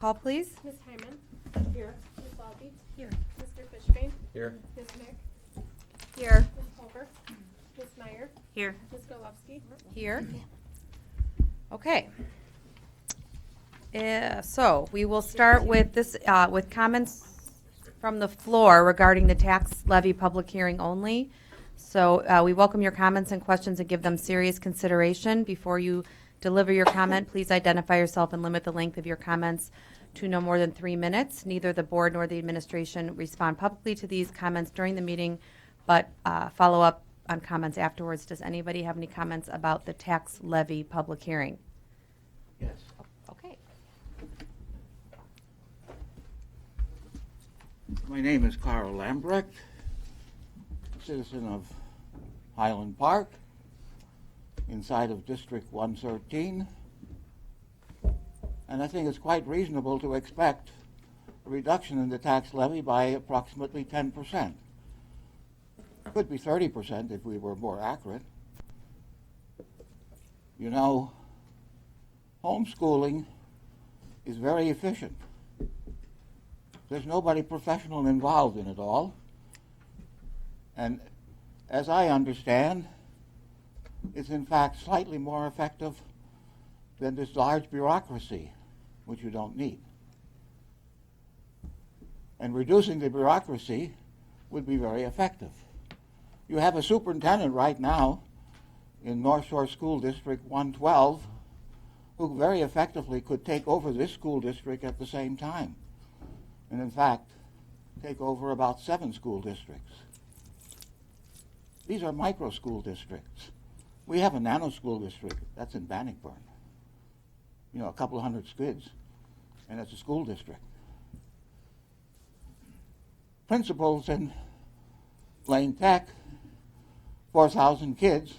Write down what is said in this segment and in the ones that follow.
Call, please. Ms. Hyman. Here. Ms. Lobby. Here. Mr. Fishbane. Here. Ms. Nick. Here. Ms. Culver. Ms. Meyer. Here. Ms. Golowski. Here. Okay. So we will start with this, with comments from the floor regarding the tax levy public hearing only. So we welcome your comments and questions and give them serious consideration. Before you deliver your comment, please identify yourself and limit the length of your comments to no more than 3 minutes. Neither the board nor the administration respond publicly to these comments during the meeting, but follow up on comments afterwards. Does anybody have any comments about the tax levy public hearing? Yes. Okay. My name is Carl Lambrecht, citizen of Highland Park, inside of District 113. And I think it's quite reasonable to expect a reduction in the tax levy by approximately 10%. Could be 30% if we were more accurate. You know, homeschooling is very efficient. There's nobody professional involved in it all. And as I understand, it's in fact slightly more effective than this large bureaucracy, which you don't need. And reducing the bureaucracy would be very effective. You have a superintendent right now in North Shore School District 112 who very effectively could take over this school district at the same time. And in fact, take over about 7 school districts. These are micro school districts. We have a nano school district, that's in Bannockburn. You know, a couple of hundred kids, and it's a school district. Principals in Lane Tech, 4,000 kids,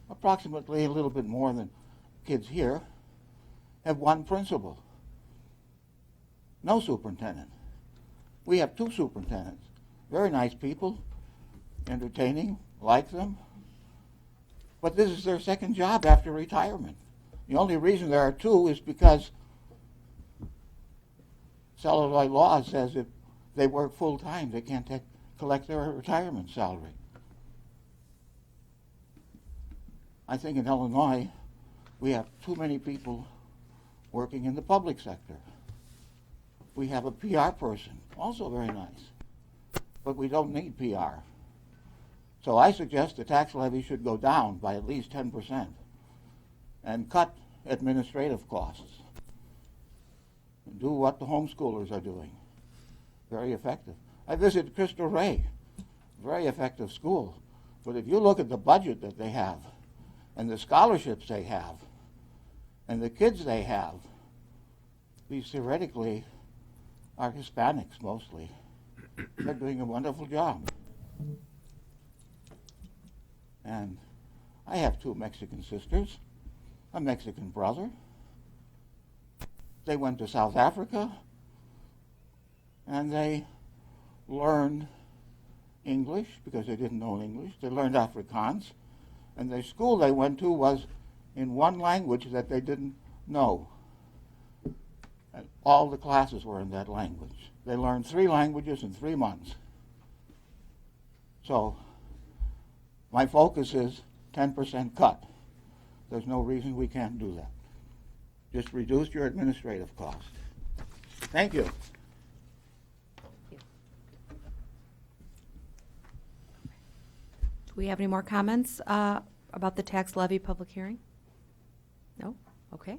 approximately a little bit more than kids here, have 1 principal. No superintendent. We have 2 superintendents. Very nice people, entertaining, like them. But this is their second job after retirement. The only reason there are 2 is because celluloid law says if they work full time, they can't collect their retirement salary. I think in Illinois, we have too many people working in the public sector. We have a PR person, also very nice, but we don't need PR. So I suggest the tax levy should go down by at least 10% and cut administrative costs. And do what the homeschoolers are doing. Very effective. I visited Cristo Rey, very effective school. But if you look at the budget that they have and the scholarships they have and the kids they have, these theoretically are Hispanics mostly. They're doing a wonderful job. And I have 2 Mexican sisters, a Mexican brother. They went to South Africa and they learned English because they didn't know English. They learned Afrikaans. And the school they went to was in 1 language that they didn't know. And all the classes were in that language. They learned 3 languages in 3 months. So my focus is 10% cut. There's no reason we can't do that. Just reduce your administrative cost. Thank you. Do we have any more comments about the tax levy public hearing? No? Okay.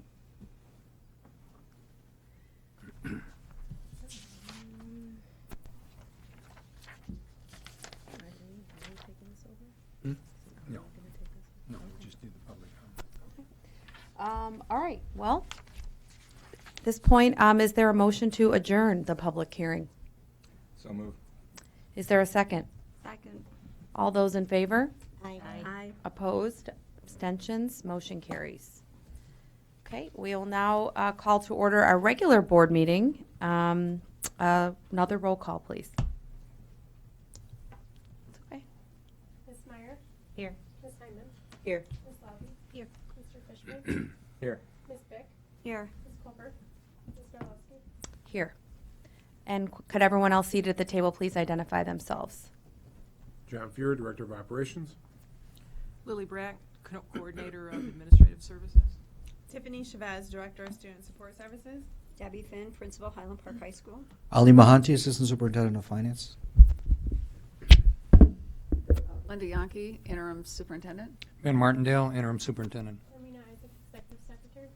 No, we just need the public comment. All right, well, at this point, is there a motion to adjourn the public hearing? So move. Is there a second? Second. All those in favor? Aye. Opposed? Abstentions? Motion carries. Okay, we will now call to order our regular board meeting. Another roll call, please. It's okay. Ms. Meyer. Here. Ms. Hyman. Here. Ms. Lobby. Here. Mr. Fishbane. Here. Ms. Bick. Here. Ms. Culver. Ms. Golowski. Here. And could everyone else seated at the table please identify themselves? John Fuhr, Director of Operations. Lily Brack, Coordinator of Administrative Services. Tiffany Chavez, Director of Student Support Services. Debbie Finn, Principal, Highland Park High School. Ali Mahanti, Assistant Superintendent of Finance. Linda Yankee, Interim Superintendent. Ben Martindale, Interim Superintendent. Romina Isaac, Executive Secretary.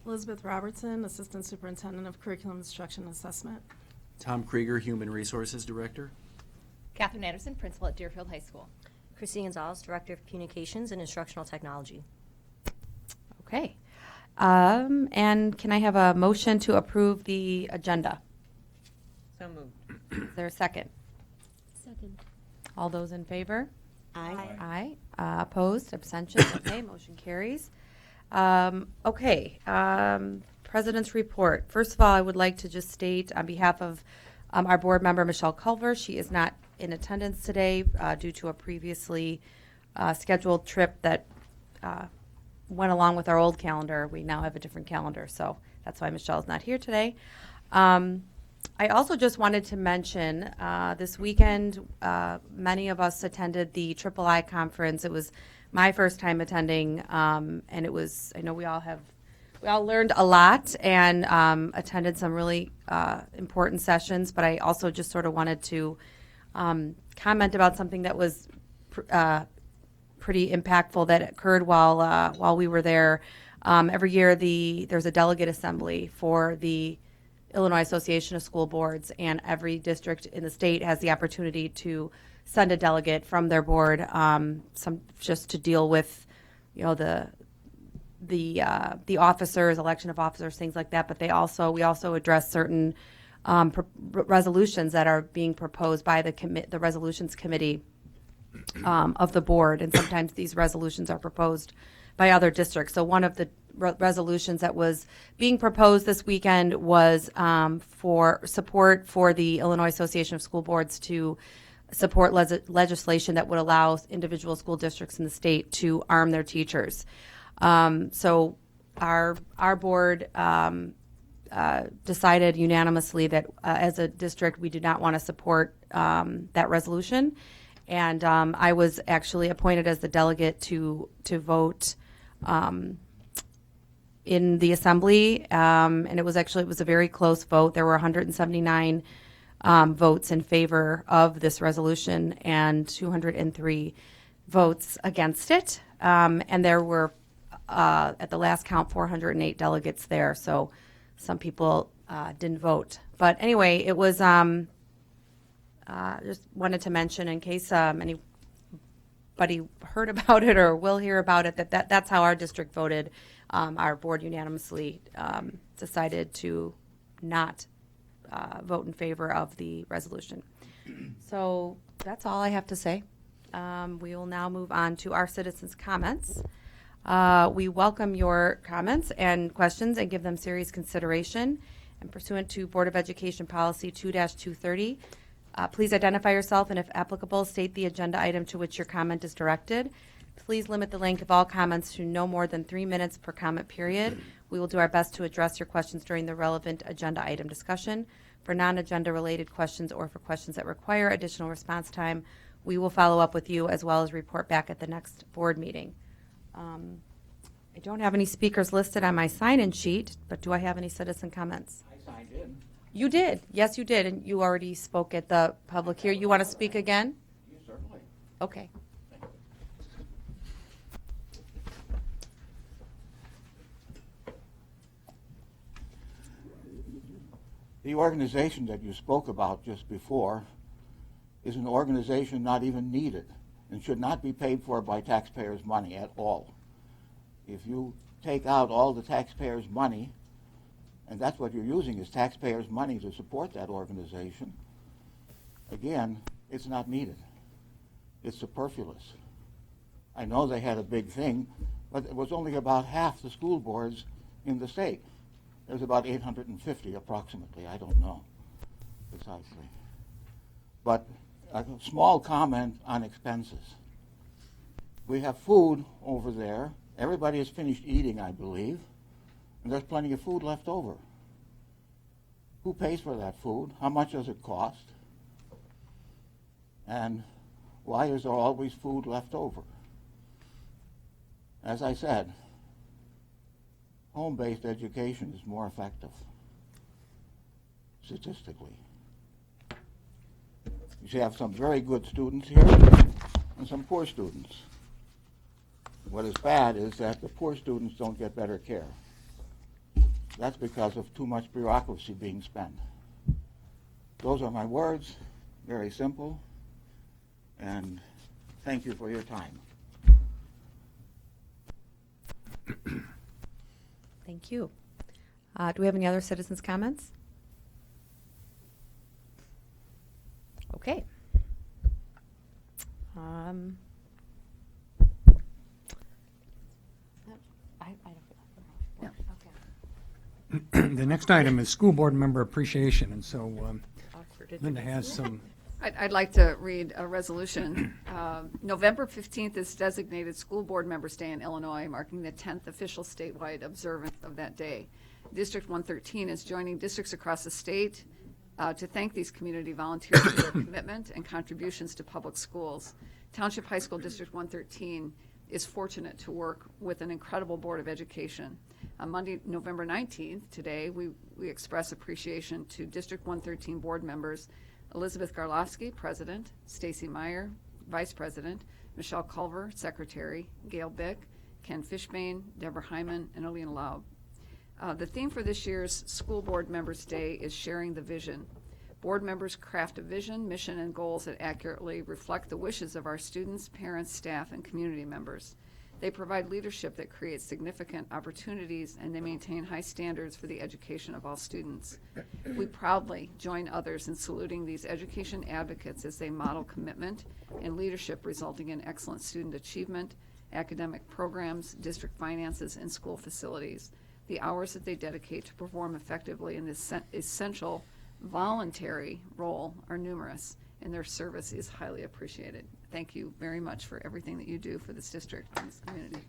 Elizabeth Robertson, Assistant Superintendent of Curriculum Instruction and Assessment. Tom Krieger, Human Resources Director. Catherine Anderson, Principal at Deerfield High School. Christine Gonzalez, Director of Communications and Instructional Technology. Okay. And can I have a motion to approve the agenda? So moved. Is there a second? Second. All those in favor? Aye. Aye. Opposed? Abstentions? Okay, motion carries. Okay. President's report. First of all, I would like to just state on behalf of our board member, Michelle Culver, she is not in attendance today due to a previously scheduled trip that went along with our old calendar. We now have a different calendar, so that's why Michelle's not here today. I also just wanted to mention this weekend, many of us attended the III conference. It was my first time attending, and it was, I know we all learned a lot and attended some really important sessions, but I also just sort of wanted to comment about something that was pretty impactful that occurred while we were there. Every year there's a delegate assembly for the Illinois Association of School Boards, and every district in the state has the opportunity to send a delegate from their board, just to deal with, the officers, election of officers, things like that. But we also address certain resolutions that are being proposed by the resolutions committee of the board, and sometimes these resolutions are proposed by other districts. So one of the resolutions that was being proposed this weekend was for support for the Illinois Association of School Boards to support legislation that would allow individual school districts in the state to arm their teachers. So our board decided unanimously that as a district we did not want to support that resolution, and I was actually appointed as the delegate to vote in the assembly, and it was a very close vote. There were 179 votes in favor of this resolution and 203 votes against it, and there were at the last count 408 delegates there, so some people didn't vote. But anyway, it was just wanted to mention in case anybody heard about it or will hear about it, that's how our district voted. Our board unanimously decided to not vote in favor of the resolution. So that's all I have to say. We will now move on to our citizens' comments. We welcome your comments and questions and give them serious consideration. And pursuant to Board of Education Policy 2-230, please identify yourself and, if applicable, state the agenda item to which your comment is directed. Please limit the length of all comments to no more than 3 minutes per comment period. We will do our best to address your questions during the relevant agenda item discussion. For non-agenda related questions or for questions that require additional response time, we will follow up with you as well as report back at the next board meeting. I don't have any speakers listed on my sign-in sheet, but do I have any citizen comments? I signed in. You did. Yes, you did. And you already spoke at the public here. You want to speak again? You certainly. Okay. The organization that you spoke about just before is an organization not even needed and should not be paid for by taxpayers' money at all. If you take out all the taxpayers' money, and that's what you're using is taxpayers' money to support that organization, again, it's not needed. It's superfluous. I know they had a big thing, but it was only about half the school boards in the state. There's about 850 approximately, I don't know precisely. But a small comment on expenses. We have food over there. Everybody has finished eating, I believe, and there's plenty of food left over. Who pays for that food? How much does it cost? And why is there always food left over? As I said, home-based education is more effective, statistically. You have some very good students here and some poor students. What is bad is that the poor students don't get better care. That's because of too much bureaucracy being spent. Those are my words, very simple, and thank you for your time. Thank you. Do we have any other citizens' comments? Okay. The next item is school board member appreciation, and so Linda has some. I'd like to read a resolution. November 15th is designated School Board Members Day in Illinois, marking the 10th official statewide observance of that day. District 113 is joining districts across the state to thank these community volunteers for their commitment and contributions to public schools. Township High School District 113 is fortunate to work with an incredible Board of Education. On Monday, November 19th, today, we express appreciation to District 113 board members Elizabeth Garlofsky, President, Stacy Meyer, Vice President, Michelle Culver, Secretary, Gail Bick, Ken Fishbane, Deborah Hyman, and Alina Laub. The theme for this year's School Board Members Day is Sharing the Vision. Board members craft a vision, mission, and goals that accurately reflect the wishes of our students, parents, staff, and community members. They provide leadership that creates significant opportunities, and they maintain high standards for the education of all students. We proudly join others in saluting these education advocates as they model commitment and leadership, resulting in excellent student achievement, academic programs, district finances, and school facilities. The hours that they dedicate to perform effectively in this essential voluntary role are numerous, and their service is highly appreciated. Thank you very much for everything that you do for this district and this community.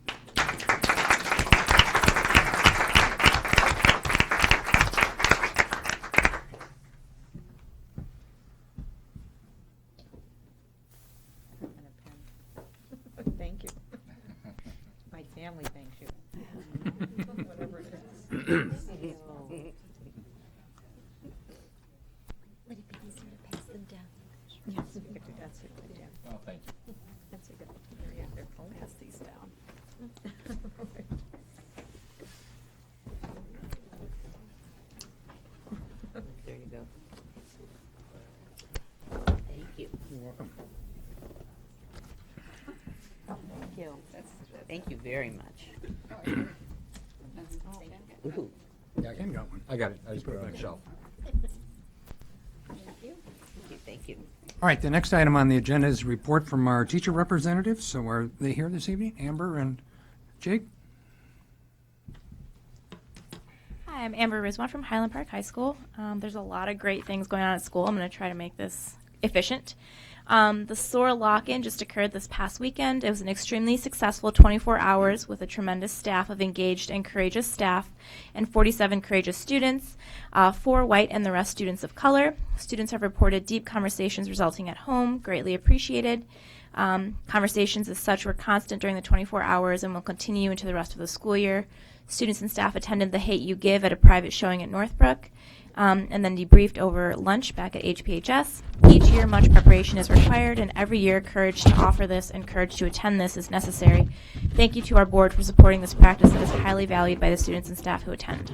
Thank you. My family thanks you. Whatever it is. Would it be easier to pass them down? Yes, you could do that, so you could, yeah. Well, thank you. That's a good, yeah, they're phone. Pass these down. There you go. Thank you. You're welcome. Thank you. Thank you very much. Ooh. Yeah, Ken got one. I got it. I just put it on the shelf. Thank you. All right, the next item on the agenda is a report from our teacher representatives. So are they here this evening? Amber and Jake? Hi, I'm Amber Rizwan from Highland Park High School. There's a lot of great things going on at school. I'm going to try to make this efficient. The SOAR lock-in just occurred this past weekend. It was an extremely successful 24 hours with a tremendous staff of engaged and courageous staff and 47 courageous students, 4 white and the rest students of color. Students have reported deep conversations resulting at home, greatly appreciated. Conversations as such were constant during the 24 hours and will continue into the rest of the school year. Students and staff attended the Hate You Give at a private showing at Northbrook. And then debriefed over lunch back at HPHS. Each year, much preparation is required, and every year, courage to offer this and courage to attend this is necessary. Thank you to our board for supporting this practice that is highly valued by the students and staff who attend.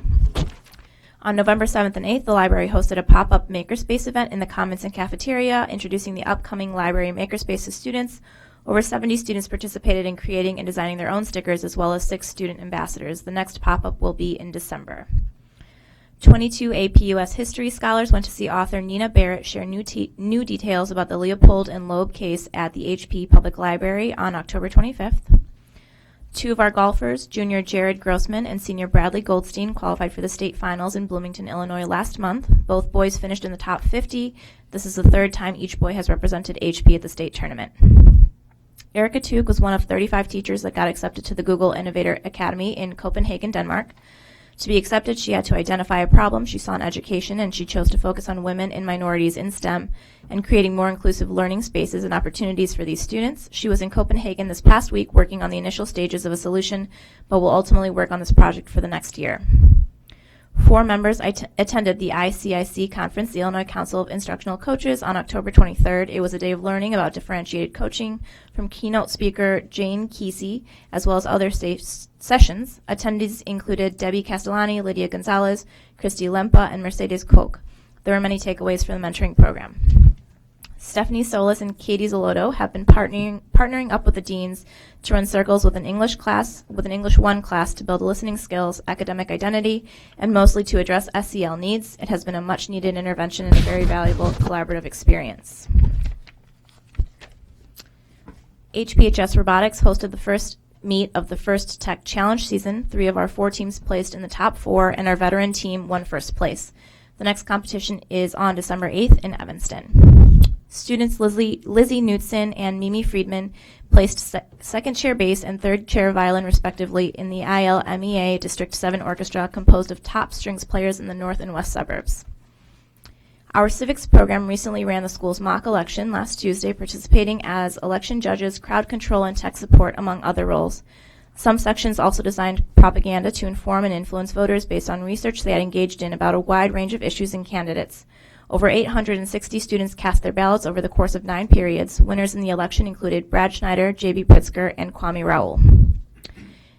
On November 7th and 8th, the library hosted a pop-up makerspace event in the Commons and cafeteria, introducing the upcoming library makerspace to students. Over 70 students participated in creating and designing their own stickers, as well as 6 student ambassadors. The next pop-up will be in December. 22 AP US history scholars went to see author Nina Barrett share new details about the Leopold and Loeb case at the HP Public Library on October 25th. 2 of our golfers, junior Jared Grossman and senior Bradley Goldstein, qualified for the state finals in Bloomington, Illinois last month. Both boys finished in the top 50. This is the 3rd time each boy has represented HP at the state tournament. Erica Tug was one of 35 teachers that got accepted to the Google Innovator Academy in Copenhagen, Denmark. To be accepted, she had to identify a problem she saw in education, and she chose to focus on women and minorities in STEM and creating more inclusive learning spaces and opportunities for these students. She was in Copenhagen this past week working on the initial stages of a solution, but will ultimately work on this project for the next year. 4 members attended the ICIC conference, the Illinois Council of Instructional Coaches, on October 23rd. It was a day of learning about differentiated coaching from keynote speaker Jane Kesey, as well as other sessions. Attendees included Debbie Castellani, Lydia Gonzalez, Christy Lempa, and Mercedes Koch. There were many takeaways from the mentoring program. Stephanie Solis and Katie Zolotto have been partnering up with the deans to run circles with an English 1 class to build listening skills, academic identity, and mostly to address SEL needs. It has been a much needed intervention and a very valuable collaborative experience. HPHS Robotics hosted the first meet of the first Tech Challenge season. 3 of our 4 teams placed in the top 4, and our veteran team won first place. The next competition is on December 8th in Evanston. Students Lizzie Knutson and Mimi Friedman placed second chair bass and third chair violin, respectively, in the ILMEA District 7 Orchestra, composed of top strings players in the north and west suburbs. Our civics program recently ran the school's mock election last Tuesday, participating as election judges, crowd control, and tech support, among other roles. Some sections also designed propaganda to inform and influence voters based on research they had engaged in about a wide range of issues and candidates. Over 860 students cast their ballots over the course of 9 periods. Winners in the election included Brad Schneider, J.B. Pritzker, and Kwame Raoul.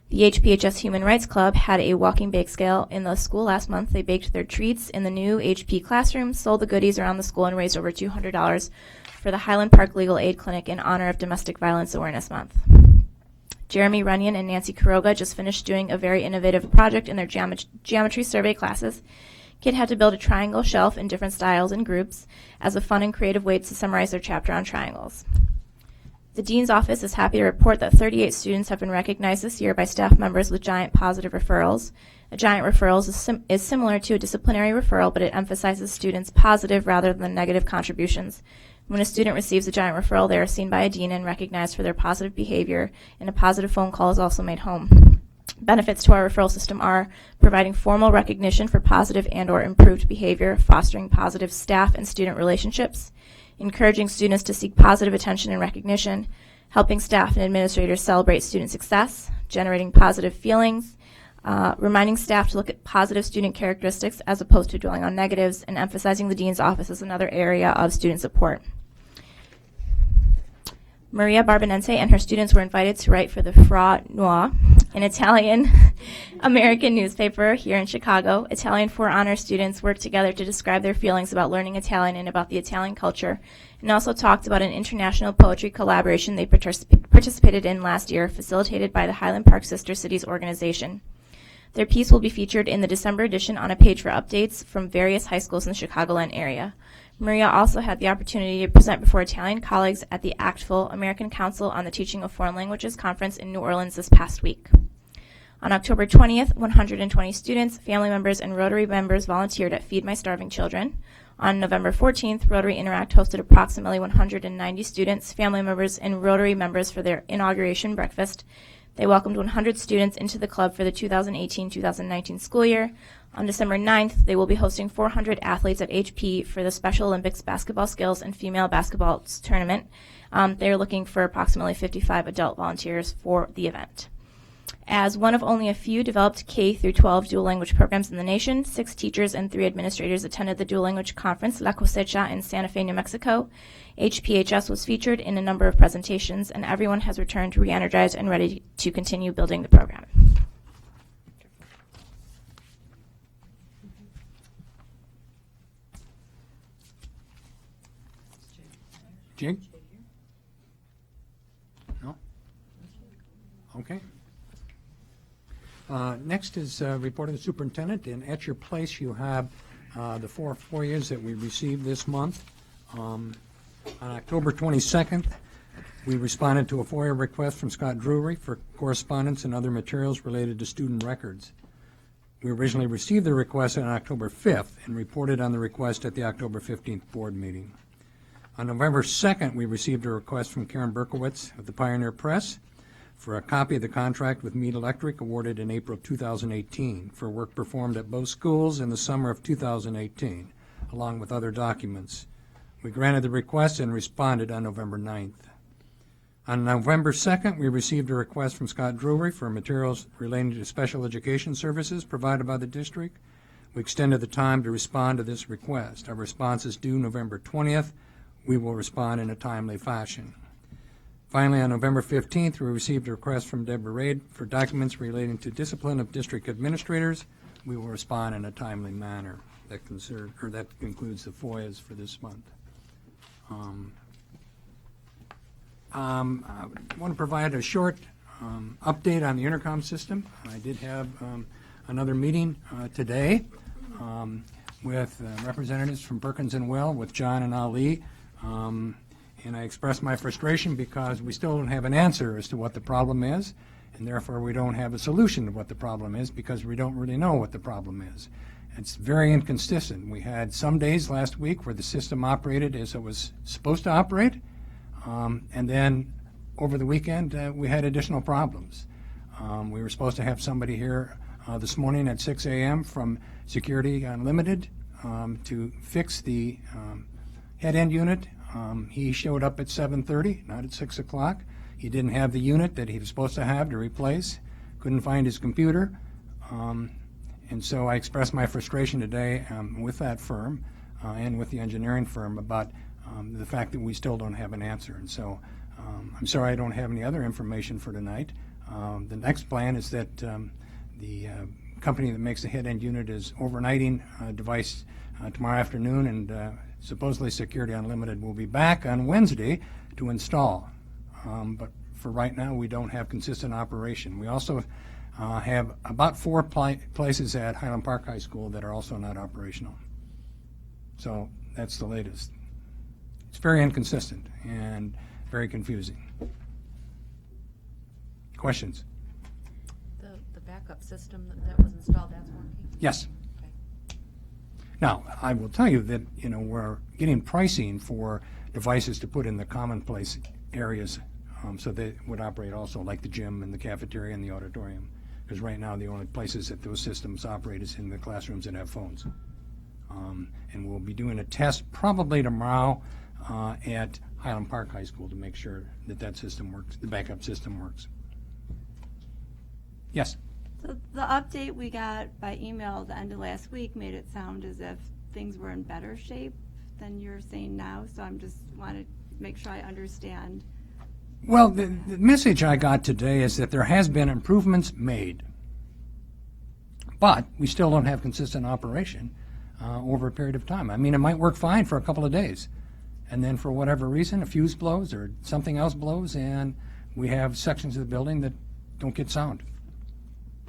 The HPHS Human Rights Club had a walking bake sale in the school last month. They baked their treats in the new HP classroom, sold the goodies around the school, and raised over $200 for the Highland Park Legal Aid Clinic in honor of Domestic Violence Awareness Month. Jeremy Runyon and Nancy Kuroga just finished doing a very innovative project in their geometry survey classes. Kid had to build a triangle shelf in different styles and groups as a fun and creative way to summarize their chapter on triangles. The Dean's Office is happy to report that 38 students have been recognized this year by staff members with Giant positive referrals. A Giant referral is similar to a disciplinary referral, but it emphasizes students' positive rather than negative contributions. When a student receives a Giant referral, they are seen by a dean and recognized for their positive behavior, and a positive phone call is also made home. Benefits to our referral system are providing formal recognition for positive and/or improved behavior, fostering positive staff and student relationships, encouraging students to seek positive attention and recognition, helping staff and administrators celebrate student success, generating positive feelings, reminding staff to look at positive student characteristics as opposed to dwelling on negatives, and emphasizing the Dean's Office as another area of student support. Maria Barbanense and her students were invited to write for the Fra Noir, an Italian-American newspaper here in Chicago. Italian 4 honor students worked together to describe their feelings about learning Italian and about the Italian culture, and also talked about an international poetry collaboration they participated in last year, facilitated by the Highland Park Sister Cities organization. Their piece will be featured in the December edition on a page for updates from various high schools in the Chicagoland area. Maria also had the opportunity to present before Italian colleagues at the ACTFL, American Council on the Teaching of Foreign Languages conference in New Orleans this past week. On October 20th, 120 students, family members, and Rotary members volunteered at Feed My Starving Children. On November 14th, Rotary Interact hosted approximately 190 students, family members, and Rotary members for their inauguration breakfast. They welcomed 100 students into the club for the 2018-2019 school year. On December 9th, they will be hosting 400 athletes at HP for the Special Olympics basketball skills and female basketball tournament. They're looking for approximately 55 adult volunteers for the event. As one of only a few developed K-12 dual language programs in the nation, 6 teachers and 3 administrators attended the dual language conference La Cosecha in Santa Fe, New Mexico. HPHS was featured in a number of presentations, and everyone has returned re-energized and ready to continue building the program. Jake? No? Okay. Next is report of the superintendent, and at your place you have the 4 FOIAs that we received this month. On October 22nd, we responded to a FOIA request from Scott Drury for correspondence and other materials related to student records. We originally received the request on October 5th and reported on the request at the October 15th board meeting. On November 2nd, we received a request from Karen Berkowitz of the Pioneer Press for a copy of the contract with Mead Electric awarded in April 2018 for work performed at both schools in the summer of 2018, along with other documents. We granted the request and responded on November 9th. On November 2nd, we received a request from Scott Drury for materials relating to special education services provided by the district. We extended the time to respond to this request. Our response is due November 20th. We will respond in a timely fashion. Finally, on November 15th, we received a request from Deborah Raid for documents relating to discipline of district administrators. We will respond in a timely manner. That concludes the FOIAs for this month. I want to provide a short update on the intercom system. I did have another meeting today with representatives from Perkins and Will, with John and Ali, and I expressed my frustration because we still don't have an answer as to what the problem is, and therefore we don't have a solution to what the problem is because we don't really know what the problem is. It's very inconsistent. We had some days last week where the system operated as it was supposed to operate, and then over the weekend we had additional problems. We were supposed to have somebody here this morning at 6 a.m. from Security Unlimited to fix the head-end unit. He showed up at 7:30, not at 6 o'clock. He didn't have the unit that he was supposed to have to replace, couldn't find his computer. And so I expressed my frustration today with that firm and with the engineering firm about the fact that we still don't have an answer. And so I'm sorry I don't have any other information for tonight. The next plan is that the company that makes the head-end unit is overnighting a device tomorrow afternoon, and supposedly Security Unlimited will be back on Wednesday to install. But for right now, we don't have consistent operation. We also have about 4 places at Highland Park High School that are also not operational. So that's the latest. It's very inconsistent and very confusing. Questions? The backup system that was installed, that's working? Yes. Okay. Now, I will tell you that, we're getting pricing for devices to put in the commonplace areas so they would operate also, like the gym and the cafeteria and the auditorium. Because right now, the only places that those systems operate is in the classrooms that have phones. And we'll be doing a test probably tomorrow at Highland Park High School to make sure that that system works, the backup system works. Yes? So the update we got by email the end of last week made it sound as if things were in better shape than you're saying now. So I'm just want to make sure I understand. Well, the message I got today is that there has been improvements made, but we still don't have consistent operation over a period of time. I mean, it might work fine for a couple of days, and then for whatever reason, a fuse blows or something else blows, and we have sections of the building that don't get sound.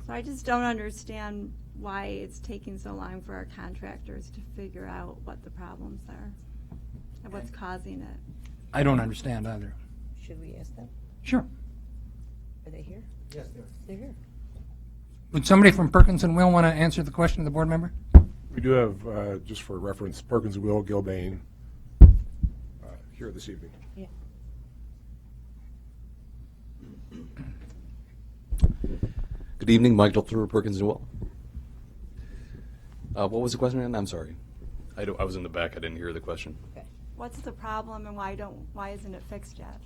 So I just don't understand why it's taking so long for our contractors to figure out what the problems are and what's causing it. I don't understand either. Should we ask them? Sure. Are they here? Yes, They're here. Would somebody from Perkins and Will want to answer the question of the board member? We do have, just for reference, Perkins, Will, Gilbane here this evening. Yeah. Good evening, Mike Dolter, Perkins and Will. What was the question again? I'm sorry. I was in the back. I didn't hear the question. Okay. What's the problem and why isn't it fixed yet?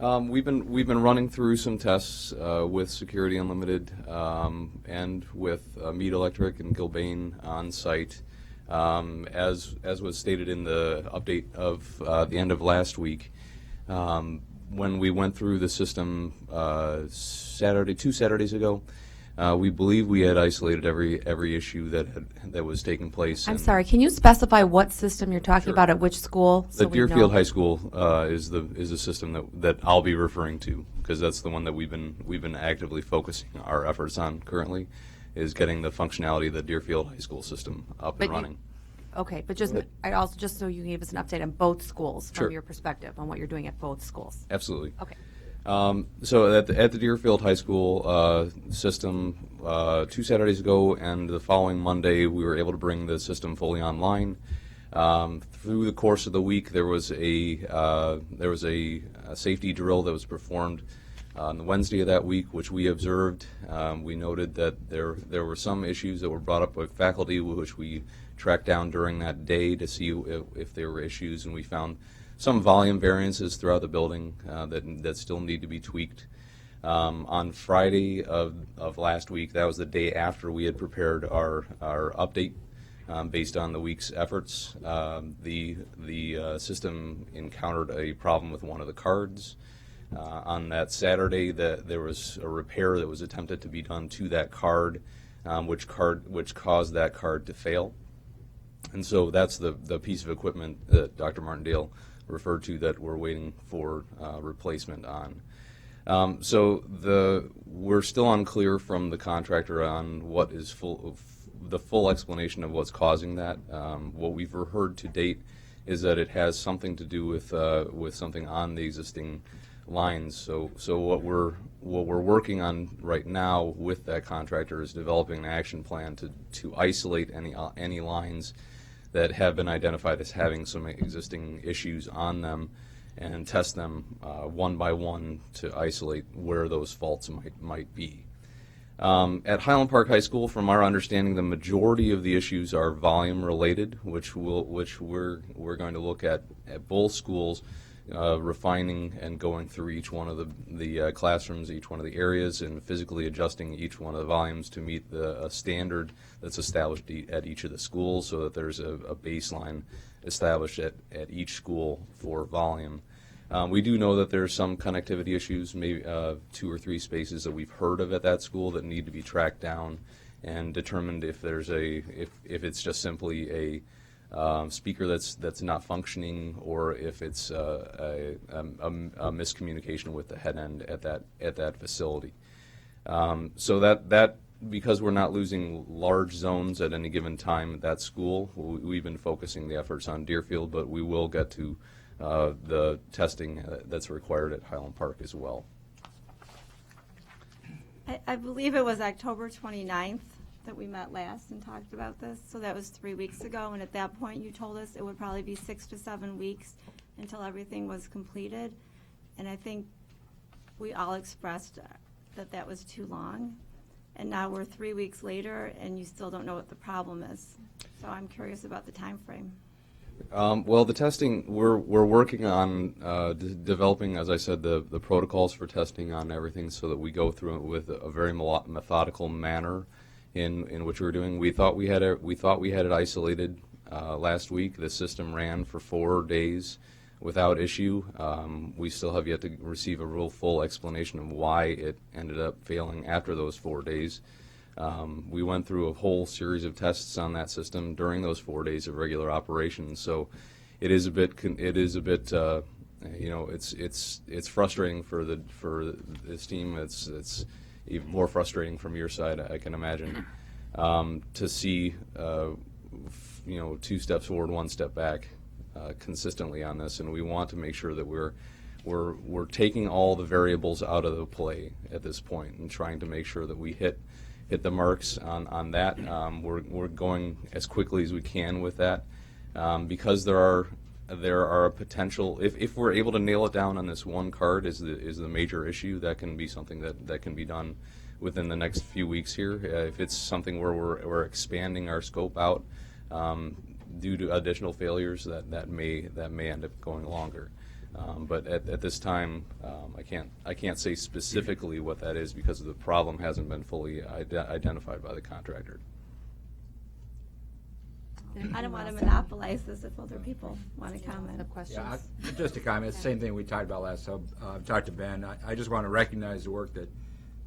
We've been running through some tests with Security Unlimited and with Mead Electric and Gilbane on site. As was stated in the update of the end of last week, when we went through the system 2 Saturdays ago, we believe we had isolated every issue that was taking place. I'm sorry, can you specify what system you're talking Sure. about at which school? The Deerfield High School is the system that I'll be referring to, because that's the one that we've been actively focusing our efforts on currently, is getting the functionality of the Deerfield High School system up and running. Okay, but just so you gave us an update on both schools from Sure. your perspective on what you're doing at both schools. Absolutely. Okay. So at the Deerfield High School system, 2 Saturdays ago and the following Monday, we were able to bring the system fully online. Through the course of the week, there was a safety drill that was performed On the Wednesday of that week, which we observed, we noted that there were some issues that were brought up by faculty, which we tracked down during that day to see if there were issues, and we found some volume variances throughout the building that still need to be tweaked. On Friday of last week, that was the day after we had prepared our update based on the week's efforts. The system encountered a problem with one of the cards. On that Saturday, there was a repair that was attempted to be done to that card, which caused that card to fail. And so that's the piece of equipment that Dr. Martindale referred to that we're waiting for replacement on. So we're still unclear from the contractor on what is the full explanation of what's causing that. What we've heard to date is that it has something to do with something on the existing lines. So what we're working on right now with that contractor is developing an action plan to isolate any lines that have been identified as having some existing issues on them, and test them one by one to isolate where those faults might be. At Highland Park High School, from our understanding, the majority of the issues are volume related, which we're going to look at both schools, refining and going through each one of the classrooms, each one of the areas, and physically adjusting each one of the volumes to meet a standard that's established at each of the schools, so that there's a baseline established at each school for volume. We do know that there's some connectivity issues, maybe 2 or 3 spaces that we've heard of at that school that need to be tracked down and determined if it's just simply a speaker that's not functioning, or if it's a miscommunication with the head end at that facility. So that because we're not losing large zones at any given time at that school, we've been focusing the efforts on Deerfield, but we will get to the testing that's required at Highland Park as well. I believe it was October 29th that we met last and talked about this, so that was 3 weeks ago, and at that point you told us it would probably be 6 to 7 weeks until everything was completed, and I think we all expressed that was too long, and now we're 3 weeks later and you still don't know what the problem is, so I'm curious about the time frame. Well, the testing, we're working on developing, as I said, the protocols for testing on everything, so that we go through it with a very methodical manner in which we're doing. We thought we had it isolated last week. The system ran for 4 days without issue. We still have yet to receive a real full explanation of why it ended up failing after those 4 days. We went through a whole series of tests on that system during those 4 days of regular operations. So it is a bit it's frustrating for this team. It's even more frustrating from your side, I can imagine, to see 2 steps forward, 1 step back consistently on this. And we want to make sure that we're taking all the variables out of the play at this point and trying to make sure that we hit the marks on that. We're going as quickly as we can with that, because there are a potential, if we're able to nail it down on this one card is the major issue, that can be something that can be done within the next few weeks here. If it's something where we're expanding our scope out due to additional failures, that may end up going longer. But at this time, I can't say specifically what that is, because the problem hasn't been fully identified by the contractor. I don't want to monopolize this if other people want to comment. The questions? Yeah, just a comment. Same thing we talked about last time. Talked to Ben. I just want to recognize the work that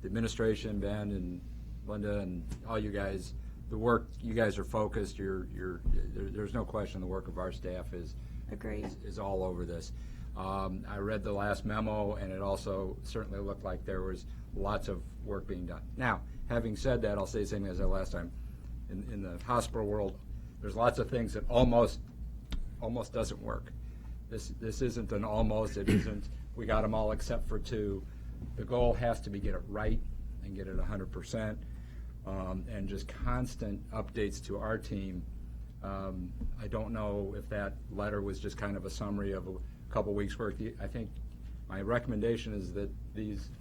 the administration, Ben and Linda, and all you guys. The work you guys are focused. There's no question the work of our staff is all over this. I read the last memo, and it also certainly looked like there was lots of work being done. Now, having said that, I'll say the same as the last time. In the hospital world, there's lots of things that almost doesn't work. This isn't an almost. It isn't. We got them all except for 2. The goal has to be get it right and get it 100%, and just constant updates to our team. I don't know if that letter was just kind of a summary of a couple weeks' work. I think my recommendation is that these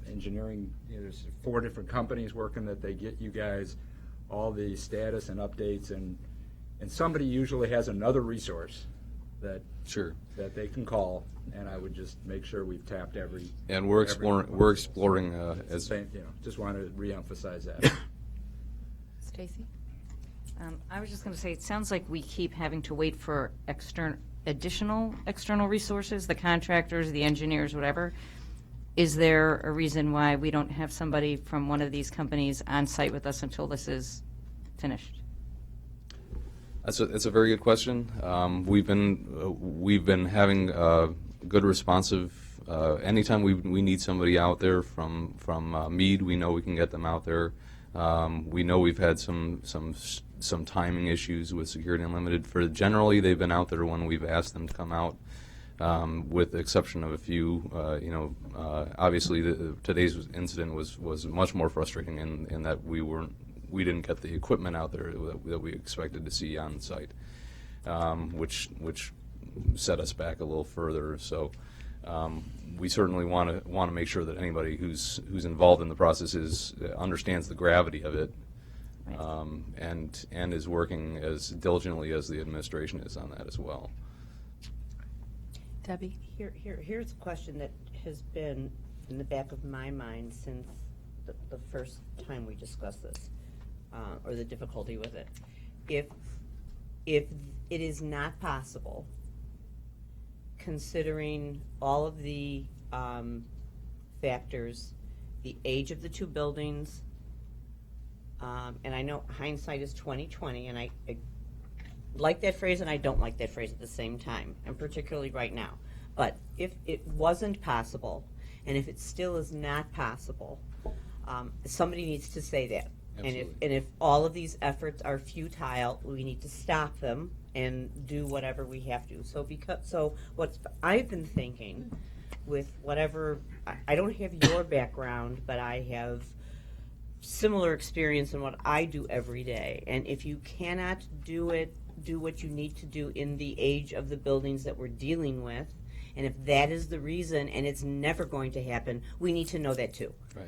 engineering, there's 4 different companies working that they get you guys all the status and updates, and somebody usually has another resource that that they can call, and I would just make sure we've tapped every. And we're exploring as just want to reemphasize that. Stacy? I was just going to say, it sounds like we keep having to wait for additional external resources, the contractors, the engineers, whatever. Is there a reason why we don't have somebody from one of these companies on site with us until this is finished? It's a very good question. We've been having good responsive. Anytime we need somebody out there from Meade, we know we can get them out there. We know we've had some timing issues with Security Unlimited. Generally, they've been out there when we've asked them to come out. With the exception of a few, obviously today's incident was much more frustrating in that we didn't get the equipment out there that we expected to see on site, which set us back a little further. So we certainly want to make sure that anybody who's involved in the process understands the gravity of it, and is working as diligently as the administration is on that as well. Debbie? Here's a question that has been in the back of my mind since the first time we discussed this, or the difficulty with it. If it is not possible, considering all of the factors, the age of the 2 buildings, and I know hindsight is 20/20, and I like that phrase and I don't like that phrase at the same time, and particularly right now. But if it wasn't possible, and if it still is not possible, somebody needs to say that. Absolutely. And if all of these efforts are futile, we need to stop them and do whatever we have to. So what I've been thinking with whatever, I don't have your background, but I have similar experience in what I do every day. And if you cannot do what you need to do in the age of the buildings that we're dealing with, and if that is the reason and it's never going to happen, we need to know that too. Right.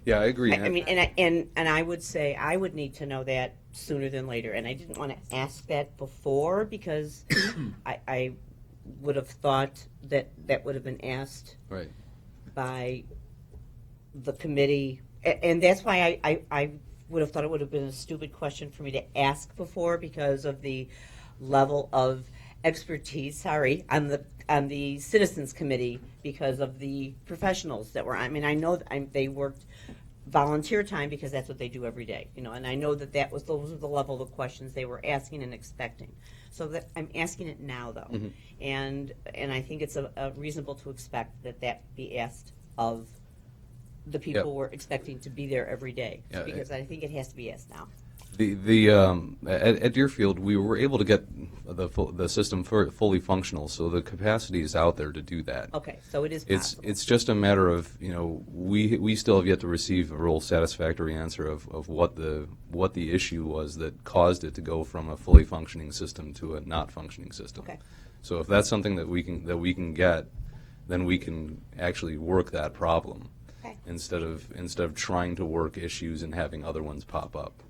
Yeah, I agree. I mean, and I would say I would need to know that sooner than later. And I didn't want to ask that before because I would have thought that would have been asked right by the committee. And that's why I would have thought it would have been a stupid question for me to ask before because of the level of expertise, on the Citizens Committee, because of the professionals that were, I mean, I know they worked volunteer time because that's what they do every day, and I know those were the level of questions they were asking and expecting. So that I'm asking it now, though, mm-hmm. and I think it's a reasonable to expect that be asked of the people we're expecting to be there every day, because I think it has to be asked now. At Deerfield, we were able to get the system fully functional, so the capacity is out there to do that. Okay, so it is possible. It's just a matter of we still have yet to receive a real satisfactory answer of what the issue was that caused it to go from a fully functioning system to a not functioning system. Okay. So if that's something that we can get, then we can actually work that problem instead of trying to work issues and having other ones pop up.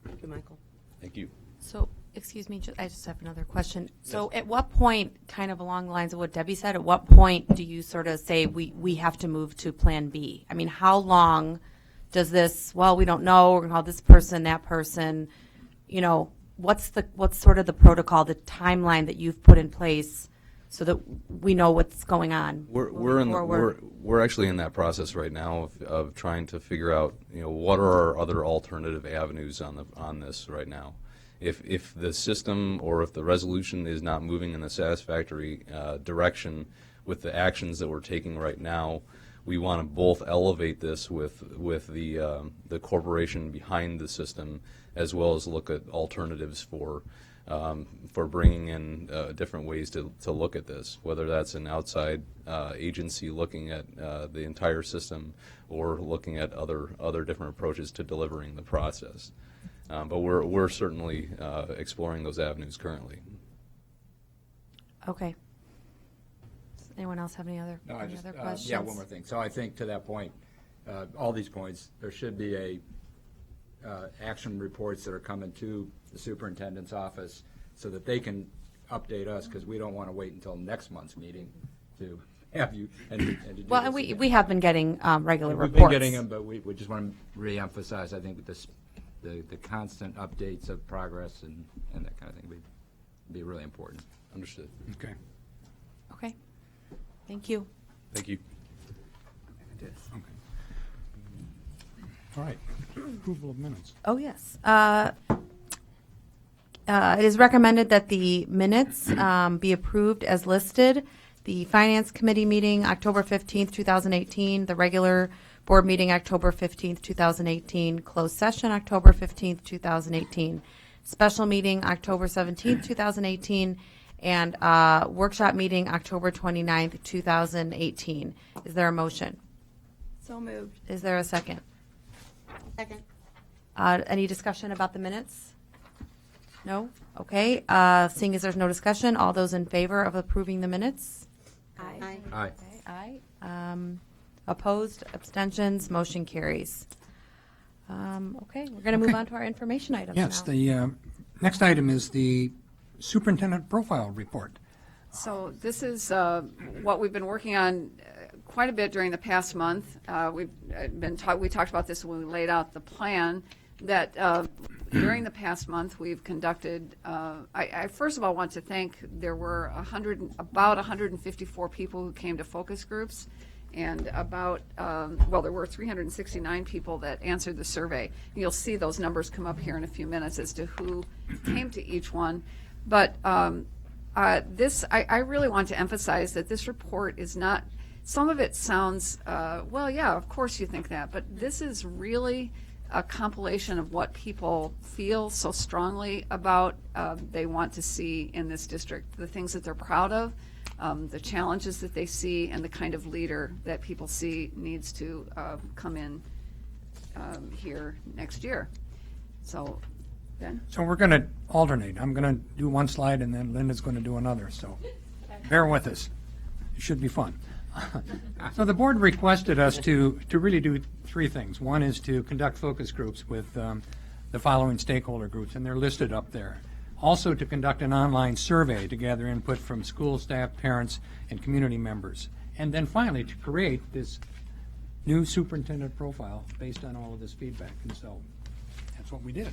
Thank you, Michael. Thank you. So, excuse me, I just have another question. So at what point, kind of along the lines of what Debbie said, at what point do you sort of say we have to move to Plan B? I mean, how long does this, well, we don't know, we're going to call this person, that person, what's sort of the protocol, the timeline that you've put in place so that we know what's going on? We're actually in that process right now of trying to figure out what are our other alternative avenues on this right now. If the system or if the resolution is not moving in a satisfactory direction with the actions that we're taking right now, we want to both elevate this with the corporation behind the system, as well as look at alternatives for bringing in different ways to look at this, whether that's an outside agency looking at the entire system or looking at other different approaches to delivering the process. But we're certainly exploring those avenues currently. Okay. Anyone else have any other questions? Yeah, one more thing. So I think to that point, all these points, there should be action reports that are coming to the superintendent's office so that they can update us, because we don't want to wait until next month's meeting to have you and to do Well, this and again. we have been getting regular We've reports. been getting them, but we just want to reemphasize, I think, the constant updates of progress and that kind of thing would be really important. Understood. Okay. Okay. Thank you. Thank you. All right. Approval of minutes. Oh, yes. It is recommended that the minutes be approved as listed. The Finance Committee meeting, October 15th, 2018, the regular board meeting, October 15th, 2018, closed session, October 15th, 2018, special meeting, October 17th, 2018, and workshop meeting, October 29th, 2018. Is there a motion? So moved. Is there a second? Second. Any discussion about the minutes? No? Okay. Seeing as there's no discussion, all those in favor of approving the minutes? Aye. Aye. Okay, aye. Opposed, abstentions, motion carries. Okay, we're going to move Okay. on to our information items Yes, now. the next item is the superintendent profile report. So this is what we've been working on quite a bit during the past month. We talked about this when we laid out the plan, that during the past month we've conducted, I first of all want to thank, there were about 154 people who came to focus groups, and about, there were 369 people that answered the survey. You'll see those numbers come up here in a few minutes as to who came to each one. But I really want to emphasize that this report is not, some of it sounds, well, yeah, of course you think that, but this is really a compilation of what people feel so strongly about, they want to see in this district, the things that they're proud of, the challenges that they see, and the kind of leader that people see needs to come in here next year. So, Ben? So we're going to alternate. I'm going to do one slide, and then Linda's going to do another, so bear with us. It should be fun. So the board requested us to really do three things. One is to conduct focus groups with the following stakeholder groups, and they're listed up there. Also to conduct an online survey to gather input from school staff, parents, and community members. And then finally, to create this new superintendent profile based on all of this feedback. And so that's what we did.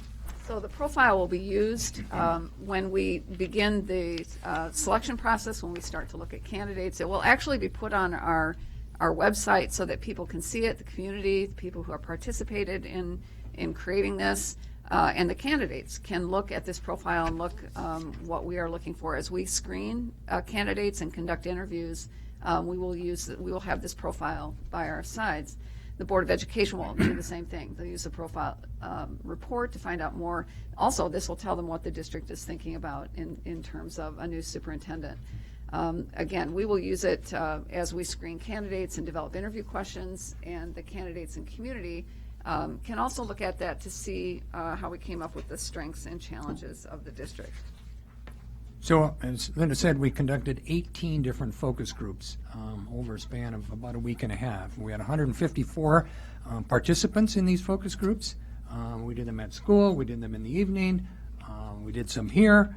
So the profile will be used when we begin the selection process, when we start to look at candidates. It will actually be put on our website so that people can see it, the community, the people who have participated in creating this, and the candidates can look at this profile and look what we are looking for. As we screen candidates and conduct interviews, we will have this profile by our sides. The Board of Education will do the same thing. They'll use the profile report to find out more. Also, this will tell them what the district is thinking about in terms of a new superintendent. Again, we will use it as we screen candidates and develop interview questions, and the candidates and community can also look at that to see how we came up with the strengths and challenges of the district. So, as Linda said, we conducted 18 different focus groups over a span of about a week and a half. We had 154 participants in these focus groups. We did them at school, we did them in the evening, we did some here.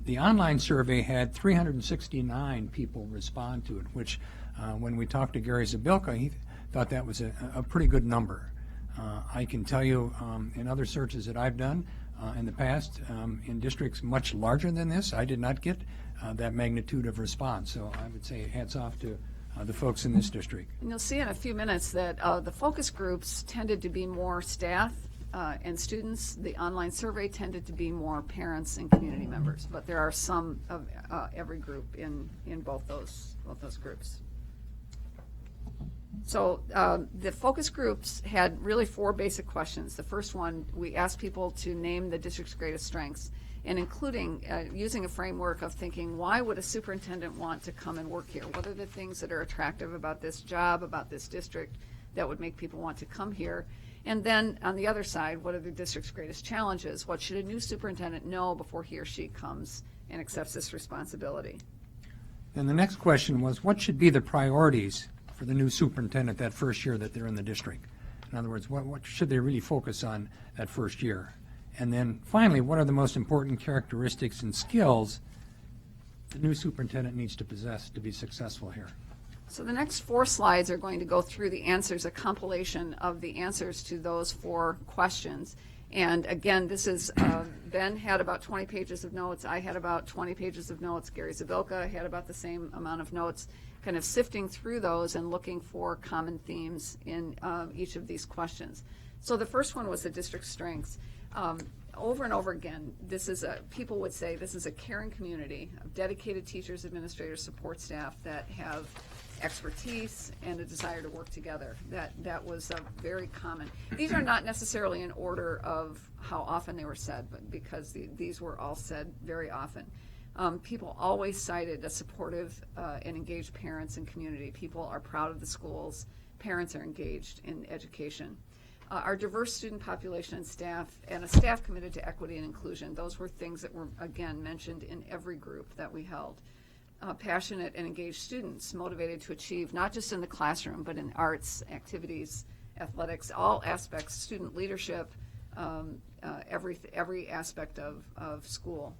The online survey had 369 people respond to it, which when we talked to Gary Zabilka, he thought that was a pretty good number. I can tell you in other searches that I've done in the past, in districts much larger than this, I did not get that magnitude of response. So I would say hats off to the folks in this district. And you'll see in a few minutes that the focus groups tended to be more staff and students. The online survey tended to be more parents and community members, but there are some of every group in both those groups. So the focus groups had really four basic questions. The first one, we asked people to name the district's greatest strengths, and including using a framework of thinking, why would a superintendent want to come and work here? What are the things that are attractive about this job, about this district, that would make people want to come here? And then on the other side, what are the district's greatest challenges? What should a new superintendent know before he or she comes and accepts this responsibility? Then the next question was, what should be the priorities for the new superintendent that first year that they're in the district? In other words, what should they really focus on that first year? And then finally, what are the most important characteristics and skills the new superintendent needs to possess to be successful here? So the next 4 slides are going to go through the answers, a compilation of the answers to those 4 questions. And again, this is, Ben had about 20 pages of notes. I had about 20 pages of notes. Gary Zabilka had about the same amount of notes, kind of sifting through those and looking for common themes in each of these questions. So the first one was the district strengths. Over and over again, people would say this is a caring community of dedicated teachers, administrators, support staff that have expertise and a desire to work together. That was very common. These are not necessarily in order of how often they were said, but because these were all said very often. People always cited a supportive and engaged parents and community. People are proud of the schools. Parents are engaged in education. Our diverse student population and staff, and a staff committed to equity and inclusion. Those were things that were, again, mentioned in every group that we held. Passionate and engaged students, motivated to achieve, not just in the classroom, but in arts, activities, athletics, all aspects, student leadership, every aspect of school.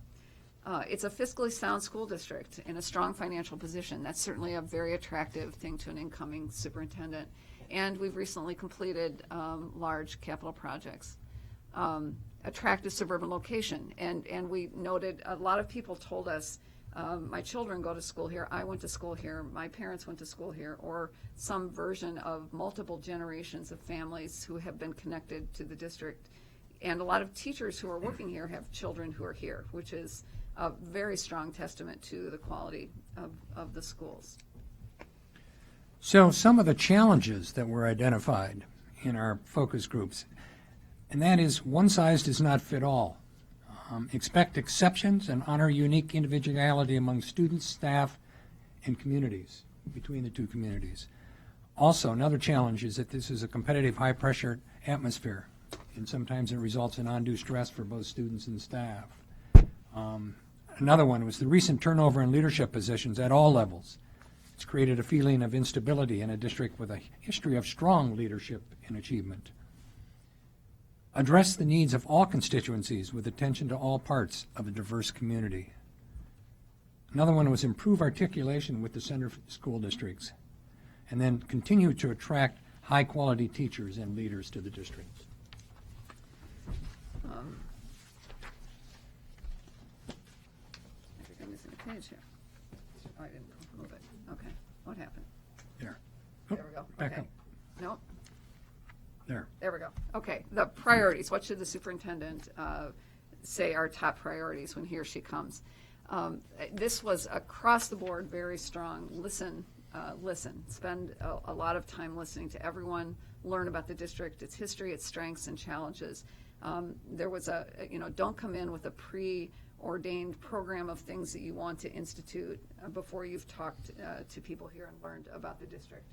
It's a fiscally sound school district in a strong financial position. That's certainly a very attractive thing to an incoming superintendent. And we've recently completed large capital projects. Attractive suburban location. And we noted, a lot of people told us, my children go to school here, I went to school here, my parents went to school here, or some version of multiple generations of families who have been connected to the district. And a lot of teachers who are working here have children who are here, which is a very strong testament to the quality of the schools. So some of the challenges that were identified in our focus groups, and that is one size does not fit all. Expect exceptions and honor unique individuality among students, staff, and communities, between the two communities. Also, another challenge is that this is a competitive, high-pressure atmosphere, and sometimes it results in undue stress for both students and staff. Another one was the recent turnover in leadership positions at all levels. It's created a feeling of instability in a district with a history of strong leadership and achievement. Address the needs of all constituencies with attention to all parts of a diverse community. Another one was improve articulation with the center school districts, and then continue to attract high-quality teachers and leaders to the district. I think I'm missing a page here. Oh, I didn't move it. Okay. What happened? There. There we go. Back Okay. up. Nope. There. There we go. Okay, the priorities. What should the superintendent say are top priorities when he or she comes? This was across the board very strong. Listen. Spend a lot of time listening to everyone. Learn about the district, its history, its strengths and challenges. There was don't come in with a preordained program of things that you want to institute before you've talked to people here and learned about the district.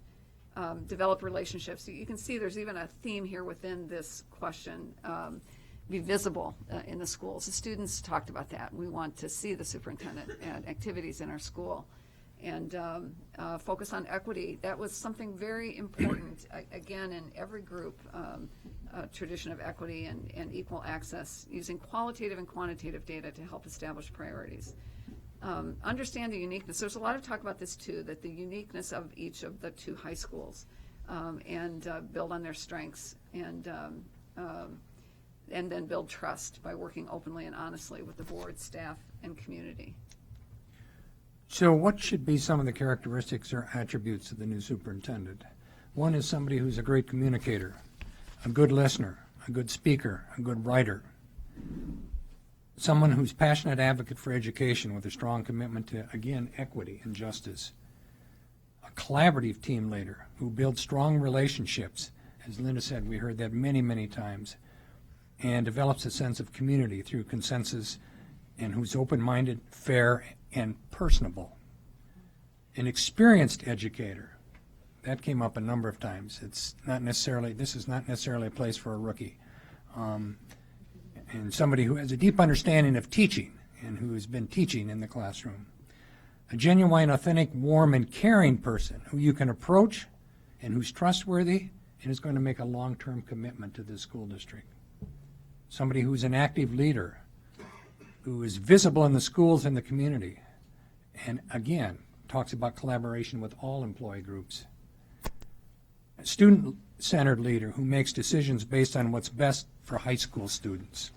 Develop relationships. You can see there's even a theme here within this question. Be visible in the schools. The students talked about that. We want to see the superintendent at activities in our school. And focus on equity. That was something very important, again, in every group, tradition of equity and equal access, using qualitative and quantitative data to help establish priorities. Understand the uniqueness. There's a lot of talk about this too, that the uniqueness of each of the 2 high schools, and build on their strengths, and then build trust by working openly and honestly with the board, staff, and community. So what should be some of the characteristics or attributes of the new superintendent? One is somebody who's a great communicator, a good listener, a good speaker, a good writer. Someone who's passionate advocate for education with a strong commitment to, again, equity and justice. A collaborative team leader who builds strong relationships. As Linda said, we heard that many, many times. And develops a sense of community through consensus, and who's open-minded, fair, and personable. An experienced educator. That came up a number of times. This is not necessarily a place for a rookie. And somebody who has a deep understanding of teaching and who has been teaching in the classroom. A genuine, authentic, warm, and caring person who you can approach and who's trustworthy and is going to make a long-term commitment to this school district. Somebody who's an active leader, who is visible in the schools and the community, and again, talks about collaboration with all employee groups. A student-centered leader who makes decisions based on what's best for high school students.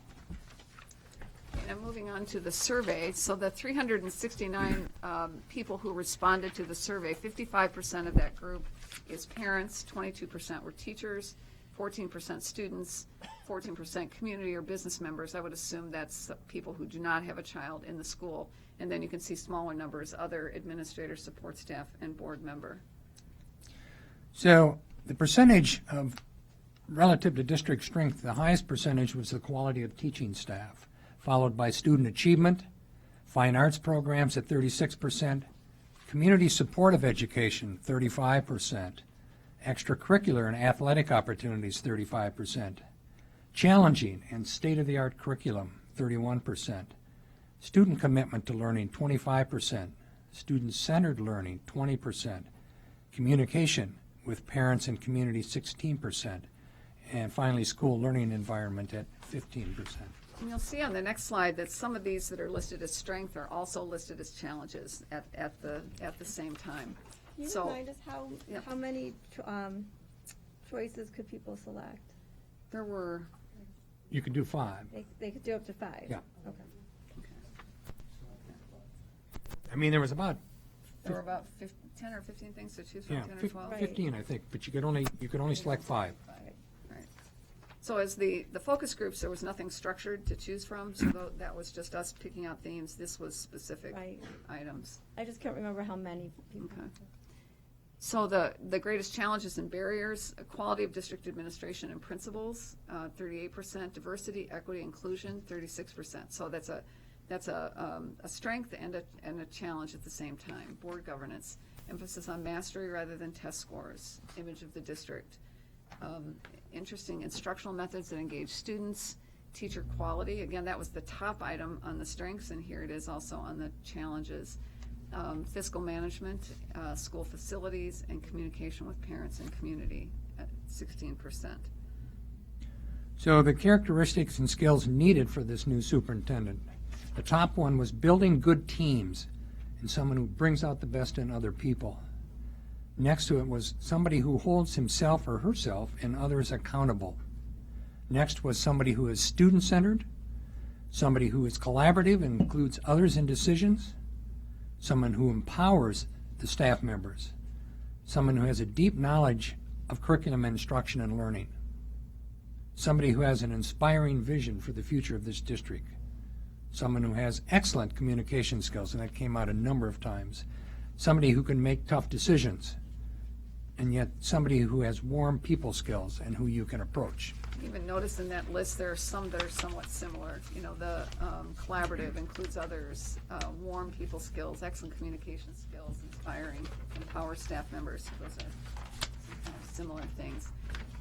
And moving on to the survey, so the 369 people who responded to the survey, 55% of that group is parents, 22% were teachers, 14% students, 14% community or business members. I would assume that's people who do not have a child in the school. And then you can see smaller numbers, other administrator, support staff, and board member. So the percentage of relative to district strength, the highest percentage was the quality of teaching staff, followed by student achievement, fine arts programs at 36%, community supportive education, 35%, extracurricular and athletic opportunities, 35%, challenging and state-of-the-art curriculum, 31%, student commitment to learning, 25%, student-centered learning, 20%, communication with parents and community, 16%, and finally, school learning environment at 15%. And you'll see on the next slide that some of these that are listed as strength are also listed as challenges at the same time. Can you So, remind us how many choices could people select? there were, You could do 5. They could do up to 5? Yeah. Okay. I mean, there was about 10 or 15 things to choose from, Yeah, 10 or 12? 15, I think, but you could only select 5. Right. So as the focus groups, there was nothing structured to choose from, so that was just us picking out themes. This was specific Right. items. I just can't remember how many people. Okay. So the greatest challenges and barriers, quality of district administration and principals, 38%, diversity, equity, inclusion, 36%. So that's a strength and a challenge at the same time. Board governance, emphasis on mastery rather than test scores, image of the district. Interesting instructional methods that engage students, teacher quality. Again, that was the top item on the strengths, and here it is also on the challenges. Fiscal management, school facilities, and communication with parents and community at 16%. So the characteristics and skills needed for this new superintendent. The top one was building good teams and someone who brings out the best in other people. Next to it was somebody who holds himself or herself and others accountable. Next was somebody who is student-centered, somebody who is collaborative and includes others in decisions, someone who empowers the staff members, someone who has a deep knowledge of curriculum instruction and learning, somebody who has an inspiring vision for the future of this district, someone who has excellent communication skills, and that came out a number of times, somebody who can make tough decisions, and yet somebody who has warm people skills and who you can approach. Even notice in that list, there are some that are somewhat similar. You know, the collaborative includes others, warm people skills, excellent communication skills, inspiring, empower staff members. Those are some kind of similar things.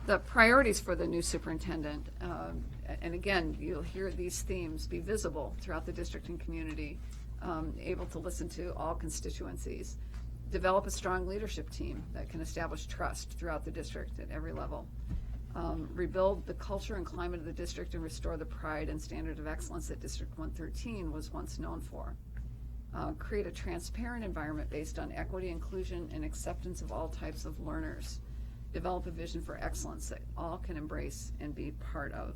The priorities for the new superintendent, and again, you'll hear these themes be visible throughout the district and community, able to listen to all constituencies, develop a strong leadership team that can establish trust throughout the district at every level. Rebuild the culture and climate of the district and restore the pride and standard of excellence that District 113 was once known for. Create a transparent environment based on equity, inclusion, and acceptance of all types of learners. Develop a vision for excellence that all can embrace and be part of.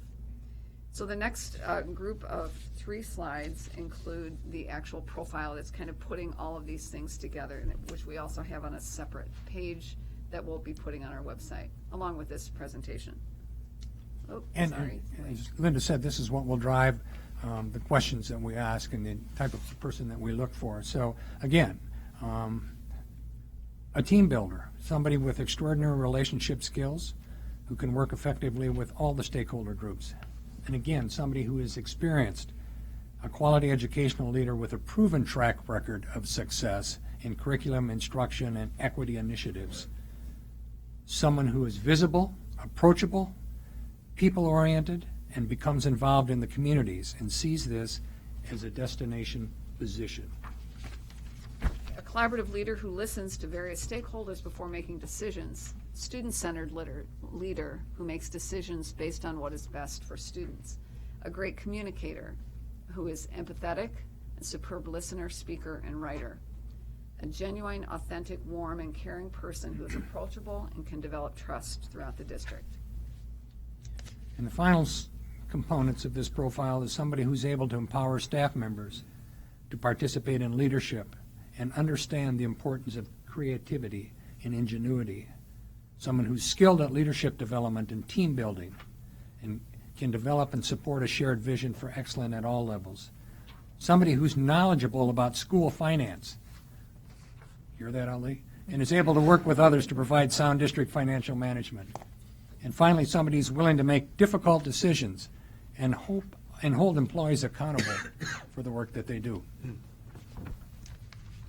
So the next group of 3 slides include the actual profile that's kind of putting all of these things together, which we also have on a separate page that we'll be putting on our website, along with this presentation. Oh, And sorry. as Linda said, this is what will drive the questions that we ask and the type of person that we look for. So again, a team builder, somebody with extraordinary relationship skills who can work effectively with all the stakeholder groups. And again, somebody who is experienced, a quality educational leader with a proven track record of success in curriculum, instruction, and equity initiatives. Someone who is visible, approachable, people-oriented, and becomes involved in the communities and sees this as a destination position. collaborative leader who listens to various stakeholders before making decisions, student-centered leader who makes decisions based on what is best for students, a great communicator who is empathetic, a superb listener, speaker, and writer, a genuine, authentic, warm, and caring person who is approachable and can develop trust throughout the district. And the final components of this profile is somebody who's able to empower staff members to participate in leadership and understand the importance of creativity and ingenuity. Someone who's skilled at leadership development and team building and can develop and support a shared vision for excellence at all levels. Somebody who's knowledgeable about school finance. Hear that, Ali? And is able to work with others to provide sound district financial management. And finally, somebody who's willing to make difficult decisions and hold employees accountable for the work that they do.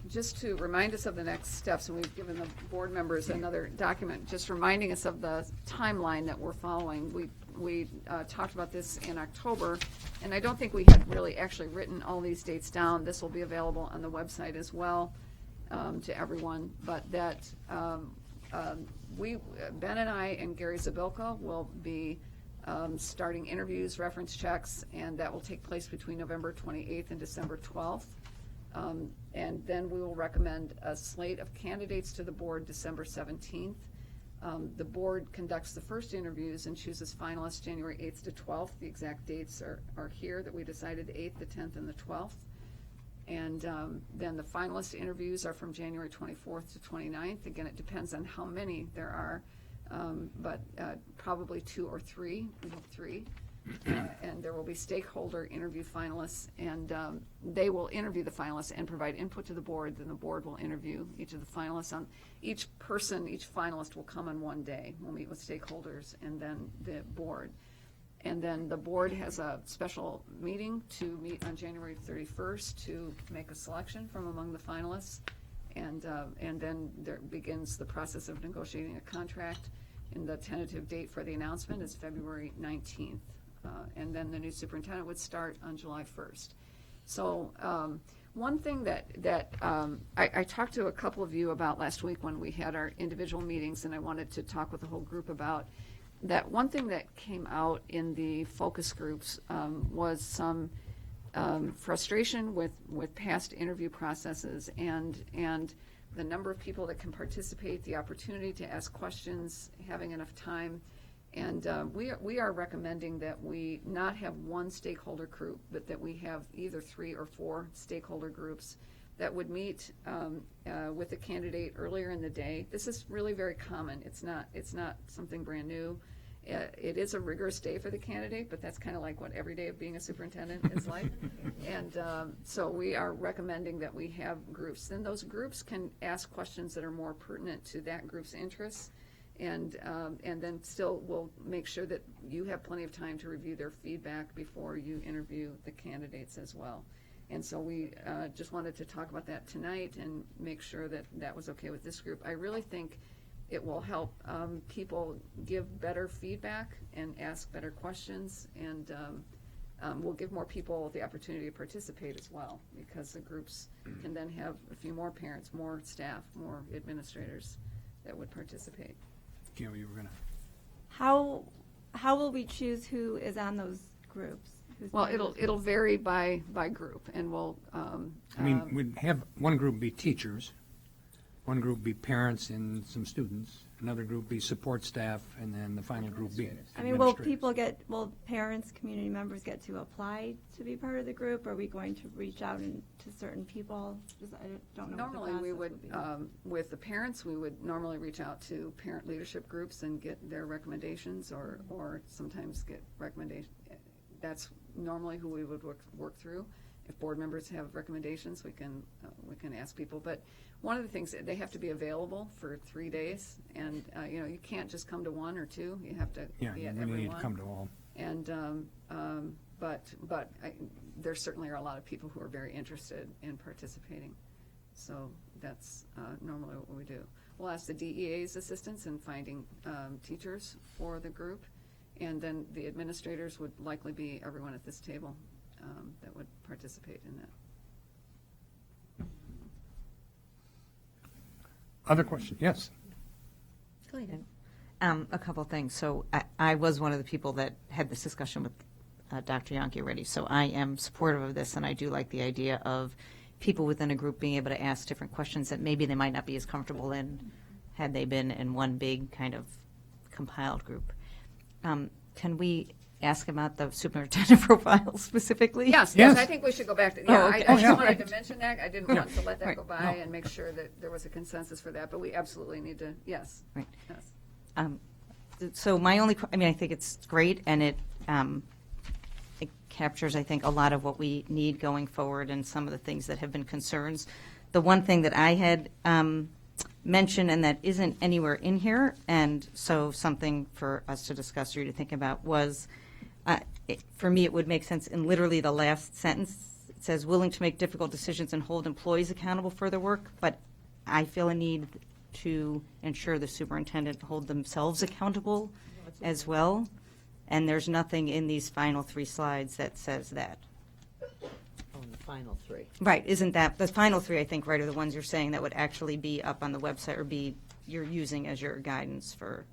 Just to remind us of the next steps, and we've given the board members another document, just reminding us of the timeline that we're following. We talked about this in October, and I don't think we had really actually written all these dates down. This will be available on the website as well to everyone, but that Ben and I and Gary Zabilka will be starting interviews, reference checks, and that will take place between November 28th and December 12th. And then we will recommend a slate of candidates to the board December 17th. The board conducts the first interviews and chooses finalists January 8th to 12th. The exact dates are here that we decided, the 8th, the 10th, and the 12th. And then the finalist interviews are from January 24th to 29th. Again, it depends on how many there are, but probably 2 or 3. We have 3. And there will be stakeholder interview finalists, and they will interview the finalists and provide input to the board. Then the board will interview each of the finalists. Each finalist will come on one day. We'll meet with stakeholders and then the board. And then the board has a special meeting to meet on January 31st to make a selection from among the finalists. And then there begins the process of negotiating a contract. And the tentative date for the announcement is February 19th. And then the new superintendent would start on July 1st. So one thing that I talked to a couple of you about last week when we had our individual meetings, and I wanted to talk with the whole group about that. One thing that came out in the focus groups was some frustration with past interview processes and the number of people that can participate, the opportunity to ask questions, having enough time. And we are recommending that we not have one stakeholder group, but that we have either 3 or 4 stakeholder groups that would meet with the candidate earlier in the day. This is really very common. It's not something brand new. It is a rigorous day for the candidate, but that's kind of like what every day of being a superintendent is like. And so we are recommending that we have groups. Then those groups can ask questions that are more pertinent to that group's interests. And then still we'll make sure that you have plenty of time to review their feedback before you interview the candidates as well. And so we just wanted to talk about that tonight and make sure that that was okay with this group. I really think it will help people give better feedback and ask better questions, and we'll give more people the opportunity to participate as well, because the groups can then have a few more parents, more staff, more administrators that would participate. Gail, you were going to. How will we choose who is on those groups? Well, it'll vary by group, and we'll. We'd have one group be teachers, one group be parents and some students, another group be support staff, and then the final group be administrators. Will parents, community members get to apply to be part of the group? Or are we going to reach out to certain people? I don't know. Normally, we would, with the parents, we would normally reach out to parent leadership groups and get their recommendations, or sometimes get recommendations. That's normally who we would work through. If board members have recommendations, we can ask people. But one of the things, they have to be available for 3 days, and you can't just come to 1 or 2. You have to be at every need one. to come to all. And there certainly are a lot of people who are very interested in participating. So that's normally what we do. We'll ask the DEA's assistance in finding teachers for the group, and then the administrators would likely be everyone at this table that would participate in that. Other questions? Yes. Go ahead. A couple of things. So I was one of the people that had this discussion with Dr. Yonke already. So I am supportive of this, and I do like the idea of people within a group being able to ask different questions that maybe they might not be as comfortable in had they been in one big kind of compiled group. Can we ask about the superintendent profile specifically? Yes, Yes. I think we should go back to, Oh, I okay. just yeah. wanted to mention that. I didn't want to let that Right. go by and make sure that there was a consensus for that, but we absolutely need to, yes. Right. Yes. So my only, I mean, I think it's great, and it captures, I think, a lot of what we need going forward and some of the things that have been concerns. The one thing that I had mentioned and that isn't anywhere in here, and so something for us to discuss or you to think about was, for me, it would make sense in literally the last sentence. It says, willing to make difficult decisions and hold employees accountable for their work, but I feel a need to ensure the superintendent hold themselves accountable as well. And there's nothing in these final 3 slides that says that. On the final 3. Right, isn't that, the final 3, I think, right, are the ones you're saying that would actually be up on the website or be, you're using as your guidance for,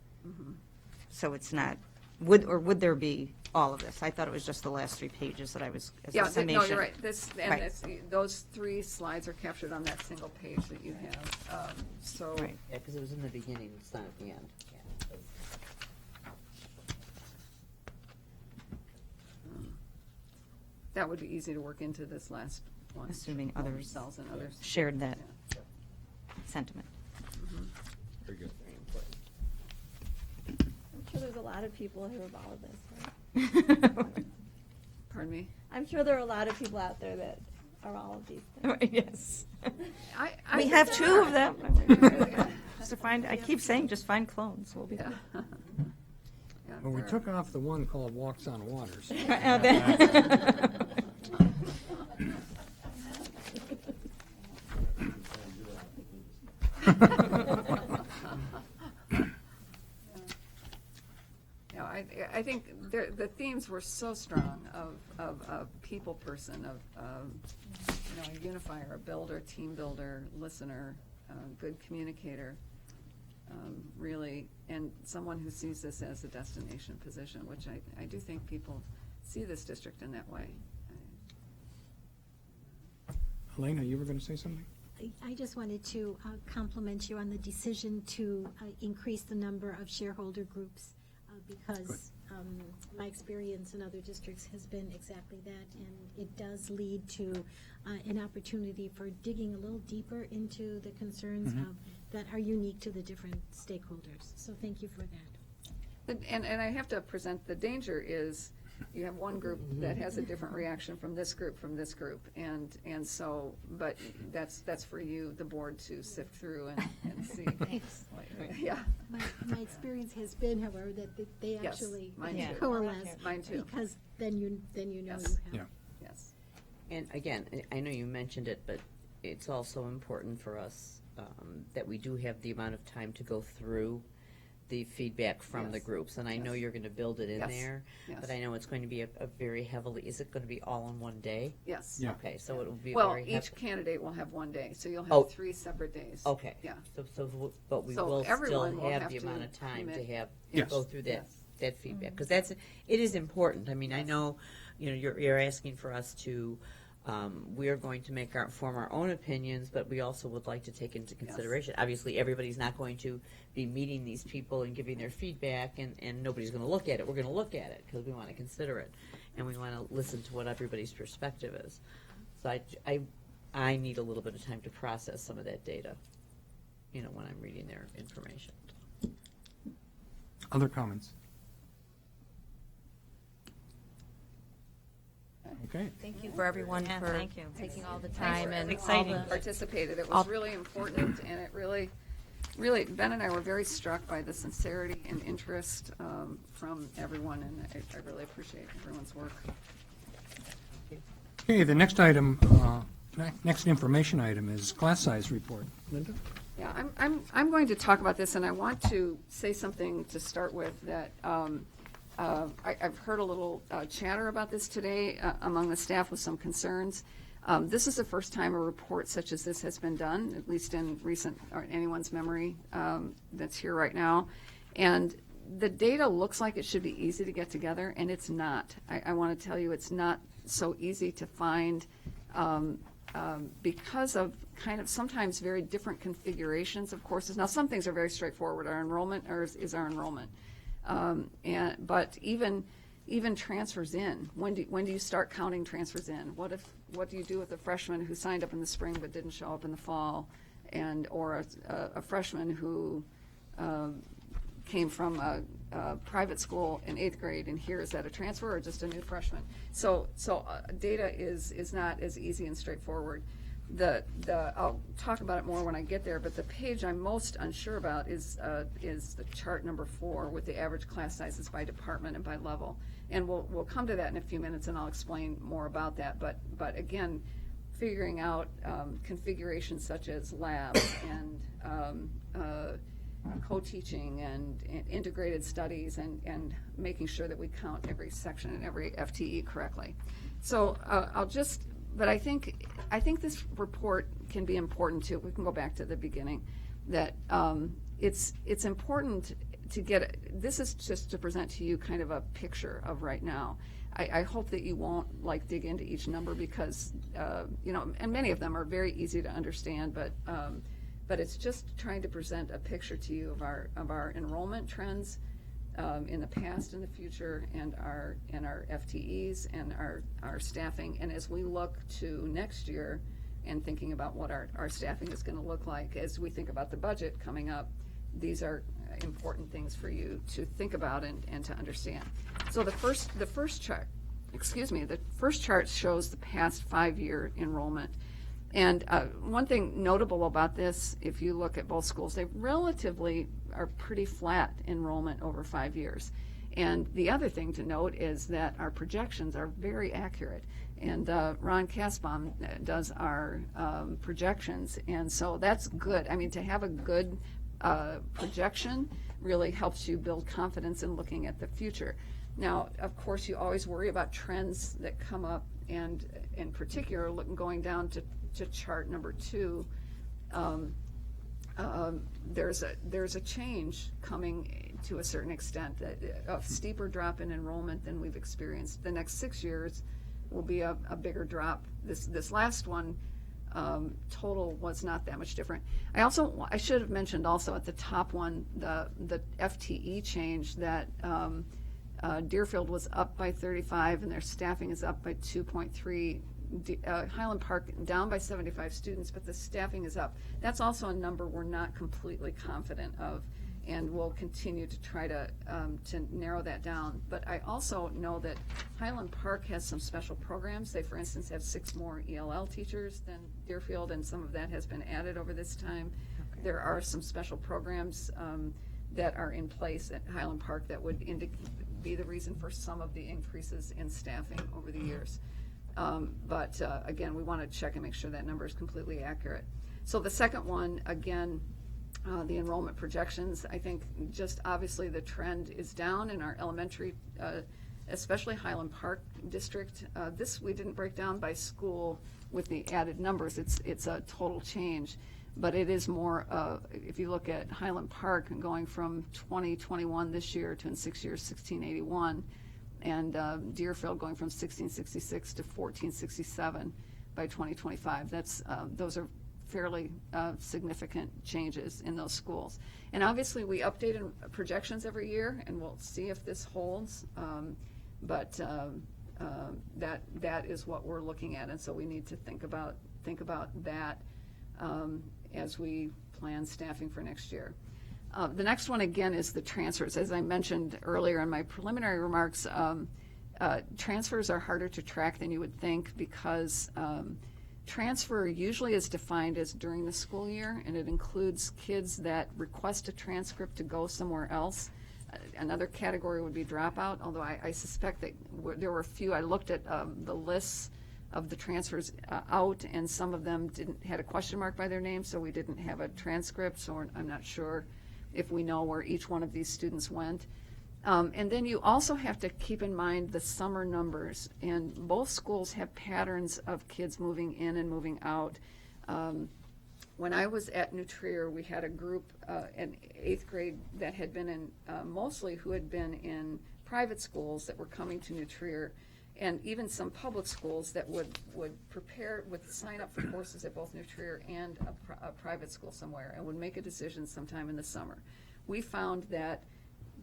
so it's not, would there be all of this? I thought it was just the last 3 pages that I was, as Yeah, a summation. no, you're right. Right. Those 3 slides are captured on that single page that you have. So, Right. Yeah, because it was in the beginning, it's not at the end. that would be easy to work into this last one. Assuming others Themselves and others. shared that sentiment. Very good. I'm sure there's a lot of people who have all of this. Right? Pardon me? I'm sure there are a lot of people out there that are all of these things. Yes. I We think have there 2 of are. them. Just to find, I keep saying, just find clones. We'll be Yeah. good. Yeah, Well, we there are. took off the one called Walks on Waters. Yeah, I think the themes were so strong of a people person, of a unifier, a builder, team builder, listener, good communicator, really, and someone who sees this as a destination position, which I do think people see this district in that way. Elena, you were going to say something? I just wanted to compliment you on the decision to increase the number of shareholder groups because my experience in other districts has been exactly that, and it does lead to an opportunity for digging a little deeper into the concerns that are unique to the different stakeholders. So thank you for that. And I have to present, the danger is you have one group that has a different reaction from this group, and so, but that's for you, the board, to sift through and see. Thanks. Yeah. My experience has been, however, that they Yes, actually mine too. coalesce. Mine too. Because then you know you Yes. have. Yeah. Yes. And again, I know you mentioned it, but it's also important for us that we do have the amount of time to go through the feedback from the Yes. groups. And I know Yes. you're going to build it in Yes. there, Yes. but I know it's going to be a very heavily, is it going to be all in one day? Yes. Yeah. Okay, so it will be Well, very each heavy. candidate will have one day, so you'll Oh. have 3 separate days. Okay. Yeah. But we So will still everyone will have have the to amount of time to commit. have, Yes. go through that, Yes. that feedback. Because it is important. I mean, I know, you're asking for us to, we are going to form our own opinions, but we also would like to take into consideration. Obviously, everybody's not going to be meeting these people and giving their feedback, and nobody's going to look at it. We're going to look at it because we want to consider it, and we want to listen to what everybody's perspective is. So I need a little bit of time to process some of that data, when I'm reading their information. Other comments? Okay. Thank you for everyone Yeah, for thank you. taking all the Thanks time for and everyone all who the participated. It all- was really important, and it really, Ben and I were very struck by the sincerity and interest from everyone, and I really appreciate everyone's work. Okay, the next item, next information item is class size report. Linda? Yeah, I'm going to talk about this, and I want to say something to start with that I've heard a little chatter about this today among the staff with some concerns. This is the first time a report such as this has been done, at least in recent, or anyone's memory that's here right now. And the data looks like it should be easy to get together, and it's not. I want to tell you, it's not so easy to find because of kind of sometimes very different configurations of courses. Now, some things are very straightforward. Our enrollment is our enrollment. But even transfers in, when do you start counting transfers in? What do you do with a freshman who signed up in the spring but didn't show up in the fall, or a freshman who came from a private school in 8th grade, and here is that a transfer or just a new freshman? So data is not as easy and straightforward. I'll talk about it more when I get there, but the page I'm most unsure about is the chart number 4 with the average class sizes by department and by level. And we'll come to that in a few minutes, and I'll explain more about that. But again, figuring out configurations such as labs and co-teaching and integrated studies and making sure that we count every section and every FTE correctly. So but I think this report can be important too. We can go back to the beginning, that it's important to get, this is just to present to you kind of a picture of right now. I hope that you won't dig into each number because, and many of them are very easy to understand, but it's just trying to present a picture to you of our enrollment trends in the past and the future, and our FTEs and our staffing. And as we look to next year and thinking about what our staffing is going to look like as we think about the budget coming up, these are important things for you to think about and to understand. So the first chart shows the past 5-year enrollment. And one thing notable about this, if you look at both schools, they relatively are pretty flat enrollment over 5 years. And the other thing to note is that our projections are very accurate. And Ron Kasbaum does our projections, and so that's good. I mean, to have a good projection really helps you build confidence in looking at the future. Now, of course, you always worry about trends that come up, and in particular, going down to chart number 2, there's a change coming to a certain extent, a steeper drop in enrollment than we've experienced. The next 6 years will be a bigger drop. This last one, total was not that much different. I should have mentioned also at the top one, the FTE change, that Deerfield was up by 35 and their staffing is up by 2.3. Highland Park down by 75 students, but the staffing is up. That's also a number we're not completely confident of, and we'll continue to try to narrow that down. But I also know that Highland Park has some special programs. They, for instance, have 6 more ELL teachers than Deerfield, and some of that has been added over this time. Okay. There are some special programs that are in place at Highland Park that would be the reason for some of the increases in staffing over the years. But again, we want to check and make sure that number is completely accurate. So the second one, again, the enrollment projections, I think just obviously the trend is down in our elementary, especially Highland Park district. This we didn't break down by school with the added numbers. It's a total change, but it is more, if you look at Highland Park going from 2021 this year to in 6 years 1681, and Deerfield going from 1666 to 1467 by 2025. Those are fairly significant changes in those schools. And obviously we update projections every year, and we'll see if this holds. But that is what we're looking at, and so we need to think about that as we plan staffing for next year. The next one, again, is the transfers. As I mentioned earlier in my preliminary remarks, transfers are harder to track than you would think because transfer usually is defined as during the school year, and it includes kids that request a transcript to go somewhere else. Another category would be dropout, although I suspect that there were a few. I looked at the lists of the transfers out, and some of them had a question mark by their name, so we didn't have a transcript, so I'm not sure if we know where each one of these students went. And then you also have to keep in mind the summer numbers, and both schools have patterns of kids moving in and moving out. When I was at New Trier, we had a group in 8th grade that had been in, mostly who had been in private schools that were coming to New Trier, and even some public schools that would sign up for courses at both New Trier and a private school somewhere, and would make a decision sometime in the summer. We found that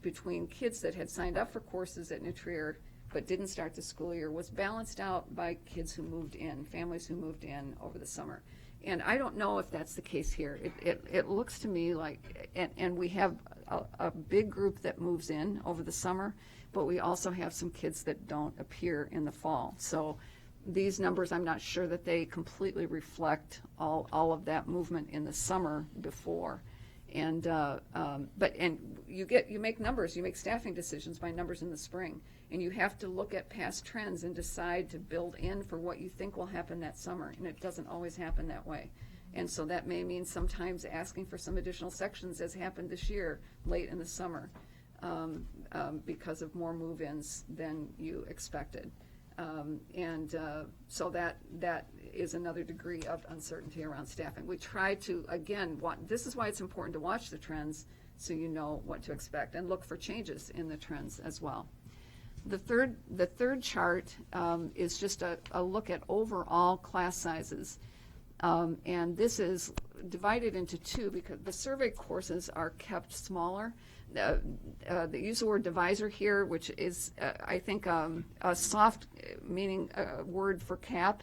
between kids that had signed up for courses at New Trier but didn't start the school year was balanced out by kids who moved in, families who moved in over the summer. And I don't know if that's the case here. It looks to me like, and we have a big group that moves in over the summer, but we also have some kids that don't appear in the fall. So these numbers, I'm not sure that they completely reflect all of that movement in the summer before. And you make numbers, you make staffing decisions by numbers in the spring, and you have to look at past trends and decide to build in for what you think will happen that summer, and it doesn't always happen that way. And so that may mean sometimes asking for some additional sections, as happened this year late in the summer, because of more move-ins than you expected. So that is another degree of uncertainty around staffing. We try to, again, this is why it's important to watch the trends so you know what to expect, and look for changes in the trends as well. The third chart is just a look at overall class sizes. And this is divided into two because the survey courses are kept smaller. They use the word divisor here, which is, I think, a soft meaning word for cap,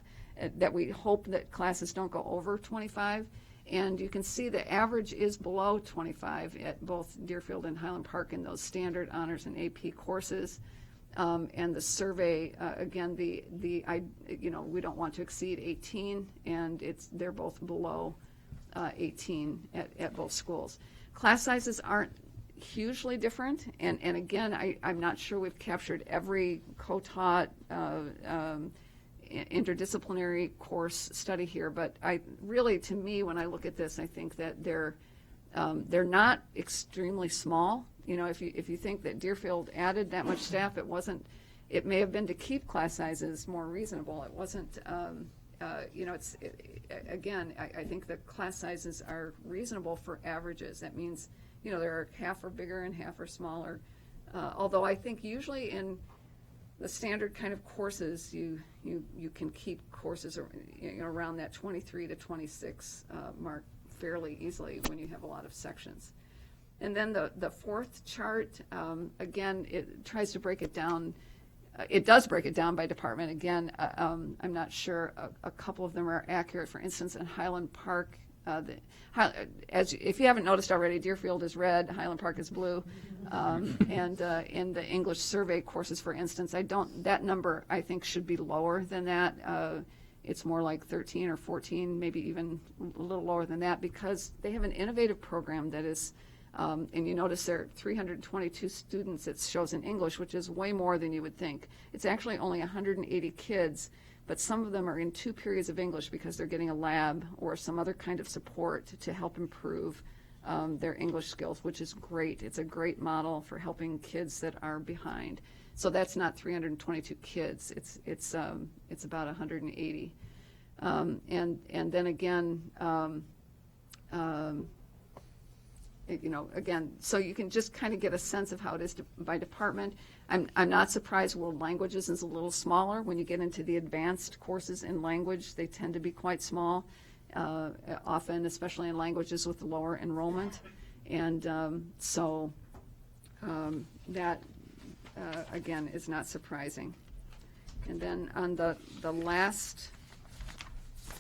that we hope that classes don't go over 25. And you can see the average is below 25 at both Deerfield and Highland Park in those standard honors and AP courses. And the survey, again, we don't want to exceed 18, and they're both below 18 at both schools. Class sizes aren't hugely different, and again, I'm not sure we've captured every co-taught interdisciplinary course study here, but to me, when I look at this, I think that they're not extremely small. You know, if you think that Deerfield added that much staff, it may have been to keep class sizes more reasonable. It wasn't, again, I think the class sizes are reasonable for averages. That means, there are half are bigger and half are smaller. Although I think usually in the standard kind of courses, you can keep courses around that 23 to 26 mark fairly easily when you have a lot of sections. And then the fourth chart, again, it tries to break it down. It does break it down by department. Again, I'm not sure a couple of them are accurate. For instance, in Highland Park, if you haven't noticed already, Deerfield is red, Highland Park is blue. And in the English survey courses, for instance, that number I think should be lower than that. It's more like 13 or 14, maybe even a little lower than that, because they have an innovative program that is, and you notice there are 322 students it shows in English, which is way more than you would think. It's actually only 180 kids, but some of them are in 2 periods of English because they're getting a lab or some other kind of support to help improve their English skills, which is great. It's a great model for helping kids that are behind. So that's not 322 kids. It's about 180. And then again, again, so you can just kind of get a sense of how it is by department. I'm not surprised world languages is a little smaller. When you get into the advanced courses in language, they tend to be quite small, often, especially in languages with lower enrollment. And that, again, is not surprising. And then on the last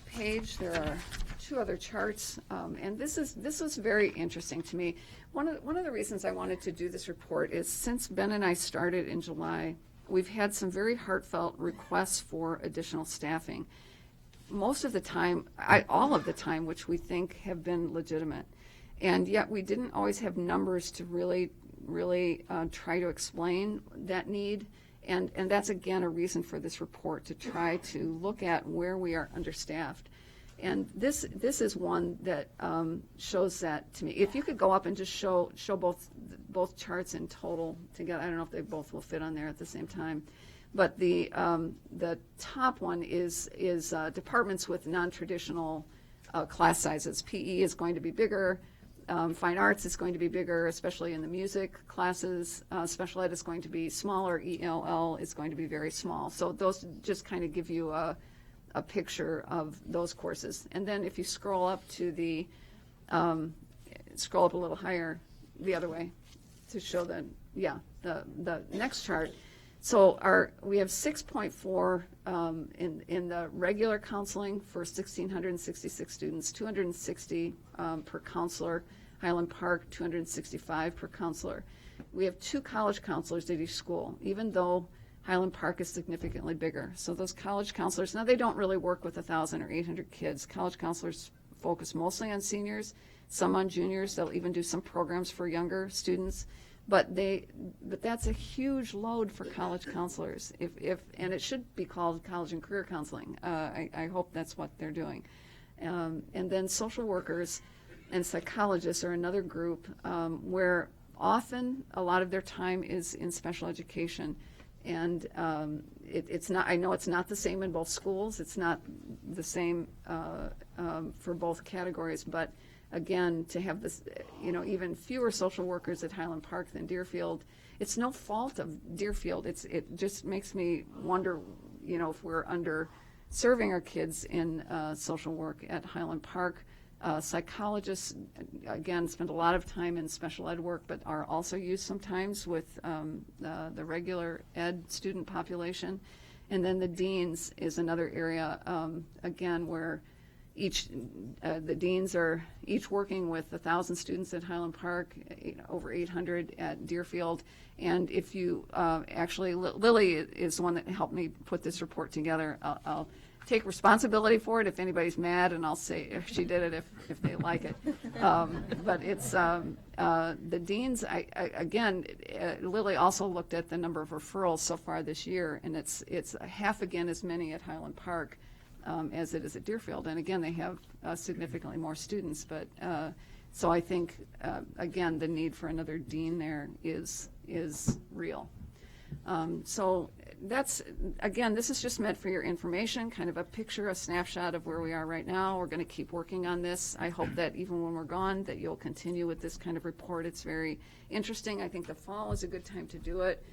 page, there are 2 other charts, and this was very interesting to me. One of the reasons I wanted to do this report is since Ben and I started in July, we've had some very heartfelt requests for additional staffing. Most of the time, all of the time, which we think have been legitimate, and yet we didn't always have numbers to really try to explain that need. And that's, again, a reason for this report, to try to look at where we are understaffed. And this is one that shows that to me. If you could go up and just show both charts in total together. I don't know if they both will fit on there at the same time. But the top one is departments with non-traditional class sizes. PE is going to be bigger. Fine arts is going to be bigger, especially in the music classes. Special ed is going to be smaller. ELL is going to be very small. So those just kind of give you a picture of those courses. And then if you scroll up to scroll up a little higher the other way to show the next chart. So we have 6.4 in the regular counseling for 1,666 students, 260 per counselor. Highland Park, 265 per counselor. We have 2 college counselors at each school, even though Highland Park is significantly bigger. So those college counselors, now they don't really work with 1,000 or 800 kids. College counselors focus mostly on seniors, some on juniors. They'll even do some programs for younger students. But that's a huge load for college counselors. And it should be called college and career counseling. I hope that's what they're doing. And then social workers and psychologists are another group where often a lot of their time is in special education. And it's not. I know it's not the same in both schools. It's not the same for both categories. But again, to have this, even fewer social workers at Highland Park than Deerfield, it's no fault of Deerfield. It just makes me wonder, if we're underserving our kids in social work at Highland Park. Psychologists, again, spend a lot of time in special ed work, but are also used sometimes with the regular ed student population. And then the deans is another area, again, where the deans are each working with 1,000 students at Highland Park, over 800 at Deerfield. And if you actually, Lily is the one that helped me put this report together. I'll take responsibility for it if anybody's mad, and I'll say if she did it if they like it. But it's the deans. Lily also looked at the number of referrals so far this year, and it's half again as many at Highland Park as it is at Deerfield. And again, they have significantly more students. But so I think again, the need for another dean there is real. So that's, again, this is just meant for your information, kind of a picture, a snapshot of where we are right now. We're going to keep working on this. I hope that even when we're gone, that you'll continue with this kind of report. It's very interesting. I think the fall is a good time to do it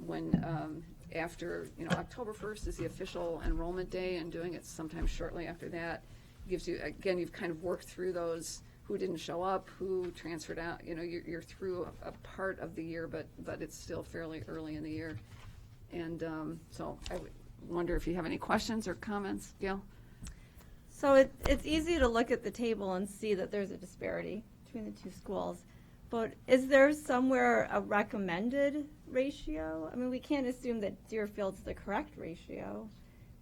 when after, October 1st is the official enrollment day, and doing it sometime shortly after that gives you, again, you've kind of worked through those who didn't show up, who transferred out. You're through a part of the year, but it's still fairly early in the year. And so I would wonder if you have any questions or comments, Gail? So it's easy to look at the table and see that there's a disparity between the two schools. But is there somewhere a recommended ratio? I mean, we can't assume that Deerfield's the correct ratio.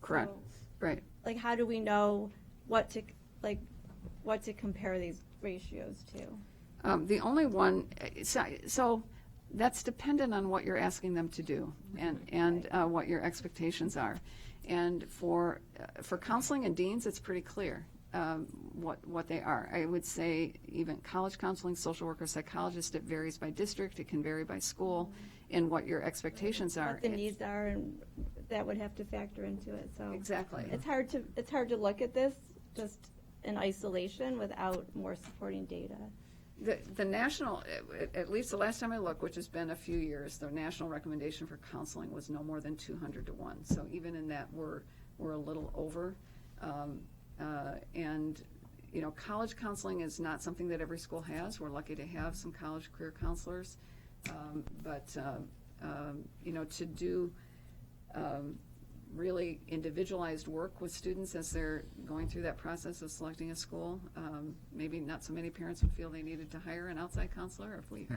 Correct. So, right. Like, how do we know what to compare these ratios to? The only one, so that's dependent on what you're asking them to do and what your expectations are. And for counseling and deans, it's pretty clear what they are. I would say even college counseling, social worker, psychologist, it varies by district, it can vary by school, and what your expectations are. What the needs are, and that would have to factor into it. So exactly. It's hard to look at this just in isolation without more supporting data. The national, at least the last time I looked, which has been a few years, the national recommendation for counseling was no more than 200 to 1. So even in that, we're a little over. And college counseling is not something that every school has. We're lucky to have some college career counselors, but to do really individualized work with students as they're going through that process of selecting a school. Maybe not so many parents would feel they needed to hire an outside counselor if we,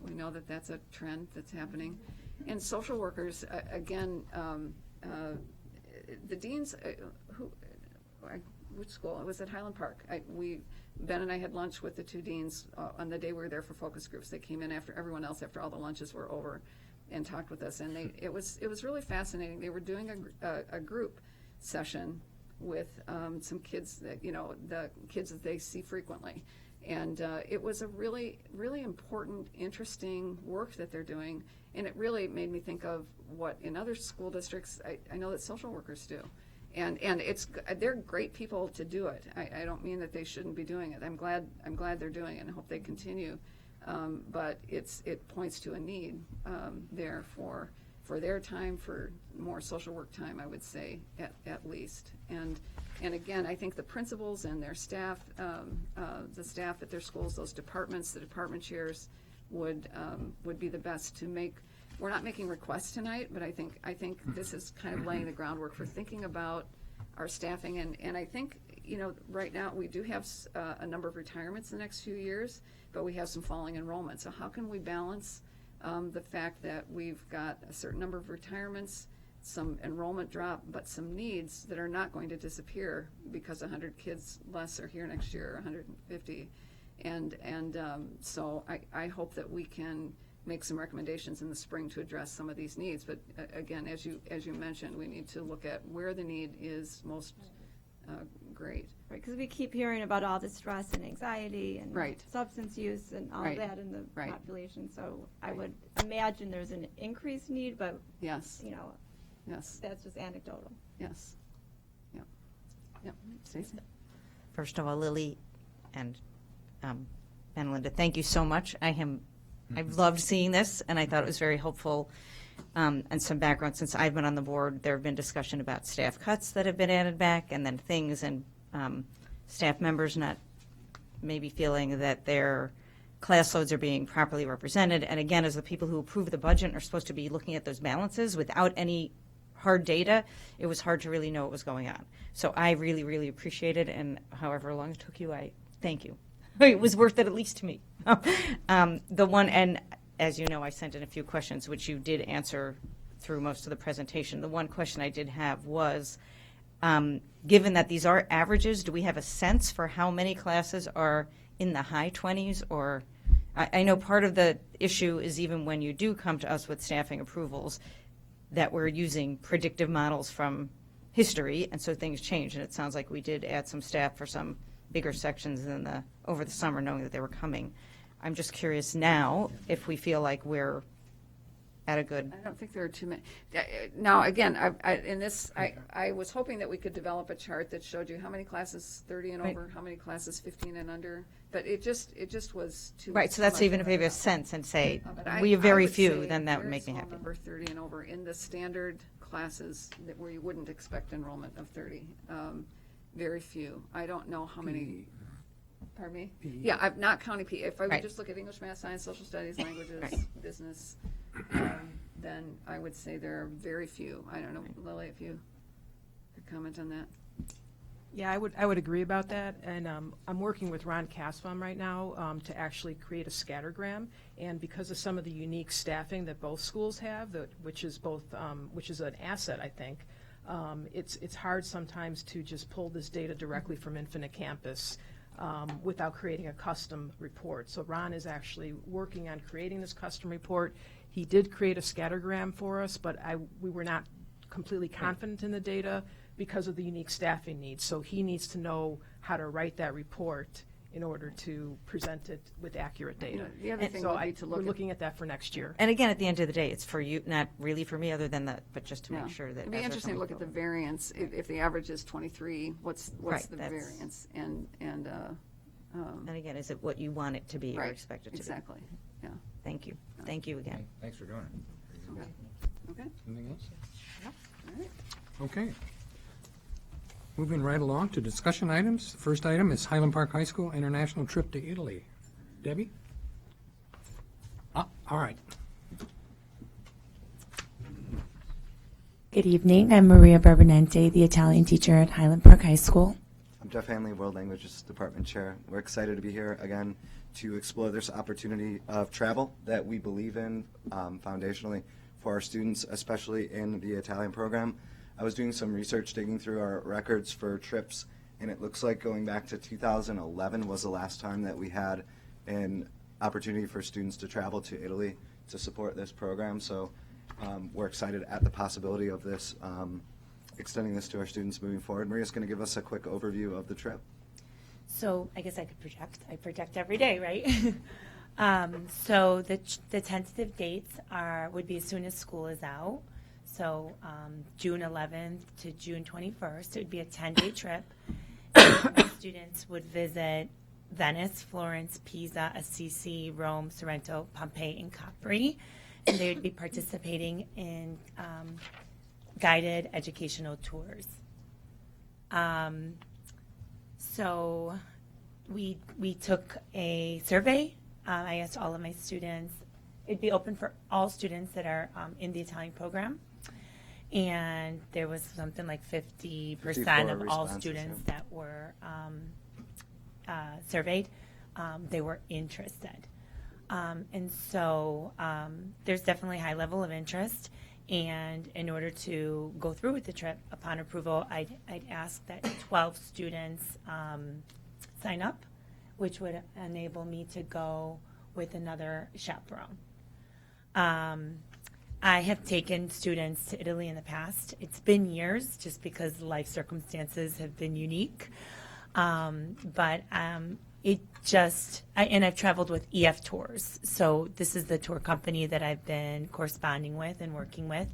we know that that's a trend that's happening. And social workers, again, the deans, which school? It was at Highland Park. Ben and I had lunch with the two deans on the day we were there for focus groups. They came in after everyone else, after all the lunches were over, and talked with us. And it was really fascinating. They were doing a group session with some kids that, the kids that they see frequently. And it was a really, really important, interesting work that they're doing. And it really made me think of what in other school districts I know that social workers do. And they're great people to do it. I don't mean that they shouldn't be doing it. I'm glad they're doing it, and I hope they continue. But it points to a need there for their time, for more social work time, I would say, at least. And again, I think the principals and their staff, the staff at their schools, those departments, the department chairs, would be the best to make. We're not making requests tonight, but I think this is kind of laying the groundwork for thinking about our staffing. And I think, right now we do have a number of retirements in the next few years, but we have some falling enrollment. So how can we balance the fact that we've got a certain number of retirements, some enrollment drop, but some needs that are not going to disappear because 100 kids less are here next year, or 150. And so I hope that we can make some recommendations in the spring to address some of these needs. But again, as you mentioned, we need to look at where the need is most great. Right, because we keep hearing about all the stress and anxiety and substance use and all that in the population. So I would imagine there's an increased need, but yes, that's just anecdotal. Yes. Yep. Stacey? First of all, Lily and Linda, thank you so much. I've loved seeing this, and I thought it was very helpful. And some background, since I've been on the board, there have been discussion about staff cuts that have been added back, and then things, and staff members not maybe feeling that their class loads are being properly represented. And again, as the people who approve the budget are supposed to be looking at those balances without any hard data, it was hard to really know what was going on. So I really, really appreciate it, and however long it took you, I thank you. It was worth it, at least to me. The one, and as you know, I sent in a few questions, which you did answer through most of the presentation. The one question I did have was, given that these are averages, do we have a sense for how many classes are in the high 20s? Or I know part of the issue is even when you do come to us with staffing approvals, that we're using predictive models from history, and so things change. And it sounds like we did add some staff for some bigger sections over the summer, knowing that they were coming. I'm just curious now if we feel like we're at a good. I don't think there are too many. Now, again, I was hoping that we could develop a chart that showed you how many classes 30 and over, how many classes 15 and under, but it just was too. Right, so that's even if we have a sense and say we have I very would few, say then that would very make me small happy. Number 30 and over in the standard classes where you wouldn't expect enrollment of 30. Very few. I don't know how many. Pardon me? PE. Yeah, I'm not counting PE. If I would Right. just look at English, math, science, social studies, languages, business, then I would say there are very few. I don't know, Lily, if you could comment on that. Yeah, I would agree about that, and I'm working with Ron Casfam right now to actually create a scattergram, and because of some of the unique staffing that both schools have, which is an asset, I think. It's hard sometimes to just pull this data directly from Infinite Campus without creating a custom report. So Ron is actually working on creating this custom report. He did create a scattergram for us, but we were not completely confident in the data because of the unique staffing needs. So he needs to know how to write that report in order to present it with accurate data. The other thing so would be to look we're at- looking at that for next year. And again, at the end of the day, it's for you, not really for me, other than that, but just to Yeah. make sure that. It'd be as we're interesting to coming look at the forward. variance. If the average is 23, what's Right, the that's- variance? And And again, is it what you want it to be or right, expect it to exactly. be? Yeah. Thank you. Thank you again. Thanks for doing it. Okay. Anything else? All right. Okay. Moving right along to discussion items. The first item is Highland Park High School international trip to Italy. Debbie? All right. Good evening. I'm Maria Barbonente, the Italian teacher at Highland Park High School. I'm Jeff Hanley, World Languages Department Chair. We're excited to be here again to explore this opportunity of travel that we believe in foundationally for our students, especially in the Italian program. I was doing some research digging through our records for trips, and it looks like going back to 2011 was the last time that we had an opportunity for students to travel to Italy to support this program. So we're excited at the possibility of this extending this to our students moving forward. Maria's going to give us a quick overview of the trip. So I guess I could project. I project every day, right? So the tentative dates would be as soon as school is out. So June 11th to June 21st. It would be a 10-day trip. And students would visit Venice, Florence, Pisa, Assisi, Rome, Sorrento, Pompeii, and Capri. And they would be participating in guided educational tours. So we took a survey. I asked all of my students. It'd be open for all students that are in the Italian program. And there was something like 50% of all students that were surveyed. They were interested. And so there's definitely a high level of interest. And in order to go through with the trip, upon approval, I'd ask that 12 students sign up, which would enable me to go with another chaperone. I have taken students to Italy in the past. It's been years just because life circumstances have been unique. But I've traveled with EF Tours. So this is the tour company that I've been corresponding with and working with.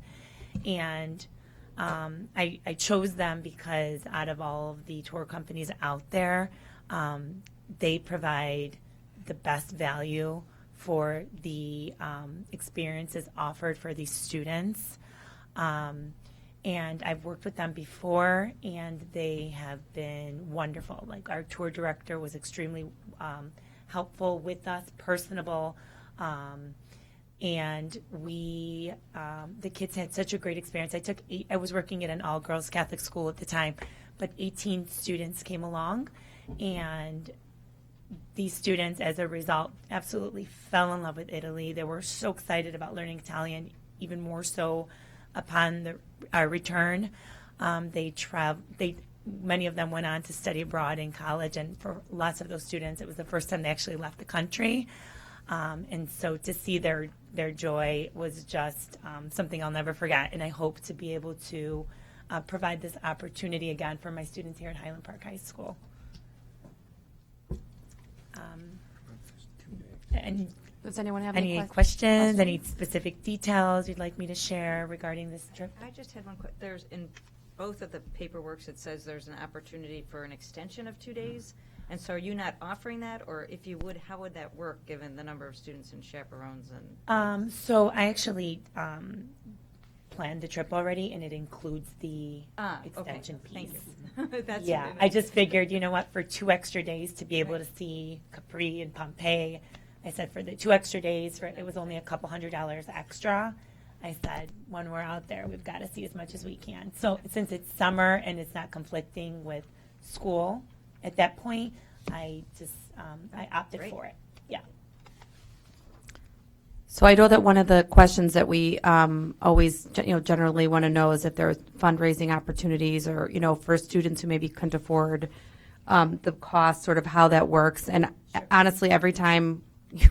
And I chose them because out of all of the tour companies out there, they provide the best value for the experiences offered for these students. And I've worked with them before, and they have been wonderful. Like, our tour director was extremely helpful with us, personable, and we, the kids had such a great experience. I was working at an all-girls Catholic school at the time, but 18 students came along, and these students, as a result, absolutely fell in love with Italy. They were so excited about learning Italian, even more so upon our return. Many of them went on to study abroad in college, and for lots of those students, it was the first time they actually left the country. And so to see their joy was just something I'll never forget, and I hope to be able to provide this opportunity again for my students here at Highland Park High School. And does anyone have any questions? Any specific details you'd like me to share regarding this trip? I just had one question. There's in both of the paperworks, it says there's an opportunity for an extension of 2 days. And so are you not offering that? Or if you would, how would that work given the number of students and chaperones? And So I actually planned the trip already, and it includes the extension piece. Thank you. That's Yeah, I just figured, you know what, for 2 extra days to be able to see Capri and Pompeii, I said for the 2 extra days, it was only a couple $100 extra. I said, when we're out there, we've got to see as much as we can. So since it's summer and it's not conflicting with school at that point, I just, I opted for it. Yeah. So I know that one of the questions that we always, generally want to know is if there are fundraising opportunities or, for students who maybe couldn't afford the cost, sort of how that works. And honestly, every time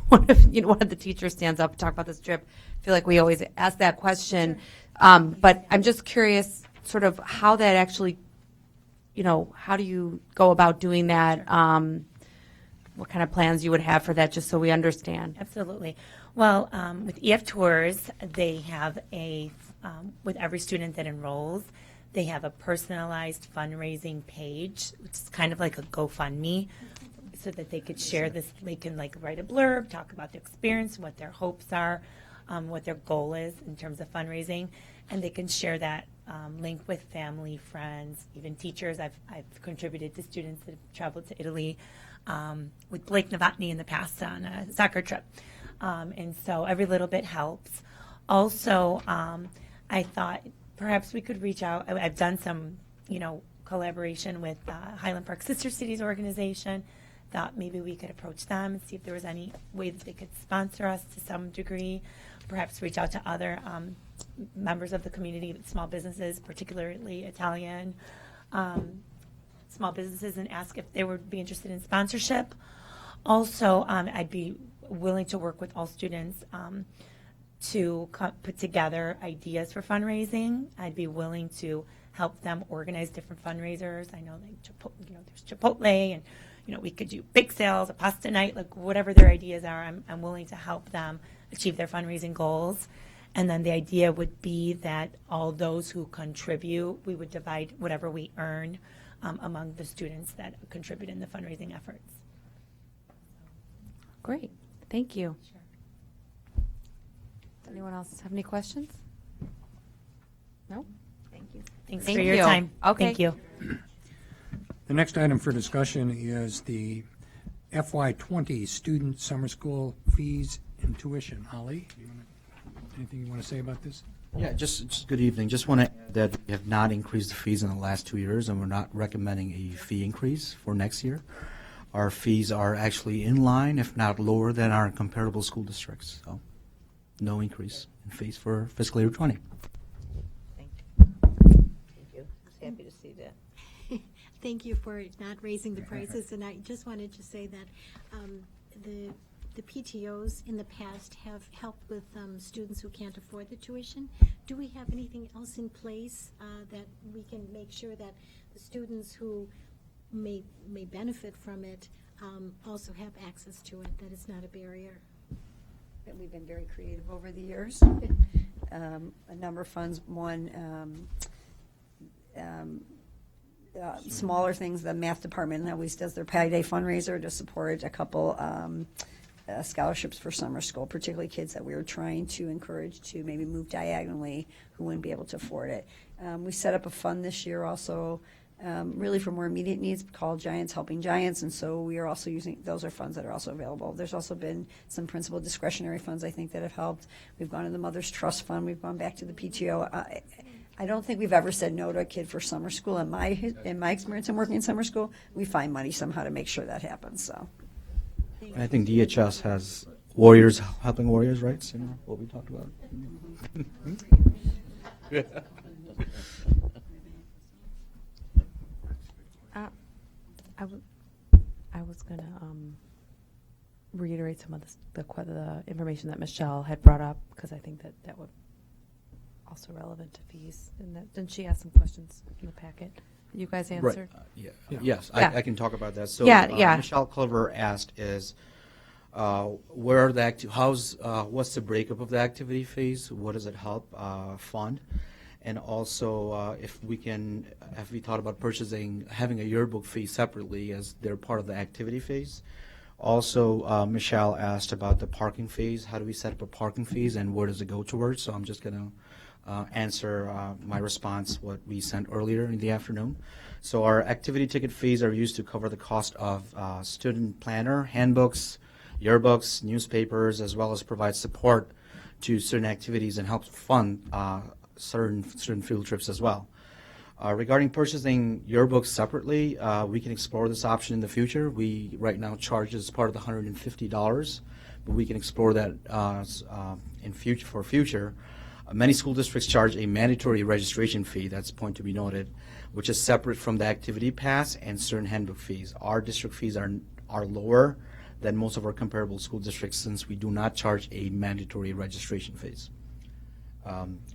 one of the teachers stands up and talk about this trip, I feel like we always ask that question. But I'm just curious, sort of how that actually, how do you go about doing that? What kind of plans you would have for that, just so we understand. Absolutely. Well, with EF Tours, they have with every student that enrolls, they have a personalized fundraising page, which is kind of like a GoFundMe, so that they could share this. They can write a blurb, talk about their experience, what their hopes are, what their goal is in terms of fundraising, and they can share that link with family, friends, even teachers. I've contributed to students that have traveled to Italy with Blake Novotny in the past on a soccer trip. And so every little bit helps. Also, I thought perhaps we could reach out. I've done some, collaboration with Highland Park Sister Cities organization. Thought maybe we could approach them and see if there was any way that they could sponsor us to some degree. Perhaps reach out to other members of the community, small businesses, particularly Italian small businesses, and ask if they would be interested in sponsorship. Also, I'd be willing to work with all students to put together ideas for fundraising. I'd be willing to help them organize different fundraisers. I know like there's Chipotle, and we could do big sales, a pasta night, like whatever their ideas are. I'm willing to help them achieve their fundraising goals. And then the idea would be that all those who contribute, we would divide whatever we earn among the students that contribute in the fundraising efforts. Great. Thank you. Does anyone else have any questions? No? Thank you. Thanks Thank for your you. time. Okay. Thank you. The next item for discussion is the FY20 student summer school fees and tuition. Ali, anything you want to say about this? Yeah, just good evening. Just want to add that we have not increased the fees in the last 2 years, and we're not recommending a fee increase for next year. Our fees are actually in line, if not lower, than our comparable school districts. So, no increase in fees for fiscal year 20. Thank you. I was happy to see that. Thank you for not raising the prices, and I just wanted to say that the PTOs in the past have helped with students who can't afford the tuition. Do we have anything else in place that we can make sure that the students who may benefit from it also have access to it, that it's not a barrier? That we've been very creative over the years. A number of funds, smaller things. The math department always does their Pi Day fundraiser to support a couple scholarships for summer school, particularly kids that we were trying to encourage to maybe move diagonally who wouldn't be able to afford it. We set up a fund this year also really for more immediate needs called Giants Helping Giants, and so we are also using, those are funds that are also available. There's also been some principal discretionary funds I think that have helped. We've gone to the Mother's Trust Fund, we've gone back to the PTO. I don't think we've ever said no to a kid for summer school. In my experience in working in summer school, we find money somehow to make sure that happens. So, And I think DHS has Warriors helping Warriors, right? So, what we talked about. I was going to reiterate some of the information that Michelle had brought up, because I think that would also relevant to fees. And didn't she ask some questions in the packet that you guys answered? Right. Yeah. Yes, Yeah. I can talk about that. So Yeah. Michelle Clover asked is, where are the what's the breakup of the activity fees? What does it help fund? And also, have we thought about having a yearbook fee separately as they're part of the activity fees? Also, Michelle asked about the parking fees. How do we set up a parking fees, and where does it go towards? So I'm just going to answer my response, what we sent earlier in the afternoon. So our activity ticket fees are used to cover the cost of student planner, handbooks, yearbooks, newspapers, as well as provide support to certain activities and help fund certain field trips as well. Regarding purchasing yearbooks separately, we can explore this option in the future. We right now charge as part of the $150, but we can explore that for future. Many school districts charge a mandatory registration fee, that's a point to be noted, which is separate from the activity pass and certain handbook fees. Our district fees are lower than most of our comparable school districts since we do not charge a mandatory registration fees.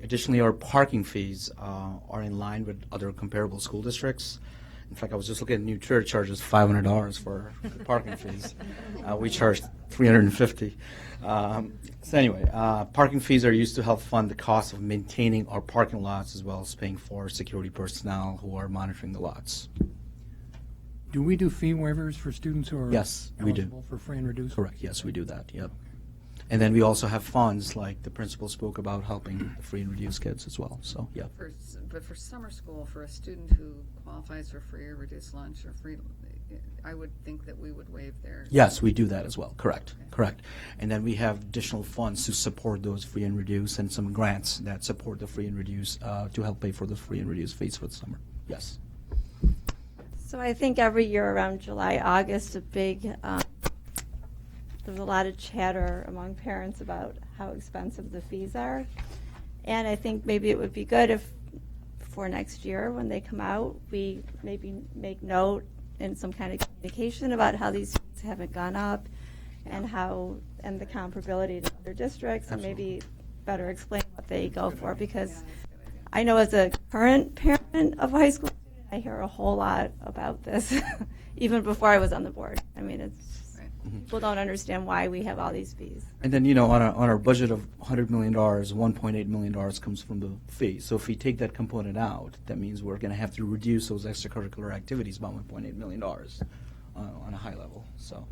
Additionally, our parking fees are in line with other comparable school districts. In fact, I was just looking at New Trier charges $500 for parking fees. We charge $350. So anyway, parking fees are used to help fund the cost of maintaining our parking lots as well as paying for security personnel who are monitoring the lots. Do we do fee waivers for students who are Yes, we do. eligible for free and reduced? Correct. Yes, we do that. Yep. And then we also have funds like the principal spoke about helping the free and reduced kids as well. So, yeah. But for summer school, for a student who qualifies for free or reduced lunch or free, I would think that we would waive their. Yes, we do that as well. Correct. Okay. Correct. And then we have additional funds to support those free and reduced and some grants that support the free and reduced to help pay for the free and reduced fees for the summer. Yes. So I think every year around July, August, there's a lot of chatter among parents about how expensive the fees are. And I think maybe it would be good if for next year when they come out, we maybe make note in some kind of communication about how these fees haven't gone up and the comparability to other districts. Absolutely. And maybe better explain what they go for, because I know as a current parent of a high school student, I hear a whole lot about this, even before I was on the board. I mean, it's, people don't understand why we have all these fees. And then, you know, on our budget of $100 million, $1.8 million comes from the fee. So if we take that component out, that means we're going to have to reduce those extracurricular activities by $1.8 million on a high level. So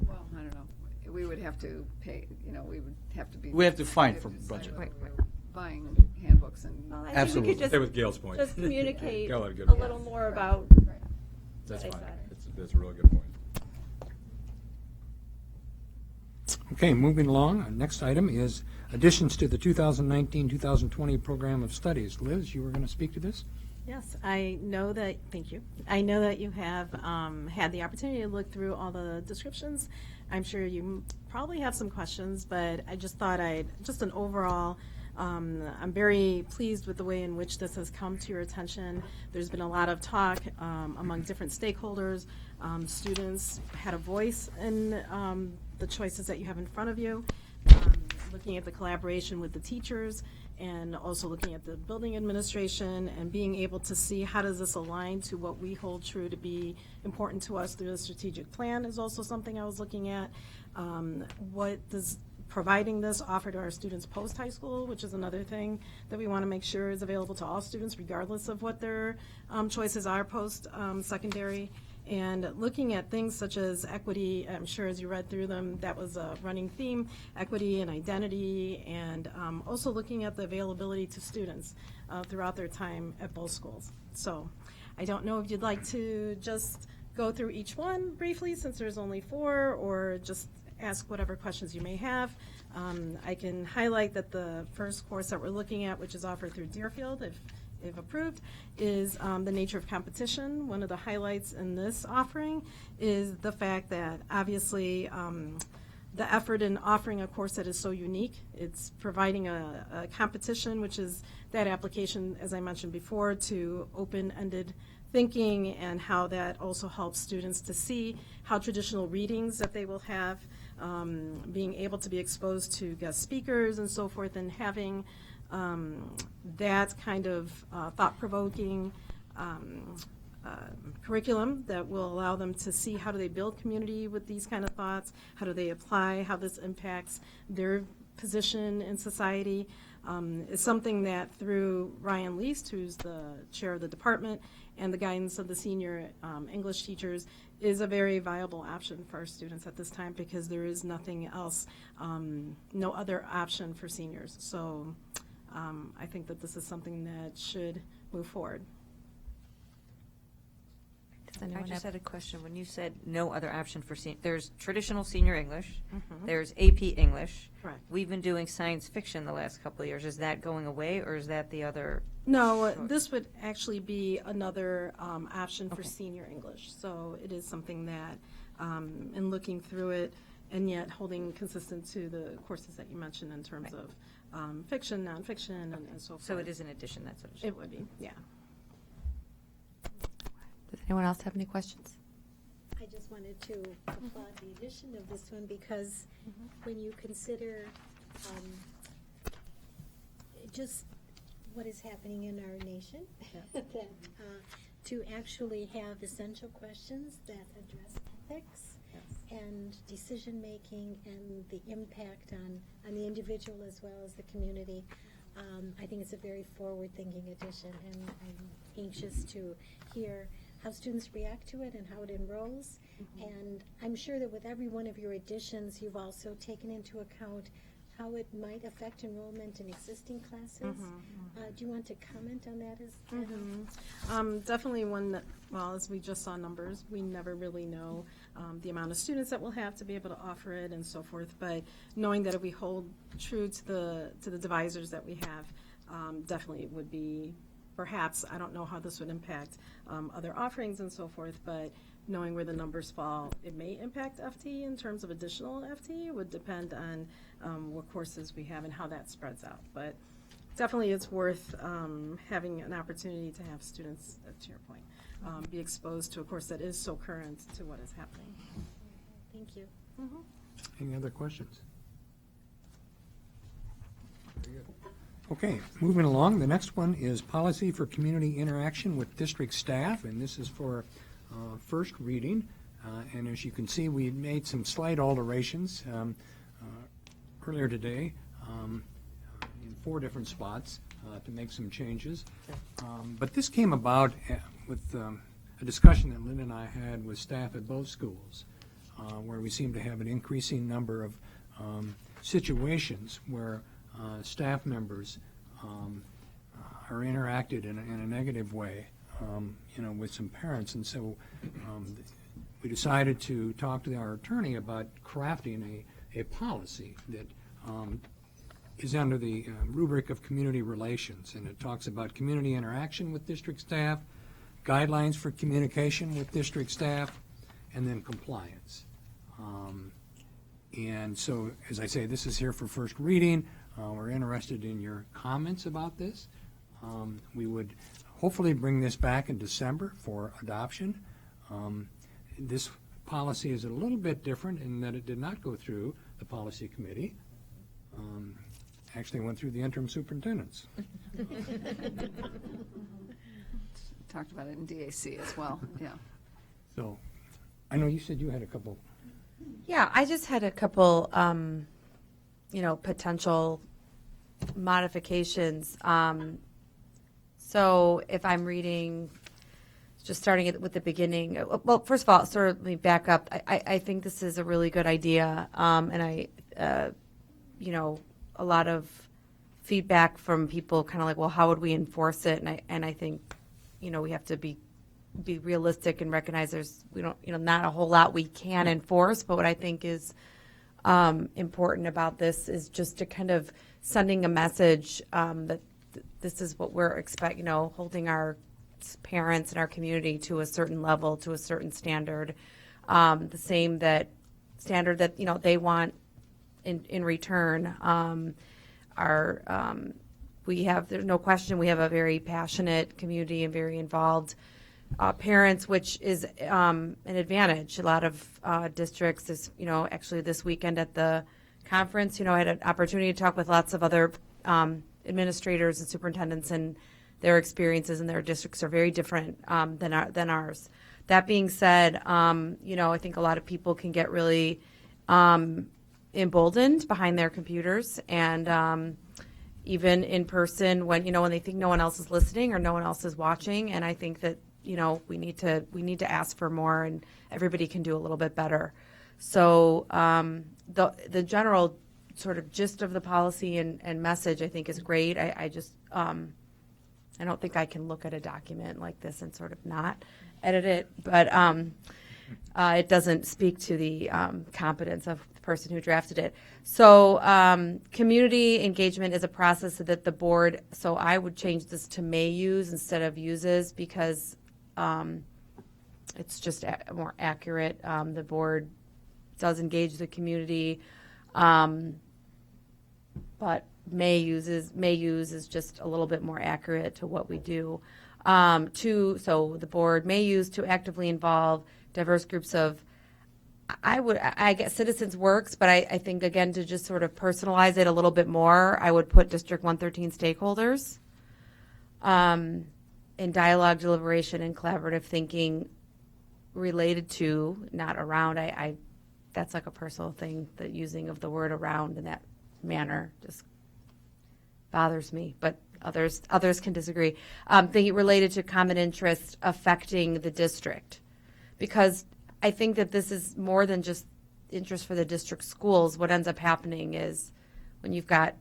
Well, I don't know. We would have to pay, you know, we would have to be. we have to find for decide budget. whether we're Buying handbooks and. Well, I Absolutely. think we could Stay with Gail's point. just communicate Gail had a good a point. little more about That's what I fine. said. That's a really good point. Okay, moving along, our next item is additions to the 2019-2020 program of studies. Liz, you were going to speak to this? Yes, I know that, thank you. I know that you have had the opportunity to look through all the descriptions. I'm sure you probably have some questions, but I just thought just an overall, I'm very pleased with the way in which this has come to your attention. There's been a lot of talk among different stakeholders. Students had a voice in the choices that you have in front of you, looking at the collaboration with the teachers, and also looking at the building administration and being able to see how does this align to what we hold true to be important to us through the strategic plan is also something I was looking at. What does providing this offer to our students post-high school, which is another thing that we want to make sure is available to all students regardless of what their choices are post-secondary. And looking at things such as equity, I'm sure as you read through them, that was a running theme, equity and identity, and also looking at the availability to students throughout their time at both schools. So I don't know if you'd like to just go through each one briefly, since there's only 4, or just ask whatever questions you may have. I can highlight that the first course that we're looking at, which is offered through Deerfield, if approved, is the nature of competition. One of the highlights in this offering is the fact that obviously the effort in offering a course that is so unique, it's providing a competition, which is that application, as I mentioned before, to open-ended thinking, and how that also helps students to see how traditional readings that they will have, being able to be exposed to guest speakers and so forth, and having that kind of thought-provoking curriculum that will allow them to see how do they build community with these kind of thoughts, how do they apply, how this impacts their position in society, is something that through Ryan Least, who's the chair of the department, and the guidance of the senior English teachers, is a very viable option for our students at this time, because there is nothing else, no other option for seniors. So I think that this is something that should move forward. I just had a question. When you said no other option for there's traditional senior English, Mhm. there's AP English. Correct. We've been doing science fiction the last couple of years. Is that going away, or is that the other? No, this would actually be another option for senior English. So it is something that, in looking through it, and yet holding consistent to the courses that you mentioned in terms of fiction, nonfiction, and so forth. So it is an addition, that's what It would be, yeah. Does anyone else have any questions? I just wanted to applaud the addition of this one, because when you consider just what is happening in our nation, that to actually have essential questions that address ethics and decision-making and the impact on the individual as well as the community, I think it's a very forward-thinking addition, and I'm anxious to hear how students react to it and how it enrolls. And I'm sure that with every one of your additions, you've also taken into account how it might affect enrollment in existing classes. Do you want to comment on that as well? Definitely one that, well, as we just saw numbers, we never really know the amount of students that we'll have to be able to offer it and so forth. But knowing that if we hold true to the divisors that we have, definitely would be, perhaps, I don't know how this would impact other offerings and so forth, but knowing where the numbers fall, it may impact FT in terms of additional FT. It would depend on what courses we have and how that spreads out. But definitely it's worth having an opportunity to have students, to your point, be exposed to a course that is so current to what is happening. Thank you. Any other questions? Very good. Okay, moving along, the next one is policy for community interaction with district staff, and this is for first reading. And as you can see, we made some slight alterations earlier today in 4 different spots to make some changes. But this came about with a discussion that Lynn and I had with staff at both schools, where we seem to have an increasing number of situations where staff members are interacted in a negative way, with some parents. And so we decided to talk to our attorney about crafting a policy that is under the rubric of community relations. And it talks about community interaction with district staff, guidelines for communication with district staff, and then compliance. And so, as I say, this is here for first reading. We're interested in your comments about this. We would hopefully bring this back in December for adoption. This policy is a little bit different in that it did not go through the policy committee. Actually went through the interim superintendents. Talked about it in DAC as well, yeah. So, I know you said you had a couple. Yeah, I just had a couple, potential modifications. So if I'm reading, just starting with the beginning, well, first of all, sort of let me back up. I think this is a really good idea, and a lot of feedback from people kind of like, well, how would we enforce it? And I think, we have to be realistic and recognize not a whole lot we can enforce, but what I think is important about this is just to kind of sending a message that this is what we're expecting, holding our parents and our community to a certain level, to a certain standard, the same standard that they want in return. There's no question we have a very passionate community and very involved parents, which is an advantage. A lot of districts is, actually this weekend at the conference, I had an opportunity to talk with lots of other administrators and superintendents, and their experiences in their districts are very different than ours. That being said, I think a lot of people can get really emboldened behind their computers, and even in person when they think no one else is listening or no one else is watching. And I think that we need to ask for more, and everybody can do a little bit better. So the general sort of gist of the policy and message, I think, is great. I just I don't think I can look at a document like this and sort of not edit it, but it doesn't speak to the competence of the person who drafted it. So community engagement is a process that the board, so I would change this to may use instead of uses, because it's just more accurate. The board does engage the community, but may use is just a little bit more accurate to what we do. So the board may use to actively involve diverse groups of, I guess citizens works, but I think, again, to just sort of personalize it a little bit more, I would put District 113 stakeholders in dialogue, deliberation, and collaborative thinking related to, not around. That's like a personal thing, the using of the word around in that manner just bothers me, but others can disagree. Thinking related to common interests affecting the district, because I think that this is more than just interest for the district schools. What ends up happening is when you've got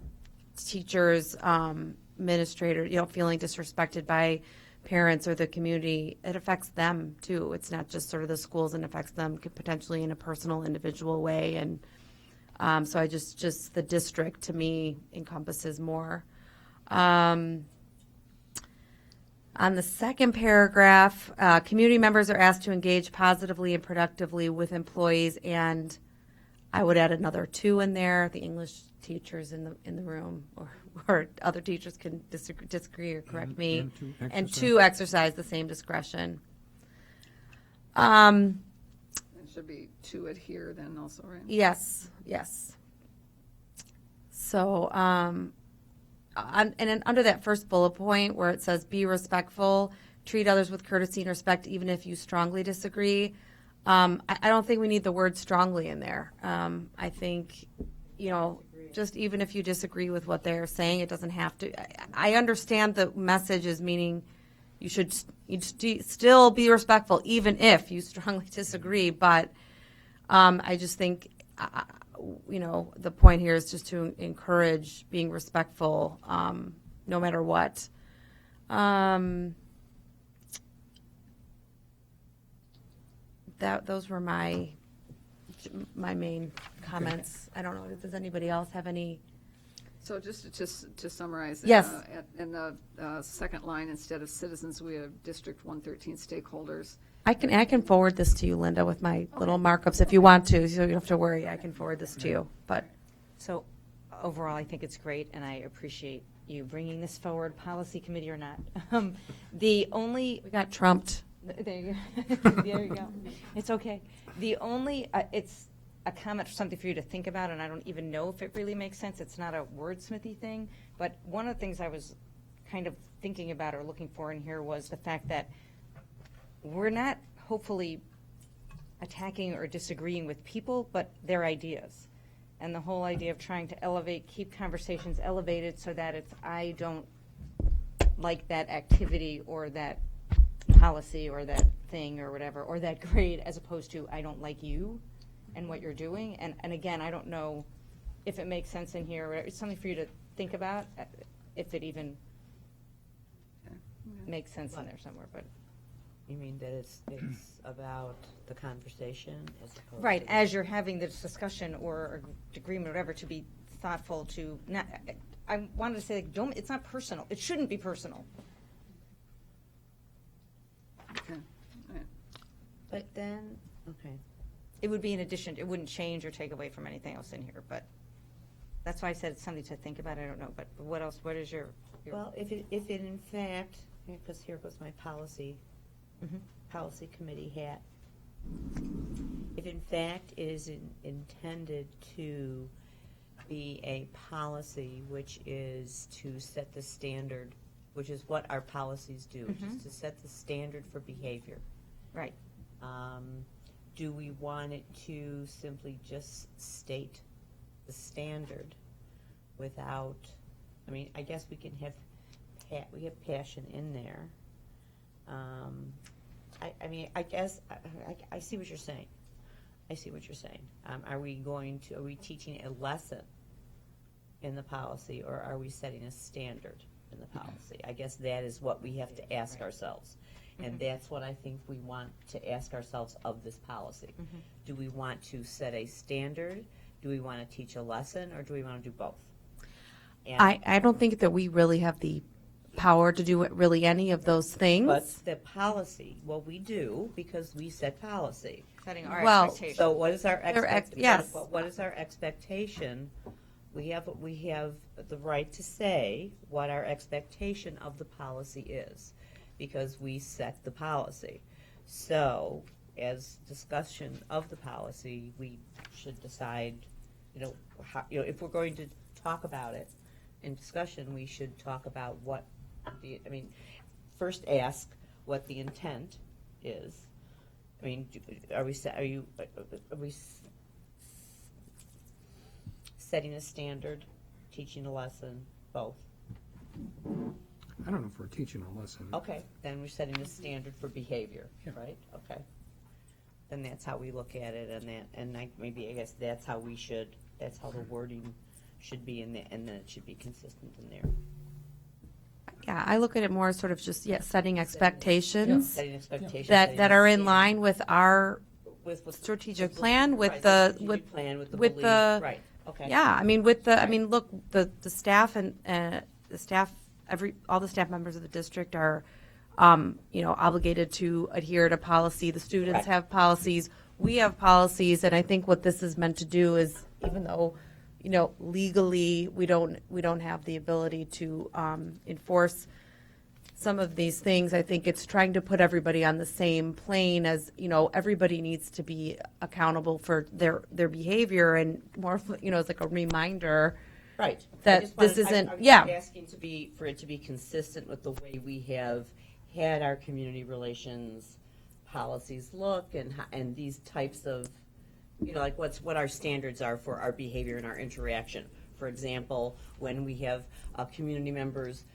teachers, administrators, feeling disrespected by parents or the community, it affects them too. It's not just sort of the schools, and affects them potentially in a personal, individual way. And so I just the district to me encompasses more. On the second paragraph, community members are asked to engage positively and productively with employees, and I would add another two in there. The English teachers in the room, or other teachers can disagree or correct me. And two, exercise the same discretion. It should be to adhere then also, right? Yes. So, and then under that first bullet point where it says be respectful, treat others with courtesy and respect, even if you strongly disagree. I don't think we need the word strongly in there. I think, just even if you disagree with what they're saying, it doesn't have to. I understand the message is meaning you'd still be respectful, even if you strongly disagree. But I just think, the point here is just to encourage being respectful, no matter what. Those were my main comments. I don't know, does anybody else have any? So just to summarize. Yes. In the second line, instead of citizens, we have District 113 stakeholders. I can forward this to you, Linda, with my little markups if you want to, so you don't have to worry. I can forward this to you. But So overall, I think it's great, and I appreciate you bringing this forward, policy committee or not. We got trumped. There you go. There you go. It's okay. The only, it's a comment, something for you to think about, and I don't even know if it really makes sense. It's not a wordsmithy thing, but one of the things I was kind of thinking about or looking for in here was the fact that we're not hopefully attacking or disagreeing with people, but their ideas. And the whole idea of trying to keep conversations elevated so that I don't like that activity or that policy or that thing or whatever, or that grade, as opposed to I don't like you and what you're doing. And again, I don't know if it makes sense in here. It's something for you to think about, if it even makes sense in there somewhere. But You mean that it's about the conversation as opposed right, to as you're having this discussion or agreement or whatever, to be thoughtful to not. I wanted to say, like, don't. It's not personal. It shouldn't be personal. Okay. All right. But then, okay. It would be in addition. It wouldn't change or take away from anything else in here. But that's why I said it's something to think about. I don't know. But what else? What is your Well, if it in fact, because here goes my policy committee hat. If in fact it is intended to be a policy which is to set the standard, which is what our policies do, which is to set the standard for behavior. Right. Do we want it to simply just state the standard without, I mean, I guess we can have, we have passion in there. I mean, I guess, I see what you're saying. I see what you're saying. Are we teaching a lesson in the policy, or are we setting a standard in the policy? I guess that is what we have to ask ourselves. And that's what I think we want to ask ourselves of this policy. Do we want to set a standard? Do we want to teach a lesson, or do we want to do both? And I don't think that we really have the power to do really any of those things. But the policy, well, we do, because we set policy. Setting our Well, expectations. So what is our yes. What is our expectation? We have the right to say what our expectation of the policy is, because we set the policy. So, as discussion of the policy, we should decide, how, if we're going to talk about it in discussion, we should talk about what first ask what the intent is. I mean, are we setting a standard, teaching a lesson, both? I don't know if we're teaching a lesson. Okay, then we're setting a standard for behavior, right? Okay. Then that's how we look at it, I guess that's how the wording should be in there, and then it should be consistent in there. Yeah, I look at it more sort of just setting expectations, Setting expectations. that are in line with our with strategic plan, with right, the strategic plan, with the with belief. the Right. Okay. Yeah, I mean look, the staff and the staff, all the staff members of the district are obligated to adhere to policy. The students Correct. have policies. We have policies, and I think what this is meant to do is, even though legally we don't have the ability to enforce some of these things, I think it's trying to put everybody on the same plane as, everybody needs to be accountable for their behavior, and more, it's like a reminder Right. that this isn't, yeah. Asking for it to be consistent with the way we have had our community relations policies look and these types of, like what our standards are for our behavior and our interaction. For example, when we have community members,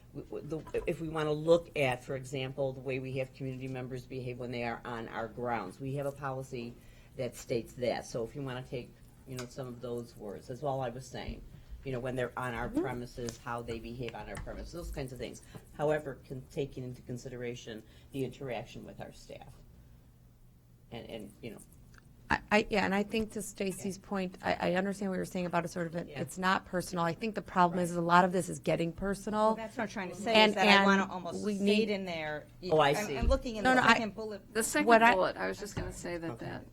if we want to look at, for example, the way we have community members behave when they are on our grounds, we have a policy that states that. So if you want to take, some of those words, that's all I was saying. When they're on our premises, how they behave on our premises, those kinds of things. However, taking into consideration the interaction with our staff. And And I think to Stacy's point, I understand what you're saying about it's not personal. I think the problem is a lot of this is getting personal. Well, that's what I'm trying to say, is that I want to almost state in there. Oh, I see. I'm looking in No, the no, second bullet. The second bullet, I was just going to say that.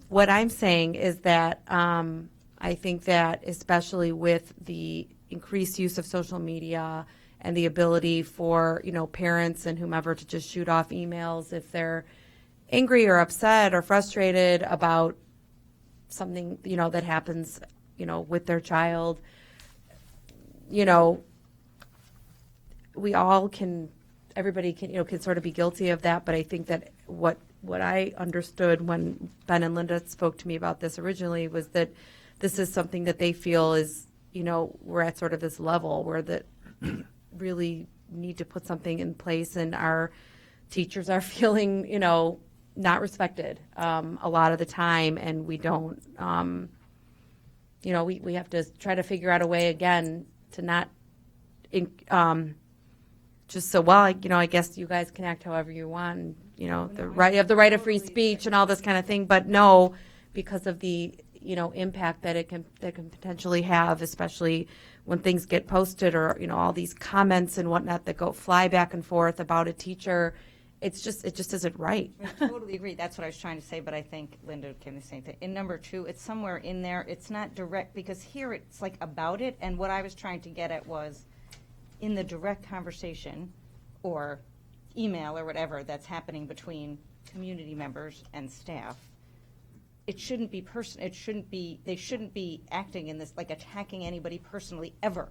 What I'm saying is that I think that especially with the increased use of social media and the ability for, parents and whomever to just shoot off emails if they're angry or upset or frustrated about something, that happens, with their child, we all everybody can sort of be guilty of that. But I think that what I understood when Ben and Linda spoke to me about this originally was that this is something that they feel is, we're at sort of this level where that really need to put something in place, and our teachers are feeling, not respected a lot of the time, and we don't, we have to try to figure out a way again to not, just so, I guess you guys can act however you want, and, you have the right of free speech and all this kind of thing, but no, because of the, impact that it can potentially have, especially when things get posted or, all these comments and whatnot that fly back and forth about a teacher. It just isn't right. I totally agree. That's what I was trying to say, but I think Linda came the same thing. In number 2, it's somewhere in there. It's not direct, because here it's like about it, and what I was trying to get at was in the direct conversation or email or whatever that's happening between community members and staff, it shouldn't be they shouldn't be acting in this, like attacking anybody personally ever,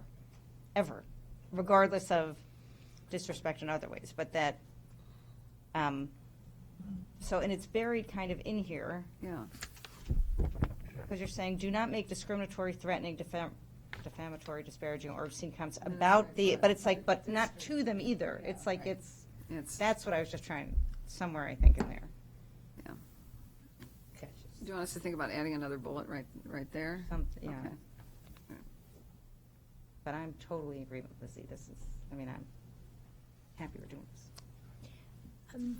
regardless of disrespect in other ways, but that, so, and it's buried kind of in here. Yeah. Because you're saying, do not make discriminatory, threatening, defamatory, disparaging, or obscene comments about but it's like, but not to them either. It's like, that's what I was just trying, somewhere I think in there. Yeah. Do you want us to think about adding another bullet right there? Yeah. Okay. But I'm totally in agreement with Lizzie. I'm happy we're doing this.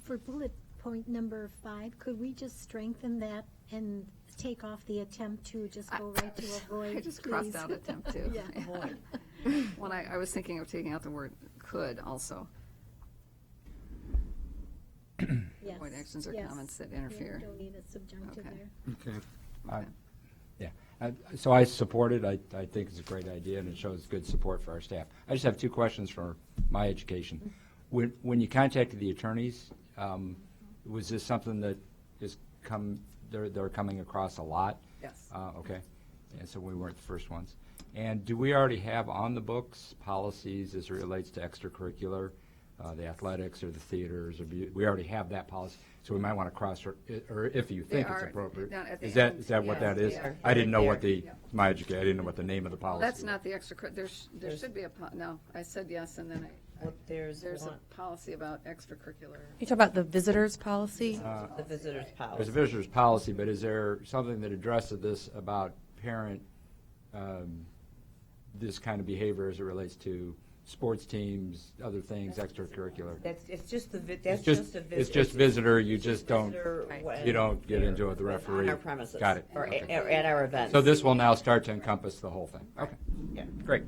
For bullet point number 5, could we just strengthen that and take off the attempt to just go right to avoid? I just crossed please? out attempt to. Yeah. Avoid. When I was thinking of taking out the word could also. Yes. Avoid actions or Yes. comments that interfere. Don't need a subjunctive Okay. there. Okay. So I support it. I think it's a great idea, and it shows good support for our staff. I just have 2 questions for my education. When you contacted the attorneys, was this something that they're coming across a lot? Yes. Okay. And so we weren't the first ones. And do we already have on the books policies as it relates to extracurricular, the athletics or the theaters? We already have that policy, so we might want to cross, or if you think it's appropriate. Is that what that is? I didn't know what I didn't know what the name of the policy. That's not the extracurricular. There should be a no. I said yes, and then there's a policy about extracurricular. You talk about the visitors policy? The visitors policy. There's a visitors policy, but is there something that addresses this about parent, this kind of behavior as it relates to sports teams, other things, extracurricular? It's just a visitor. It's just visitor. You just don't. Visitor, You don't get into it with the referee. On our premises. Got it. Or Okay. at our events. So this will now start to encompass the whole thing. Okay. Yeah. Great.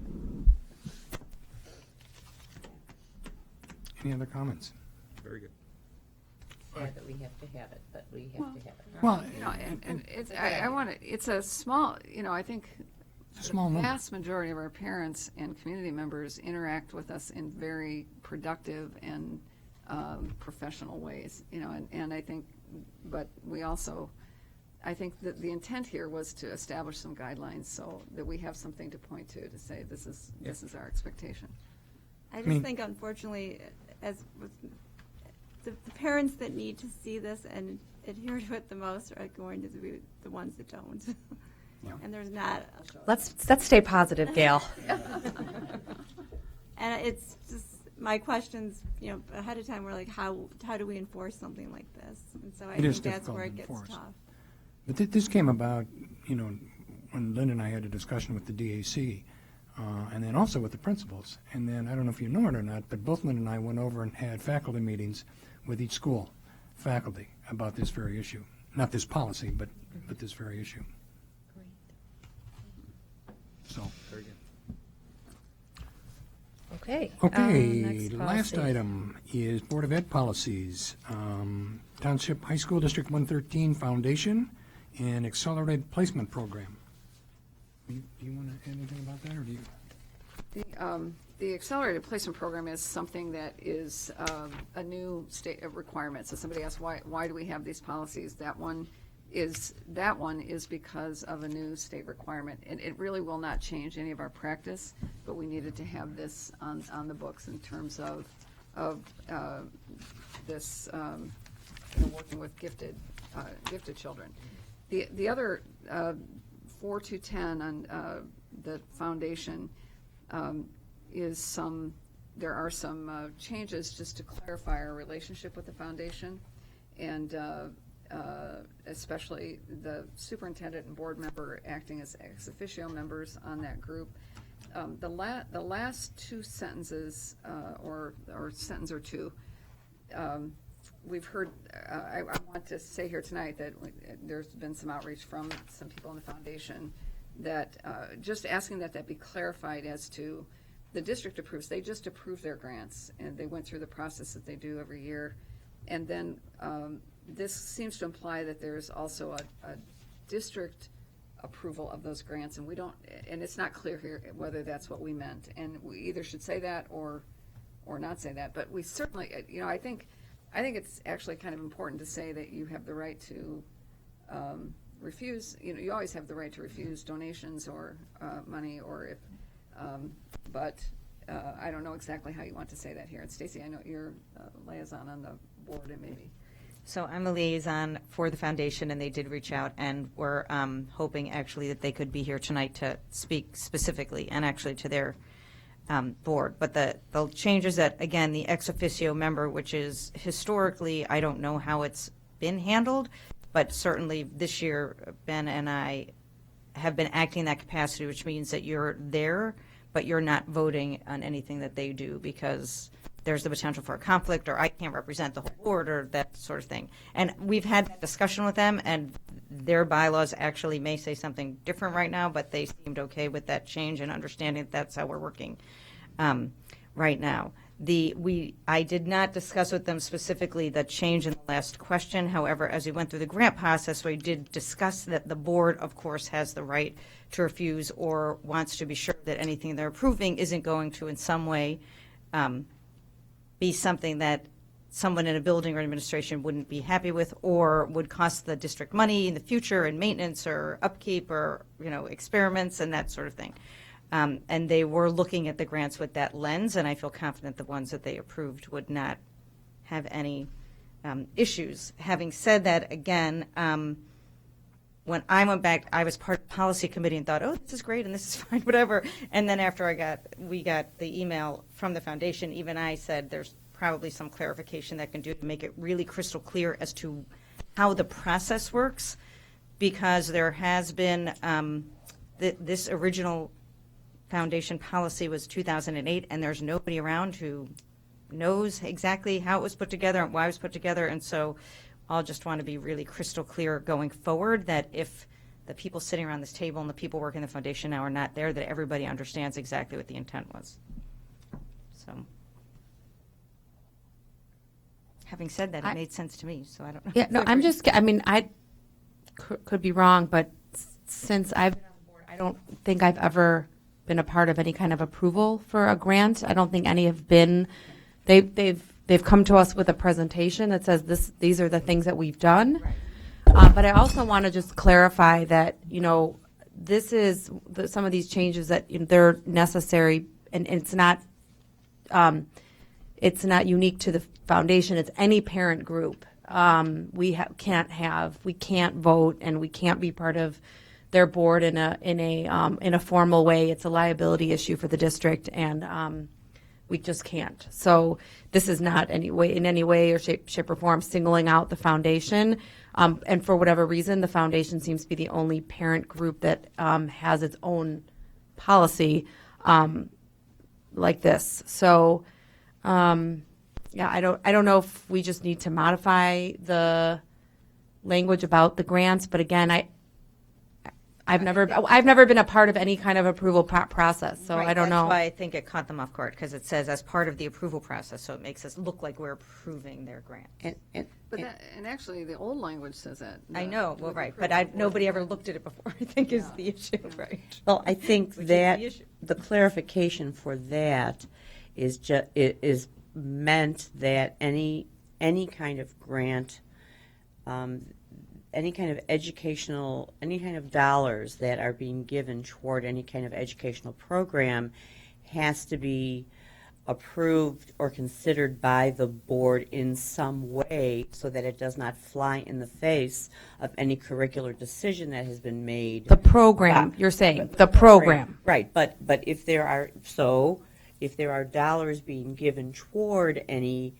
Any other comments? Very good. Sad that we have to have it, but we have to have it. Well, and it's I want to. It's a small. I think small the number. vast majority of our parents and community members interact with us in very productive and professional ways. And I think, but we also, I think that the intent here was to establish some guidelines so that we have something to point to say this is our expectation. I just think, unfortunately, as with the parents that need to see this and adhere to it the most are going to be the ones that don't. And there's not. Let's stay positive, Gail. And it's just my questions, ahead of time were like, how do we enforce something like this? And so I think that's where it gets tough. But this came about, when Lynn and I had a discussion with the DAC, and then also with the principals. And then, I don't know if you know it or not, but both Lynn and I went over and had faculty meetings with each school faculty about this very issue. Not this policy, but this very issue. Great. So, very good. Okay. Okay, Next last policy. item is Board of Ed policies. Township High School District 113 Foundation and Accelerated Placement Program. Do you want to add anything about that, or do you? The accelerated placement program is something that is a new state requirement. So somebody asked, why do we have these policies? That one is because of a new state requirement. And it really will not change any of our practice, but we needed to have this on the books in terms of this working with gifted children. The other 4 to 10 on the foundation there are some changes just to clarify our relationship with the foundation, and especially the superintendent and board member acting as ex officio members on that group. The last two sentences, or sentence or two, we've heard, I want to say here tonight that there's been some outreach from some people in the foundation that just asking that be clarified as to the district approves. They just approved their grants, and they went through the process that they do every year. And then this seems to imply that there's also a district approval of those grants, and and it's not clear here whether that's what we meant. And we either should say that or not say that. But we certainly, I think it's actually kind of important to say that you have the right to refuse. You always have the right to refuse donations or money, or if. But I don't know exactly how you want to say that here. And Stacy, I know you're a liaison on the board, and maybe. So I'm a liaison for the foundation, and they did reach out, and we're hoping actually that they could be here tonight to speak specifically and actually to their board. But the changes that, again, the ex officio member, which is historically, I don't know how it's been handled, but certainly this year, Ben and I have been acting in that capacity, which means that you're there, but you're not voting on anything that they do because there's the potential for a conflict, or I can't represent the whole board, or that sort of thing. And we've had that discussion with them, and their bylaws actually may say something different right now, but they seemed okay with that change and understanding that that's how we're working right now. I did not discuss with them specifically the change in the last question. However, as we went through the grant process, we did discuss that the board, of course, has the right to refuse or wants to be sure that anything they're approving isn't going to in some way be something that someone in a building or administration wouldn't be happy with, or would cost the district money in the future in maintenance or upkeep or experiments and that sort of thing. And they were looking at the grants with that lens, and I feel confident the ones that they approved would not have any issues. Having said that, again, when I went back, I was part of the policy committee and thought, oh, this is great and this is fine, whatever. And then after we got the email from the foundation, even I said there's probably some clarification that can do to make it really crystal clear as to how the process works, because there has been this original foundation policy was 2008, and there's nobody around who knows exactly how it was put together and why it was put together. And so I'll just want to be really crystal clear going forward that if the people sitting around this table and the people working the foundation now are not there, that everybody understands exactly what the intent was. So having said that, it made sense to me, so I don't know. Yeah, no, I could be wrong, but since I've been on the board, I don't think I've ever been a part of any kind of approval for a grant. I don't think any have been. They've come to us with a presentation that says these are the things that we've done. But I also want to just clarify that, this is, some of these changes that they're necessary, and it's not unique to the foundation. It's any parent group. We can't vote, and we can't be part of their board in a formal way. It's a liability issue for the district, and we just can't. So this is not in any way or shape or form singling out the foundation. And for whatever reason, the foundation seems to be the only parent group that has its own policy like this. So, I don't know if we just need to modify the language about the grants. But again, I've never been a part of any kind of approval process, so Right, I don't know. That's why I think it caught them off guard, because it says as part of the approval process, so it makes us look like we're approving their grant. And actually, the old language says that. I know, well, right, but nobody ever looked at it before, I think is the issue, right? Well, I think Which is that the issue. the clarification for that is meant that any kind of grant, any kind of dollars that are being given toward any kind of educational program has to be approved or considered by the board in some way so that it does not fly in the face of any curricular decision that has been made. The program, you're saying, the program. Right, but if there are dollars being given toward any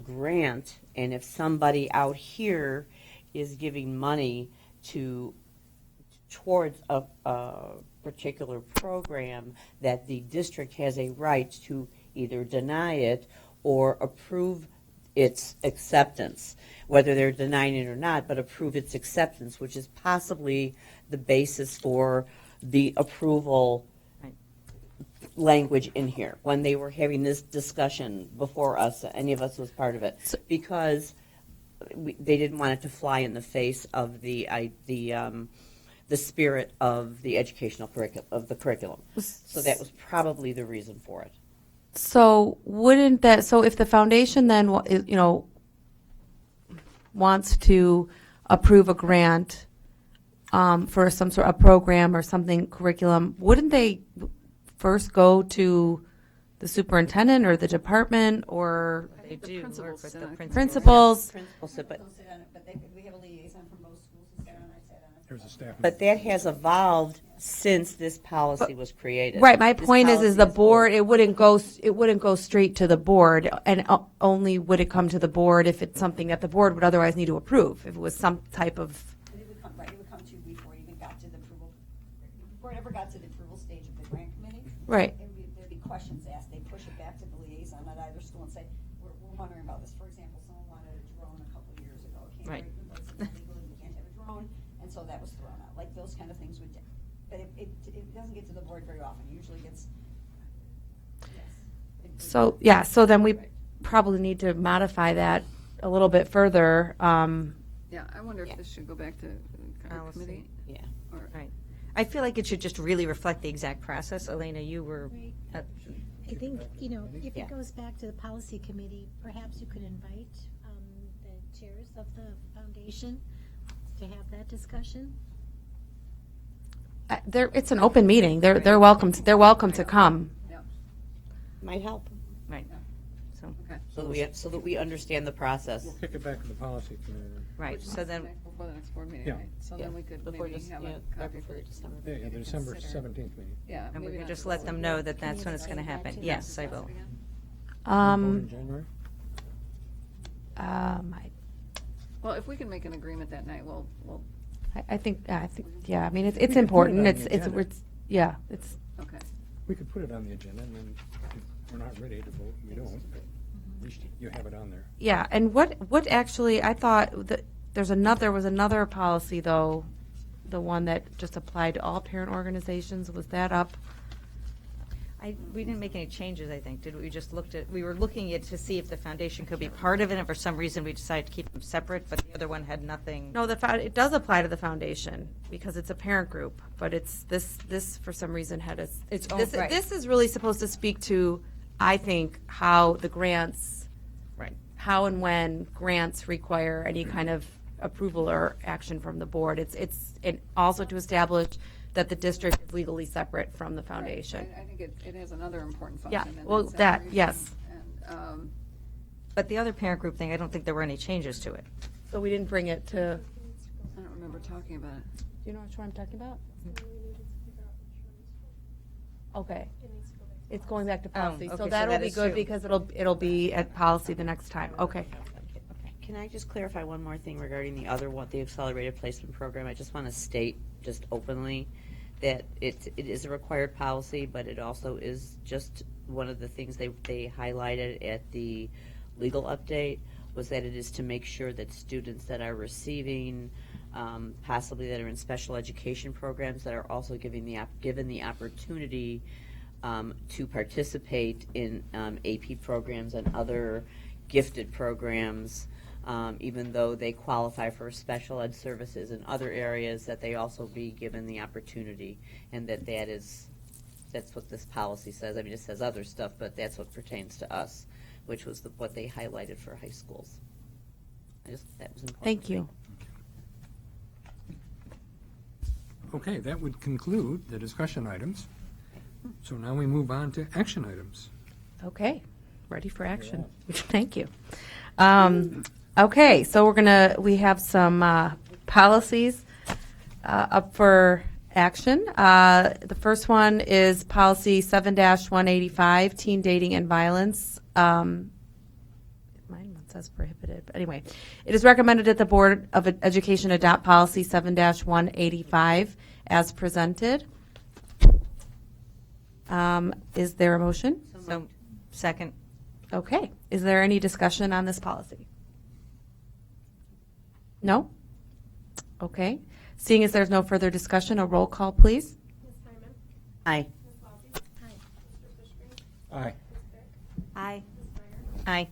grant, and if somebody out here is giving money towards a particular program, that the district has a right to either deny it or approve its acceptance, whether they're denying it or not, but approve its acceptance, which is possibly the basis for the approval language in here when they were having this discussion before us. Any of us was part of it, because they didn't want it to fly in the face of the spirit of the educational curriculum. So that was probably the reason for it. So so if the foundation then, wants to approve a grant for some sort of program or something, curriculum, wouldn't they first go to the superintendent or the department or They do work with the principals? But we have a liaison from both schools who sat on it. There's a staff. But that has evolved since this policy was created. Right. My This point is policy the board. It wouldn't go straight to the board, and only would it come to the board if it's something that the board would otherwise need to approve. If it was some type of. It would come to you before it even got to the approval, before it ever got to the approval stage of the grant committee. Right. There'd be questions asked. They push it back to the liaison at either school and say, we're wondering about this. For example, someone wanted a drone a couple of years ago. It came Right. you can't have a drone, and so that was thrown out. Like those kind of things would, but it doesn't get to the board very often. It usually gets. So then we probably need to modify that a little bit further. Yeah, I wonder if this should go back to the committee. Yeah. Or- Right. I feel like it should just really reflect the exact process. Elena, you were. I think, if Yeah. it goes back to the policy committee, perhaps you could invite the chairs of the foundation to have that discussion. It's an open meeting. They're welcome. They're welcome to come. Might help. Right. So that we understand the process. We'll kick it back to the policy committee. Right, so then. Before the next board meeting, Yeah. right? So then we could maybe have a copy for December. Yeah, the December 17th meeting. Yeah. And we maybe can not just the let them board. know that that's when it's going to happen. Yes, I will. Vote in January? Well, if we can make an agreement that night, we'll. I think. Yeah. I mean, it's important. on It's the agenda. it's. Okay. We could put it on the agenda, and then if we're not ready to vote, we don't, but at least you have it on there. Yeah. And what actually I thought that there was another policy though, the one that just applied to all parent organizations. Was that up? We didn't make any changes, I think, did we? We just we were looking at to see if the foundation could be part of it, and for some reason we decided to keep them separate, but the other one had nothing. No, it does apply to the foundation because it's a parent group, but it's this for some reason had its own. This is really supposed to speak to, I think, how the grants, right, how and when grants require any kind of approval or action from the board. It's also to establish that the district is legally separate from the foundation. I think it has another important Yeah, function. and well, that's that, separation. yes. And, But the other parent group thing, I don't think there were any changes to it. So we didn't bring it to, I don't remember talking about it. do you know which one I'm talking about? Okay. It's going back to policy, okay, so so that'll that be is good true. because it'll be at policy the next time. Okay. Can I just clarify one more thing regarding the other one, the accelerated placement program? I just want to state just openly that it is a required policy, but it also is just one of the things they highlighted at the legal update was that it is to make sure that students that are receiving, possibly that are in special education programs, that are also given the opportunity to participate in AP programs and other gifted programs, even though they qualify for special ed services in other areas, that they also be given the opportunity, and that's what this policy says. I mean, it says other stuff, but that's what pertains to us, which was what they highlighted for high schools. That was important. Thank you. Okay, that would conclude the discussion items. So now we move on to action items. Okay, ready for action. Thank you. Okay, so we have some policies up for action. The first one is policy 7-185, teen dating and violence. Mine says prohibited, but anyway. It is recommended that the Board of Education adopt policy 7-185 as presented. Is there a motion? So, second. Okay. Is there any discussion on this policy? No? Okay. Seeing as there's no further discussion, a roll call, please. Aye. Aye. Aye. Aye.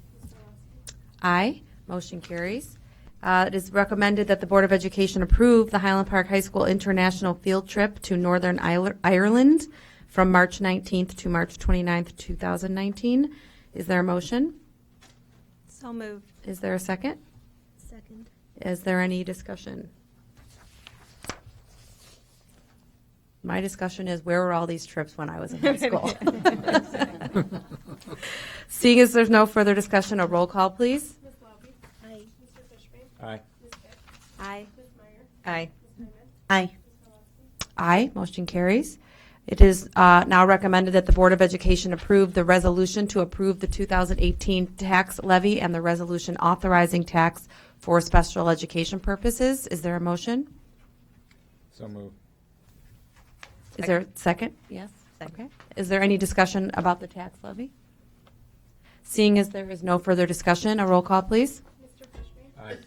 Aye. Motion carries. It is recommended that the Board of Education approve the Highland Park High School international field trip to Northern Ireland from March 19th to March 29th, 2019. Is there a motion? So moved. Is there a second? Second. Is there any discussion? My discussion is, where were all these trips when I was in high school? Seeing as there's no further discussion, a roll call, please. Aye. Aye. Aye. Aye. Aye. Aye, motion carries. It is now recommended that the Board of Education approve the resolution to approve the 2018 tax levy and the resolution authorizing tax for special education purposes. Is there a motion? So moved. Is there a second? Yes. Okay. Is there any discussion about the tax levy? Seeing as there is no further discussion, a roll call, please. Aye.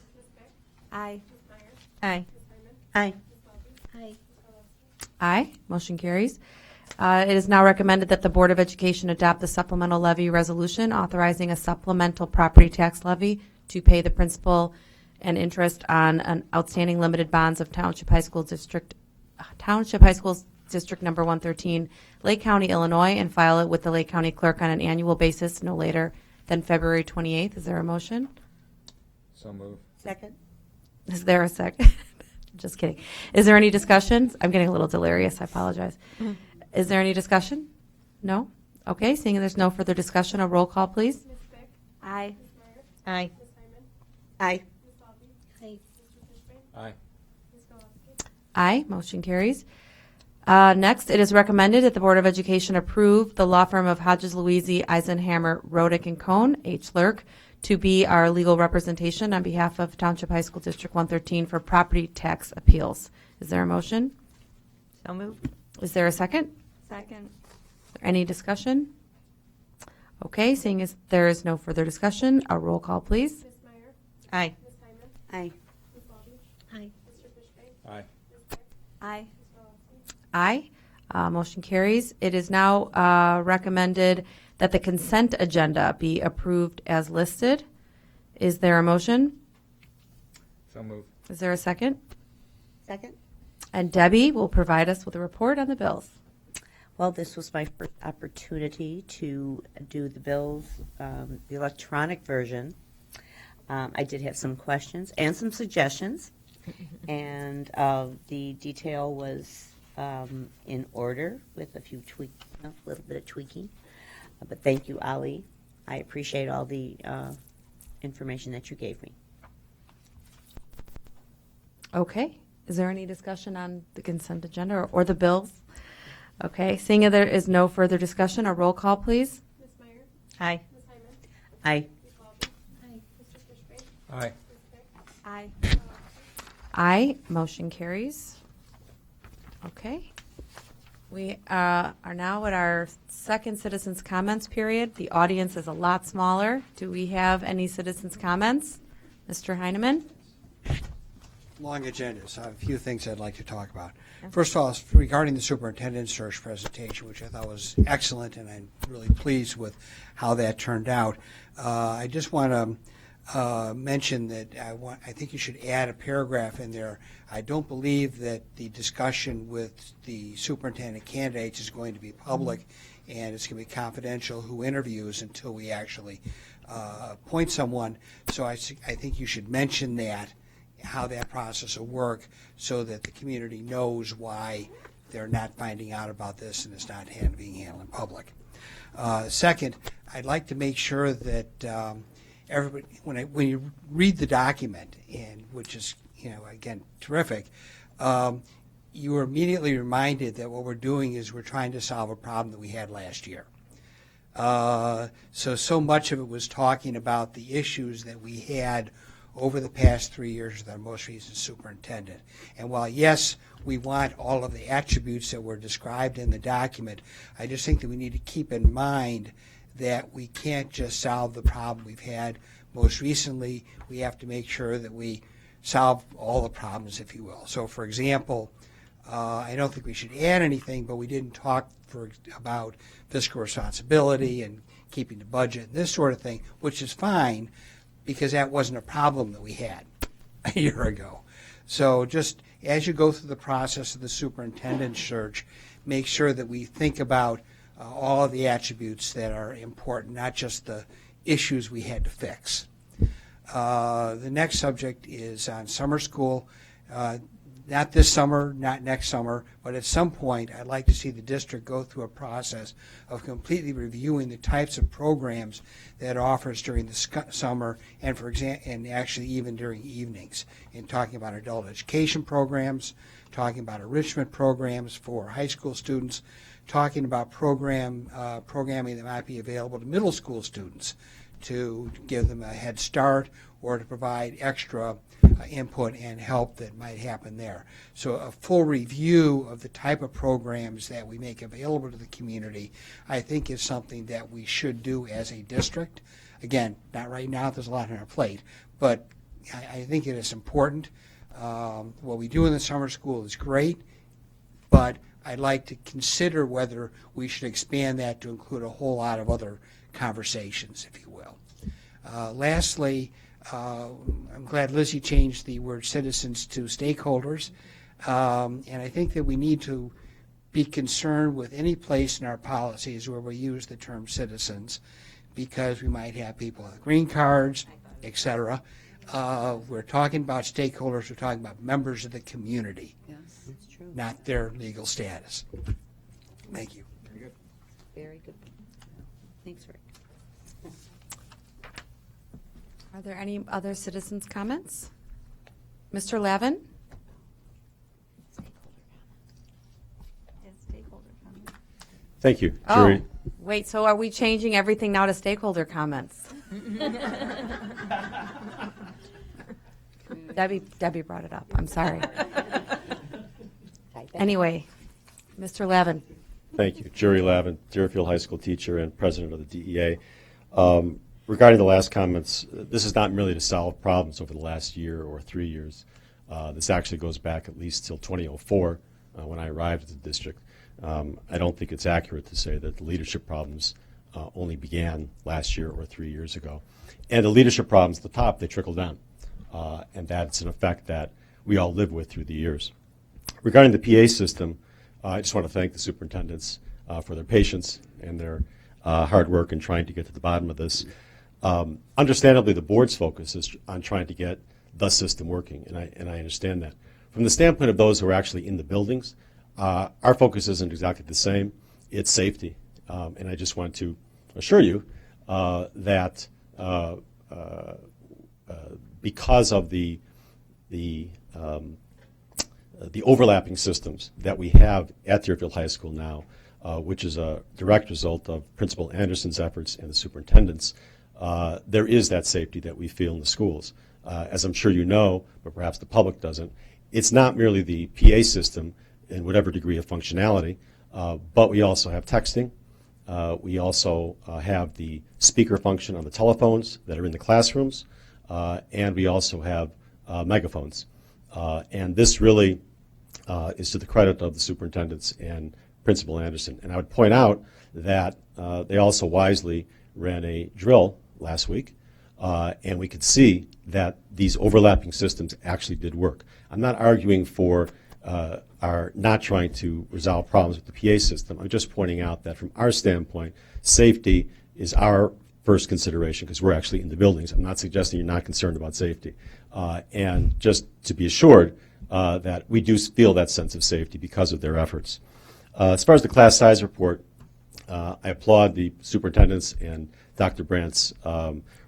Aye. Aye. Aye. Aye. Aye. Motion carries. It is now recommended that the Board of Education adopt the supplemental levy resolution authorizing a supplemental property tax levy to pay the principal and interest on an outstanding limited bonds of Township High School District number 113, Lake County, Illinois, and file it with the Lake County Clerk on an annual basis no later than February 28th. Is there a motion? So moved. Second. Is there a second? Just kidding. Is there any discussion? I'm getting a little delirious. I apologize. Is there any discussion? No? Okay, seeing there's no further discussion, a roll call, please. Aye. Aye. Aye. Aye. Aye. Aye, motion carries. Next, it is recommended that the Board of Education approve the law firm of Hodges, Louisi, Eisenhammer, Rodick, and Cohn, H. Lurk, to be our legal representation on behalf of Township High School District 113 for property tax appeals. Is there a motion? So moved. Is there a second? Second. Any discussion? Okay, seeing as there is no further discussion, a roll call, please. Aye. Aye. Aye. Aye. Aye. Aye. Motion carries. It is now recommended that the consent agenda be approved as listed. Is there a motion? So moved. Is there a second? Second. And Debbie will provide us with a report on the bills. Well, this was my first opportunity to do the bills, the electronic version. I did have some questions and some suggestions, and the detail was in order with a few a little bit of tweaking. But thank you, Ali. I appreciate all the information that you gave me. Okay. Is there any discussion on the consent agenda or the bills? Okay. Seeing as there is no further discussion, a roll call, please. Ms. Meyer? Aye. Ms. Hyman? Aye. Ms. Walton? Aye. Mr. Fishbane? Aye. Ms. Fick? Aye. Aye. Motion carries. Okay. We are now at our second citizens' comments period. The audience is a lot smaller. Do we have any citizens' comments? Mr. Heineman? Long agenda, so I have a few things I'd like to talk about. First of all, regarding the superintendent search presentation, which I thought was excellent, and I'm really pleased with how that turned out. I just want to mention that I think you should add a paragraph in there. I don't believe that the discussion with the superintendent candidates is going to be public, and it's going to be confidential who interviews until we actually appoint someone. So I think you should mention that, how that process will work, so that the community knows why they're not finding out about this and it's not being handled in public. Second, I'd like to make sure that everybody, when you read the document, and which is, again, terrific, you are immediately reminded that what we're doing is we're trying to solve a problem that we had last year. So much of it was talking about the issues that we had over the past 3 years with our most recent superintendent. And while, yes, we want all of the attributes that were described in the document, I just think that we need to keep in mind that we can't just solve the problem we've had most recently. We have to make sure that we solve all the problems, if you will. So, for example, I don't think we should add anything, but we didn't talk about fiscal responsibility and keeping the budget and this sort of thing, which is fine, because that wasn't a problem that we had a year ago. So just as you go through the process of the superintendent search, make sure that we think about all of the attributes that are important, not just the issues we had to fix. The next subject is on summer school. Not this summer, not next summer, but at some point I'd like to see the district go through a process of completely reviewing the types of programs that it offers during the summer, and and actually even during evenings, in talking about adult education programs, talking about enrichment programs for high school students, talking about programming that might be available to middle school students to give them a head start or to provide extra input and help that might happen there. So a full review of the type of programs that we make available to the community, I think, is something that we should do as a district. Again, not right now, there's a lot on our plate, but I think it is important. What we do in the summer school is great, but I'd like to consider whether we should expand that to include a whole lot of other conversations, if you will. Lastly, I'm glad Lizzie changed the word citizens to stakeholders, and I think that we need to be concerned with any place in our policies where we use the term citizens, because we might have people with green cards, etc. We're talking about stakeholders, we're talking about members of the community, not their legal status. Thank you. Very good. Very good. Thanks, Rick. Are there any other citizens' comments? Mr. Lavin? Thank you, Oh, Jury. wait, so are we changing everything now to stakeholder comments? Debbie brought it up. I'm sorry. Anyway, Mr. Lavin. Thank you. Jerry Lavin, Deerfield High School teacher and president of the DEA. Regarding the last comments, this is not merely to solve problems over the last year or 3 years. This actually goes back at least till 2004 when I arrived at the district. I don't think it's accurate to say that the leadership problems only began last year or 3 years ago. And the leadership problems at the top, they trickle down. And that's an effect that we all live with through the years. Regarding the PA system, I just want to thank the superintendents for their patience and their hard work in trying to get to the bottom of this. Understandably, the board's focus is on trying to get the system working, and I understand that. From the standpoint of those who are actually in the buildings, our focus isn't exactly the same. It's safety, and I just want to assure you that because of the overlapping systems that we have at Deerfield High School now, which is a direct result of Principal Anderson's efforts and the superintendent's, there is that safety that we feel in the schools. As I'm sure you know, but perhaps the public doesn't, it's not merely the PA system in whatever degree of functionality, but we also have texting. We also have the speaker function on the telephones that are in the classrooms, and we also have megaphones. And this really is to the credit of the superintendents and Principal Anderson. And I would point out that they also wisely ran a drill last week, and we could see that these overlapping systems actually did work. I'm not arguing for our not trying to resolve problems with the PA system. I'm just pointing out that from our standpoint, safety is our first consideration because we're actually in the buildings. I'm not suggesting you're not concerned about safety. And just to be assured that we do feel that sense of safety because of their efforts. As far as the class size report, I applaud the superintendents and Dr. Brandt's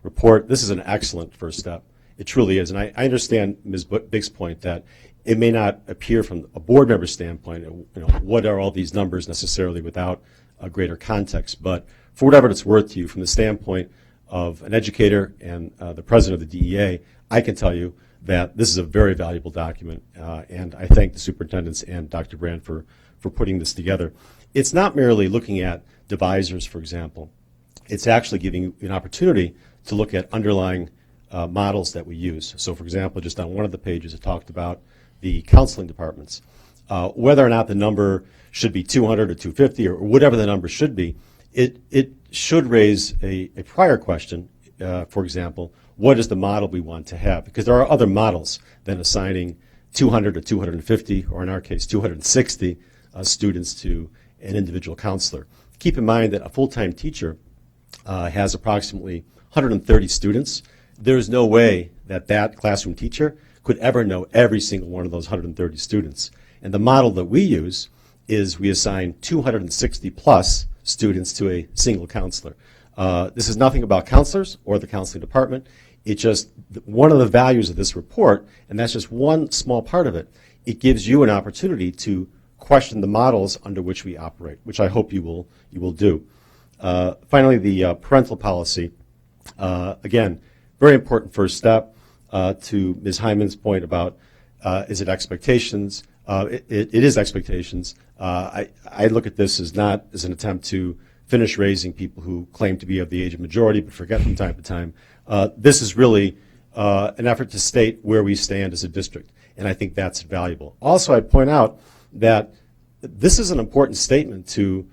report. This is an excellent first step. It truly is. And I understand Ms. Bigg's point that it may not appear from a board member standpoint, what are all these numbers necessarily without a greater context. But for whatever it's worth to you, from the standpoint of an educator and the president of the DEA, I can tell you that this is a very valuable document. And I thank the superintendents and Dr. Brandt for putting this together. It's not merely looking at divisors, for example. It's actually giving you an opportunity to look at underlying models that we use. So, for example, just on one of the pages, it talked about the counseling departments. Whether or not the number should be 200 or 250 or whatever the number should be, it should raise a prior question. For example, what is the model we want to have? Because there are other models than assigning 200 or 250, or in our case, 260 students to an individual counselor. Keep in mind that a full-time teacher has approximately 130 students. There's no way that that classroom teacher could ever know every single one of those 130 students. And the model that we use is we assign 260 plus students to a single counselor. This is nothing about counselors or the counseling department. It's just one of the values of this report, and that's just one small part of it. It gives you an opportunity to question the models under which we operate, which I hope you will do. Finally, the parental policy. Again, very important first step. To Ms. Hyman's point about is it expectations? It is expectations. I look at this as not as an attempt to finish raising people who claim to be of the age of majority but forget from time to time. This is really an effort to state where we stand as a district, and I think that's valuable. Also, I'd point out that this is an important statement to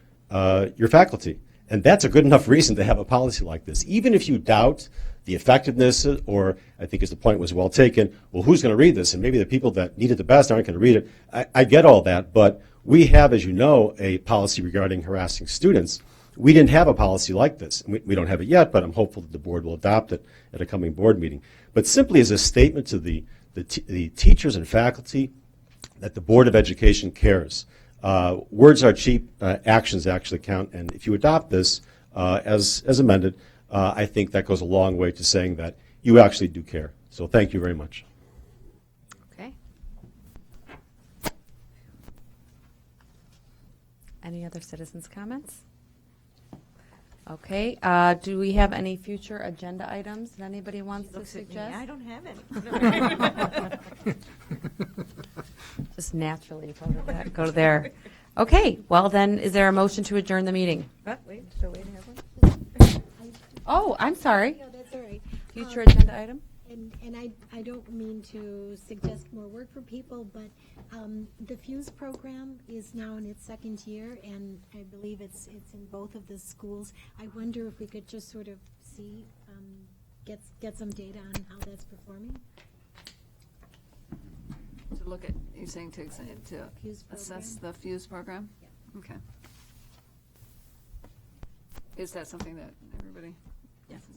your faculty, and that's a good enough reason to have a policy like this. Even if you doubt the effectiveness, or I think as the point was well taken, well, who's going to read this? And maybe the people that need it the best aren't going to read it. I get all that, but we have, as you know, a policy regarding harassing students. We didn't have a policy like this. We don't have it yet, but I'm hopeful that the board will adopt it at a coming board meeting. But simply as a statement to the teachers and faculty that the Board of Education cares. Words are cheap, actions actually count, and if you adopt this as amended, I think that goes a long way to saying that you actually do care. So thank you very much. Okay. Any other citizens' comments? Okay. Do we have any future agenda items that anybody wants to suggest? I don't have any. Just naturally go to there. Okay. Well, then, is there a motion to adjourn the meeting? Wait, still waiting. Oh, I'm sorry. No, that's all right. Future agenda item? And I don't mean to suggest more work for people, but the Fuse program is now in its second year, and I believe it's in both of the schools. I wonder if we could just sort of see, get some data on how that's performing. To look at, you're saying to Fuse assess program? the Fuse program? Yeah. Okay. Is that something that everybody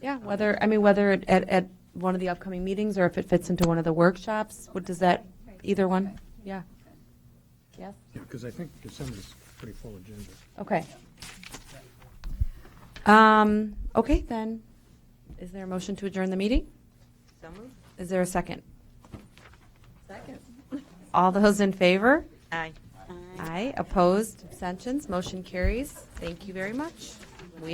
Yeah, whether at one of the upcoming meetings or if it fits into one of the workshops, what does that, either one? Yeah. Yes? Yeah, because I think December's pretty full agenda. Okay. Okay, then, is there a motion to adjourn the meeting? So moved. Is there a second? Second. All those in favor? Aye. Aye. Opposed? Abstentions? Motion carries. Thank you very much.